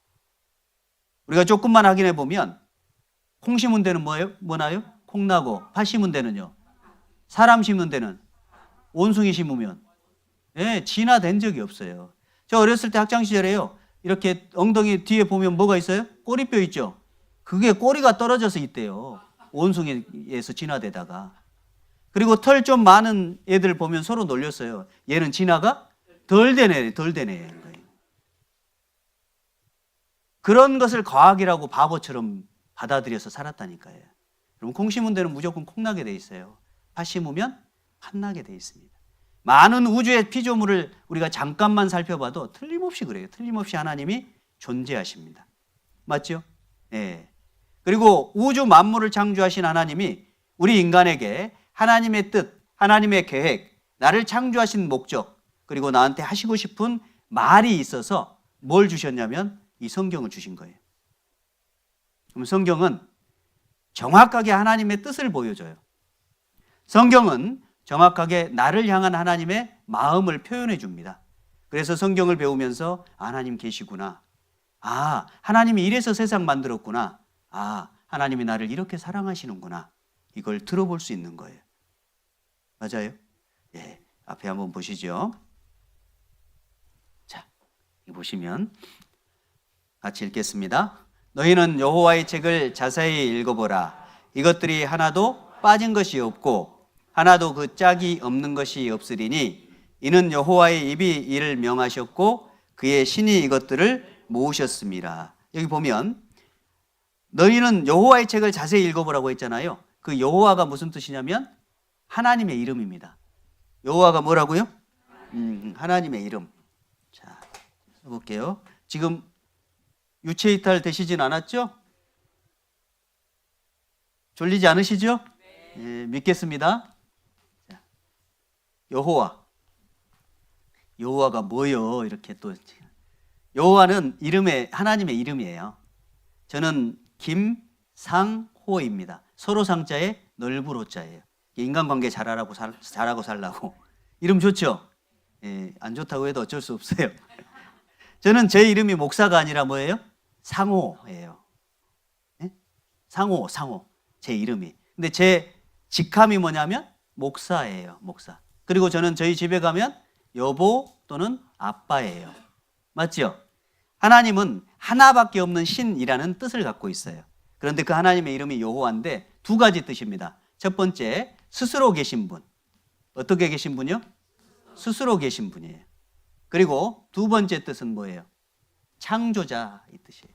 우리가 조금만 확인해 보면 콩 심은 데는 뭐나요? 콩 나고, 팥 심은 데는요? 사람 심는 데는 원숭이 심으면 진화된 적이 없어요. 저 어렸을 때 학창 시절에요. 이렇게 엉덩이 뒤에 보면 뭐가 있어요? 꼬리뼈 있죠? 그게 꼬리가 떨어져서 있대요. 원숭이에서 진화되다가. 그리고 털 좀 많은 애들 보면 서로 놀렸어요. 얘는 진화가 덜 되네. 그런 것을 과학이라고 바보처럼 받아들여서 살았다니까요. 그럼 콩 심은 데는 무조건 콩 나게 돼 있어요. 팥 심으면 팥 나게 돼 있습니다. 많은 우주의 피조물을 우리가 잠깐만 살펴봐도 틀림없이 그래요. 틀림없이 하나님이 존재하십니다. 맞죠? 네. 그리고 우주 만물을 창조하신 하나님이 우리 인간에게 하나님의 뜻, 하나님의 계획, 나를 창조하신 목적, 그리고 나한테 하시고 싶은 말이 있어서 뭘 주셨냐면 이 성경을 주신 거예요. 그럼 성경은 정확하게 하나님의 뜻을 보여줘요. 성경은 정확하게 나를 향한 하나님의 마음을 표현해 줍니다. 그래서 성경을 배우면서 하나님 계시구나. 하나님이 이래서 세상 만들었구나. 하나님이 나를 이렇게 사랑하시는구나. 이걸 들어볼 수 있는 거예요. 맞아요? 예, 앞에 한번 보시죠. 자, 이 보시면 같이 읽겠습니다. 너희는 여호와의 책을 자세히 읽어보라. 이것들이 하나도 빠진 것이 없고 하나도 그 짝이 없는 것이 없으리니 이는 여호와의 입이 이를 명하셨고 그의 신이 이것들을 모으셨습니다. 여기 보면 너희는 여호와의 책을 자세히 읽어보라고 했잖아요. 그 여호와가 무슨 뜻이냐면 하나님의 이름입니다. 여호와가 뭐라고요? 하나님의 이름. 자, 써볼게요. 지금 유체이탈 되시진 않았죠? 졸리지 않으시죠? 예, 믿겠습니다. 자, 여호와가 뭐요? 이렇게 또 여호와는 하나님의 이름이에요. 저는 김상호입니다. 서로 상자에 넓은 호자예요. 인간관계 잘하고 살라고. 이름 좋죠? 예, 안 좋다고 해도 어쩔 수 없어요. 저는 제 이름이 목사가 아니라 뭐예요? 상호예요. 예? 상호. 제 이름이. 근데 제 직함이 뭐냐면 목사예요. 목사. 그리고 저는 저희 집에 가면 여보 또는 아빠예요. 맞죠? 하나님은 하나밖에 없는 신이라는 뜻을 갖고 있어요. 그런데 그 하나님의 이름이 여호와인데 두 가지 뜻입니다. 첫 번째, 스스로 계신 분. 어떻게 계신 분이요? 스스로 계신 분이에요. 그리고 두 번째 뜻은 뭐예요? 창조자 이 뜻이에요.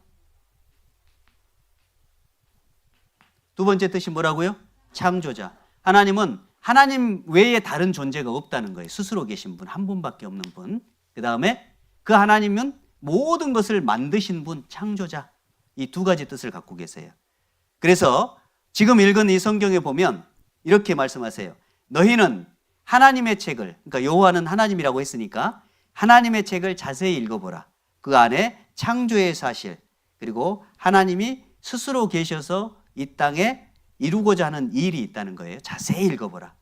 두 번째 뜻이 뭐라고요? 창조자. 하나님은 하나님 외에 다른 존재가 없다는 거예요. 스스로 계신 분, 한 분밖에 없는 분. 그 다음에 그 하나님은 모든 것을 만드신 분, 창조자. 이 두 가지 뜻을 갖고 계세요. 그래서 지금 읽은 이 성경에 보면 이렇게 말씀하세요. 너희는 하나님의 책을, 그러니까 여호와는 하나님이라고 했으니까 하나님의 책을 자세히 읽어보라. 그 안에 창조의 사실, 그리고 하나님이 스스로 계셔서 이 땅에 이루고자 하는 일이 있다는 거예요. 자세히 읽어보라.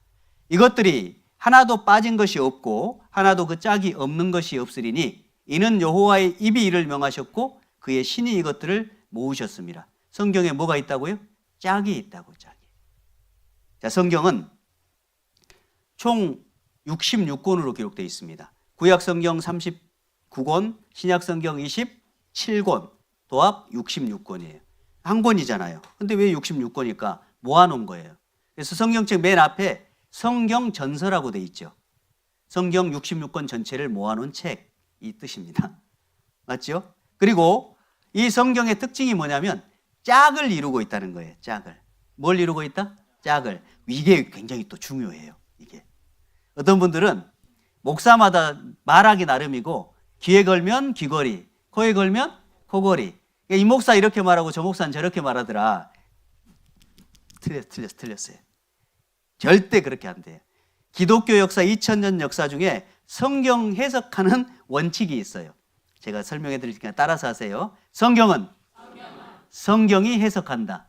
이것들이 하나도 빠진 것이 없고 하나도 그 짝이 없는 것이 없으리니 이는 여호와의 입이 이를 명하셨고 그의 신이 이것들을 모으셨습니다. 성경에 뭐가 있다고요? 짝이 있다고, 짝이. 자, 성경은 총 66권으로 기록되어 있습니다. 구약 성경 39권, 신약 성경 27권, 도합 66권이에요. 한 권이잖아요. 근데 왜 66권일까? 모아놓은 거예요. 그래서 성경책 맨 앞에 성경 전서라고 돼 있죠. 성경 66권 전체를 모아놓은 책, 이 뜻입니다. 맞죠? 그리고 이 성경의 특징이 뭐냐면 짝을 이루고 있다는 거예요. 짝을. 뭘 이루고 있다? 짝을. 이게 굉장히 또 중요해요. 이게. 어떤 분들은 목사마다 말하기 나름이고 귀에 걸면 귀걸이, 코에 걸면 코걸이. 이 목사 이렇게 말하고 저 목사는 저렇게 말하더라. 틀렸어요. 절대 그렇게 안 돼요. 기독교 역사 2000년 역사 중에 성경 해석하는 원칙이 있어요. 제가 설명해 드릴 테니까 따라서 하세요. 성경은 성경이 해석한다.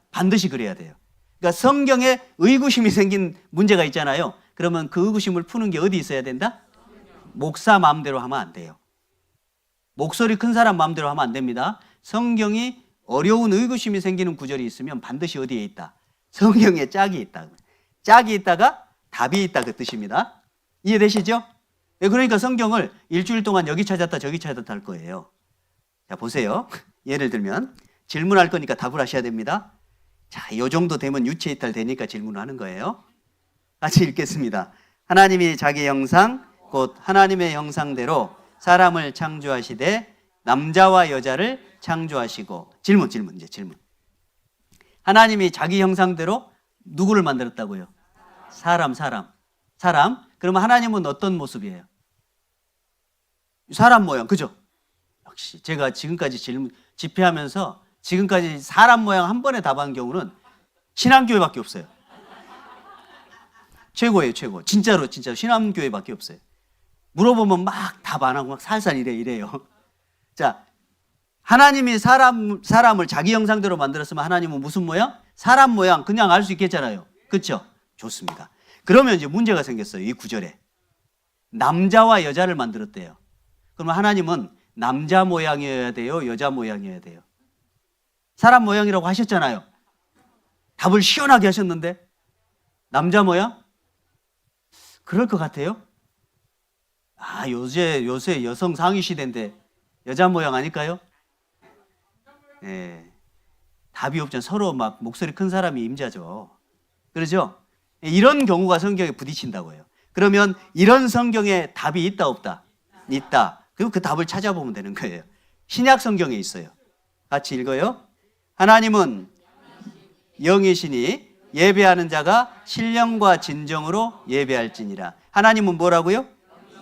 반드시 그래야 돼요. 그러니까 성경에 의구심이 생긴 문제가 있잖아요. 그러면 그 의구심을 푸는 게 어디 있어야 된다? 목사 마음대로 하면 안 돼요. 목소리 큰 사람 마음대로 하면 안 됩니다. 성경이 어려운 의구심이 생기는 구절이 있으면 반드시 어디에 있다? 성경에 짝이 있다. 짝이 있다가 답이 있다, 그 뜻입니다. 이해되시죠? 그러니까 성경을 일주일 동안 여기 찾았다 저기 찾았다 할 거예요. 자, 보세요. 예를 들면 질문할 거니까 답을 하셔야 됩니다. 자, 이 정도 되면 유체 이탈 되니까 질문을 하는 거예요. 같이 읽겠습니다. 하나님이 자기 형상 곧 하나님의 형상대로 사람을 창조하시되 남자와 여자를 창조하시고. 질문. 하나님이 자기 형상대로 누구를 만들었다고요? 사람. 그러면 하나님은 어떤 모습이에요? 사람 모양, 그죠? 역시 제가 지금까지 집회하면서 지금까지 사람 모양 한 번에 답한 경우는 신앙교회밖에 없어요. 최고예요, 최고. 진짜로 신앙교회밖에 없어요. 물어보면 막 답 안 하고 막 살살 이래요. 자, 하나님이 사람을 자기 형상대로 만들었으면 하나님은 무슨 모양? 사람 모양. 그냥 알 수 있겠잖아요. 그렇죠? 좋습니다. 그러면 이제 문제가 생겼어요. 이 구절에. 남자와 여자를 만들었대요. 그러면 하나님은 남자 모양이어야 돼요? 여자 모양이어야 돼요? 사람 모양이라고 하셨잖아요. 답을 시원하게 하셨는데 남자 모양? 그럴 것 같아요? 아, 요새 여성 상위 시대인데 여자 모양 아닐까요? 네. 답이 없잖아요. 서로 막 목소리 큰 사람이 임자죠. 그러죠? 이런 경우가 성경에 부딪힌다고요. 그러면 이런 성경에 답이 있다 없다? 있다. 그럼 그 답을 찾아보면 되는 거예요. 신약 성경에 있어요. 같이 읽어요. 하나님은 영이시니 예배하는 자가 신령과 진정으로 예배할지니라. 하나님은 뭐라고요?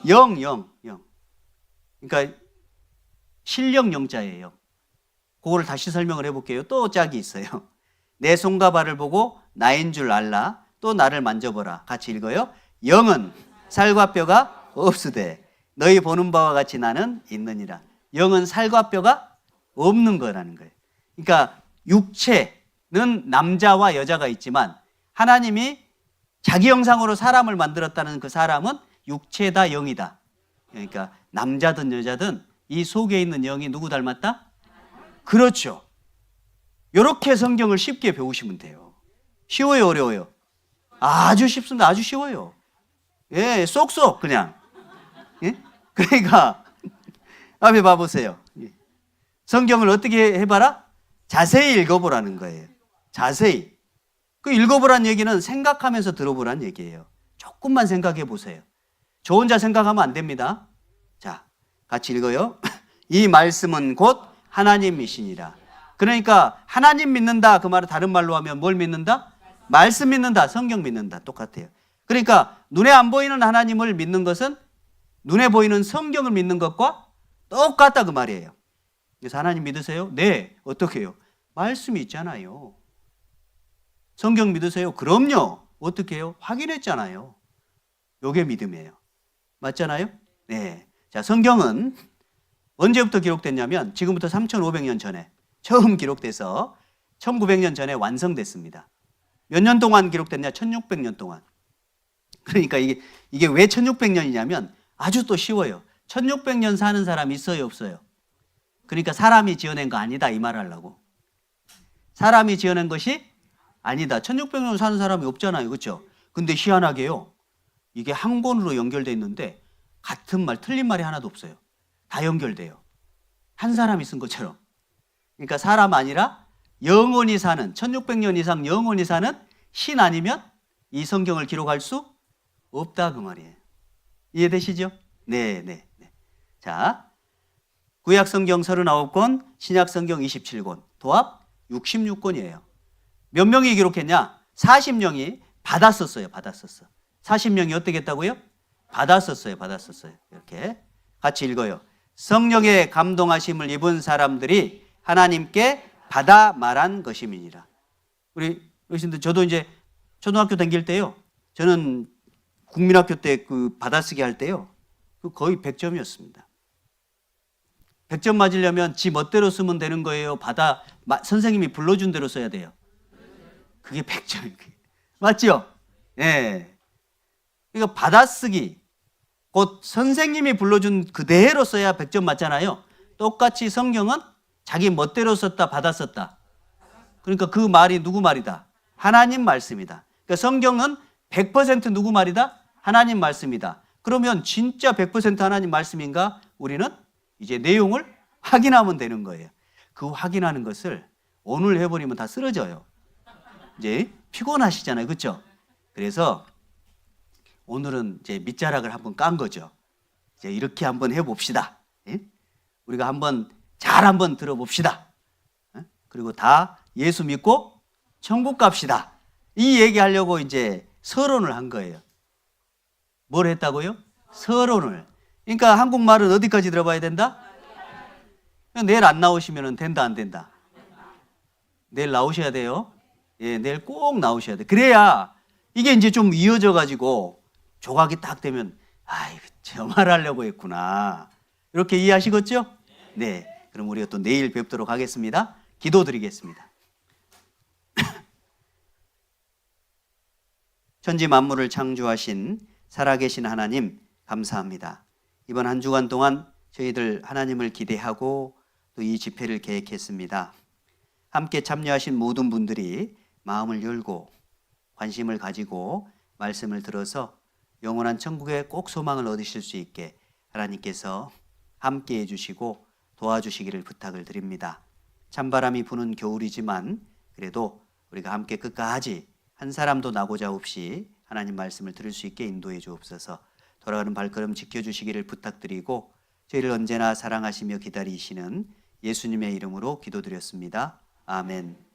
영. 그러니까 신령 영자예요. 그거를 다시 설명을 해볼게요. 또 짝이 있어요. 내 손과 발을 보고 나인 줄 알라. 또 나를 만져보라. 같이 읽어요. 영은 살과 뼈가 없으되 너희 보는 바와 같이 나는 있느니라. 영은 살과 뼈가 없는 거라는 거예요. 그러니까 육체는 남자와 여자가 있지만 하나님이 자기 형상으로 사람을 만들었다는 그 사람은 육체다, 영이다. 그러니까 남자든 여자든 이 속에 있는 영이 누구 닮았다? 그렇죠. 이렇게 성경을 쉽게 배우시면 돼요. 쉬워요, 어려워요? 아주 쉽습니다. 아주 쉬워요. 예, 쏙쏙 그냥. 예? 그러니까 앞에 봐보세요. 성경을 어떻게 해봐라? 자세히 읽어보라는 거예요. 자세히. 그 읽어보라는 얘기는 생각하면서 들어보라는 얘기예요. 조금만 생각해 보세요. 저 혼자 생각하면 안 됩니다. 자, 같이 읽어요. 이 말씀은 곧 하나님이시니라. 그러니까 하나님 믿는다 그 말은 다른 말로 하면 뭘 믿는다? 말씀 믿는다, 성경 믿는다. 똑같아요. 그러니까 눈에 안 보이는 하나님을 믿는 것은 눈에 보이는 성경을 믿는 것과 똑같다 그 말이에요. 그래서 하나님 믿으세요? 네. 어떻게 해요? 말씀이 있잖아요. 성경 믿으세요? 그럼요. 어떻게 해요? 확인했잖아요. 요게 믿음이에요. 맞잖아요? 네. 자, 성경은 언제부터 기록됐냐면 지금부터 3,500년 전에 처음 기록돼서 1900년 전에 완성됐습니다. 몇 년 동안 기록됐냐? 1600년 동안. 그러니까 이게 왜 1600년이냐면 아주 또 쉬워요. 1600년 사는 사람 있어요, 없어요? 그러니까 사람이 지어낸 거 아니다 이 말 하려고. 사람이 지어낸 것이 아니다. 1600년 사는 사람이 없잖아요. 그렇죠? 근데 희한하게요. 이게 한 권으로 연결돼 있는데 같은 말, 틀린 말이 하나도 없어요. 다 연결돼요. 한 사람이 쓴 것처럼. 그러니까 사람 아니라 영원히 사는 1600년 이상 영원히 사는 신 아니면 이 성경을 기록할 수 없다 그 말이에요. 이해되시죠? 네. 자, 구약 성경 39권, 신약 성경 27권, 도합 66권이에요. 몇 명이 기록했냐? 40명이 받았었어요. 40명이 어떻게 했다고요? 받았었어요. 이렇게 같이 읽어요. 성령의 감동하심을 입은 사람들이 하나님께 받아 말한 것임이니라. 우리 여러분들 저도 이제 초등학교 다닐 때요. 저는 국민학교 때 그 받아쓰기 할 때요. 그 거의 100점이었습니다. 100점 맞으려면 지 멋대로 쓰면 되는 거예요. 선생님이 불러준 대로 써야 돼요. 그게 100점이에요. 맞죠? 예. 그러니까 받아쓰기, 곧 선생님이 불러준 그대로 써야 100점 맞잖아요. 똑같이 성경은 자기 멋대로 썼다, 받았었다. 그러니까 그 말이 누구 말이다? 하나님 말씀이다. 그러니까 성경은 100% 누구 말이다? 하나님 말씀이다. 그러면 진짜 100% 하나님 말씀인가? 우리는 이제 내용을 확인하면 되는 거예요. 그 확인하는 것을 오늘 해버리면 다 쓰러져요. 이제 피곤하시잖아요. 그렇죠? 그래서 오늘은 이제 밑자락을 한번 깐 거죠. 이제 이렇게 한번 해봅시다. 예? 우리가 한번 들어봅시다. 예? 그리고 다 예수 믿고 천국 갑시다. 이 얘기하려고 이제 서론을 한 거예요. 뭘 했다고요? 서론을. 그러니까 한국말은 어디까지 들어봐야 된다? 내일 안 나오시면 된다, 안 된다? 내일 나오셔야 돼요. 예, 내일 꼭 나오셔야 돼. 그래야 이게 이제 좀 이어져 가지고 조각이 딱 되면 저 말 하려고 했구나. 이렇게 이해하시겠죠? 네. 그럼 우리가 또 내일 뵙도록 하겠습니다. 기도드리겠습니다. 천지 만물을 창조하신 살아계신 하나님 감사합니다. 이번 한 주간 동안 저희들 하나님을 기대하고 또 이 집회를 계획했습니다. 함께 참여하신 모든 분들이 마음을 열고 관심을 가지고 말씀을 들어서 영원한 천국에 꼭 소망을 얻으실 수 있게 하나님께서 함께 해주시고 도와주시기를 부탁을 드립니다. 찬바람이 부는 겨울이지만 그래도 우리가 함께 끝까지 한 사람도 나고자 없이 하나님 말씀을 들을 수 있게 인도해 주옵소서. 돌아가는 발걸음 지켜주시기를 부탁드리고 저희를 언제나 사랑하시며 기다리시는 예수님의 이름으로 기도드렸습니다. 아멘.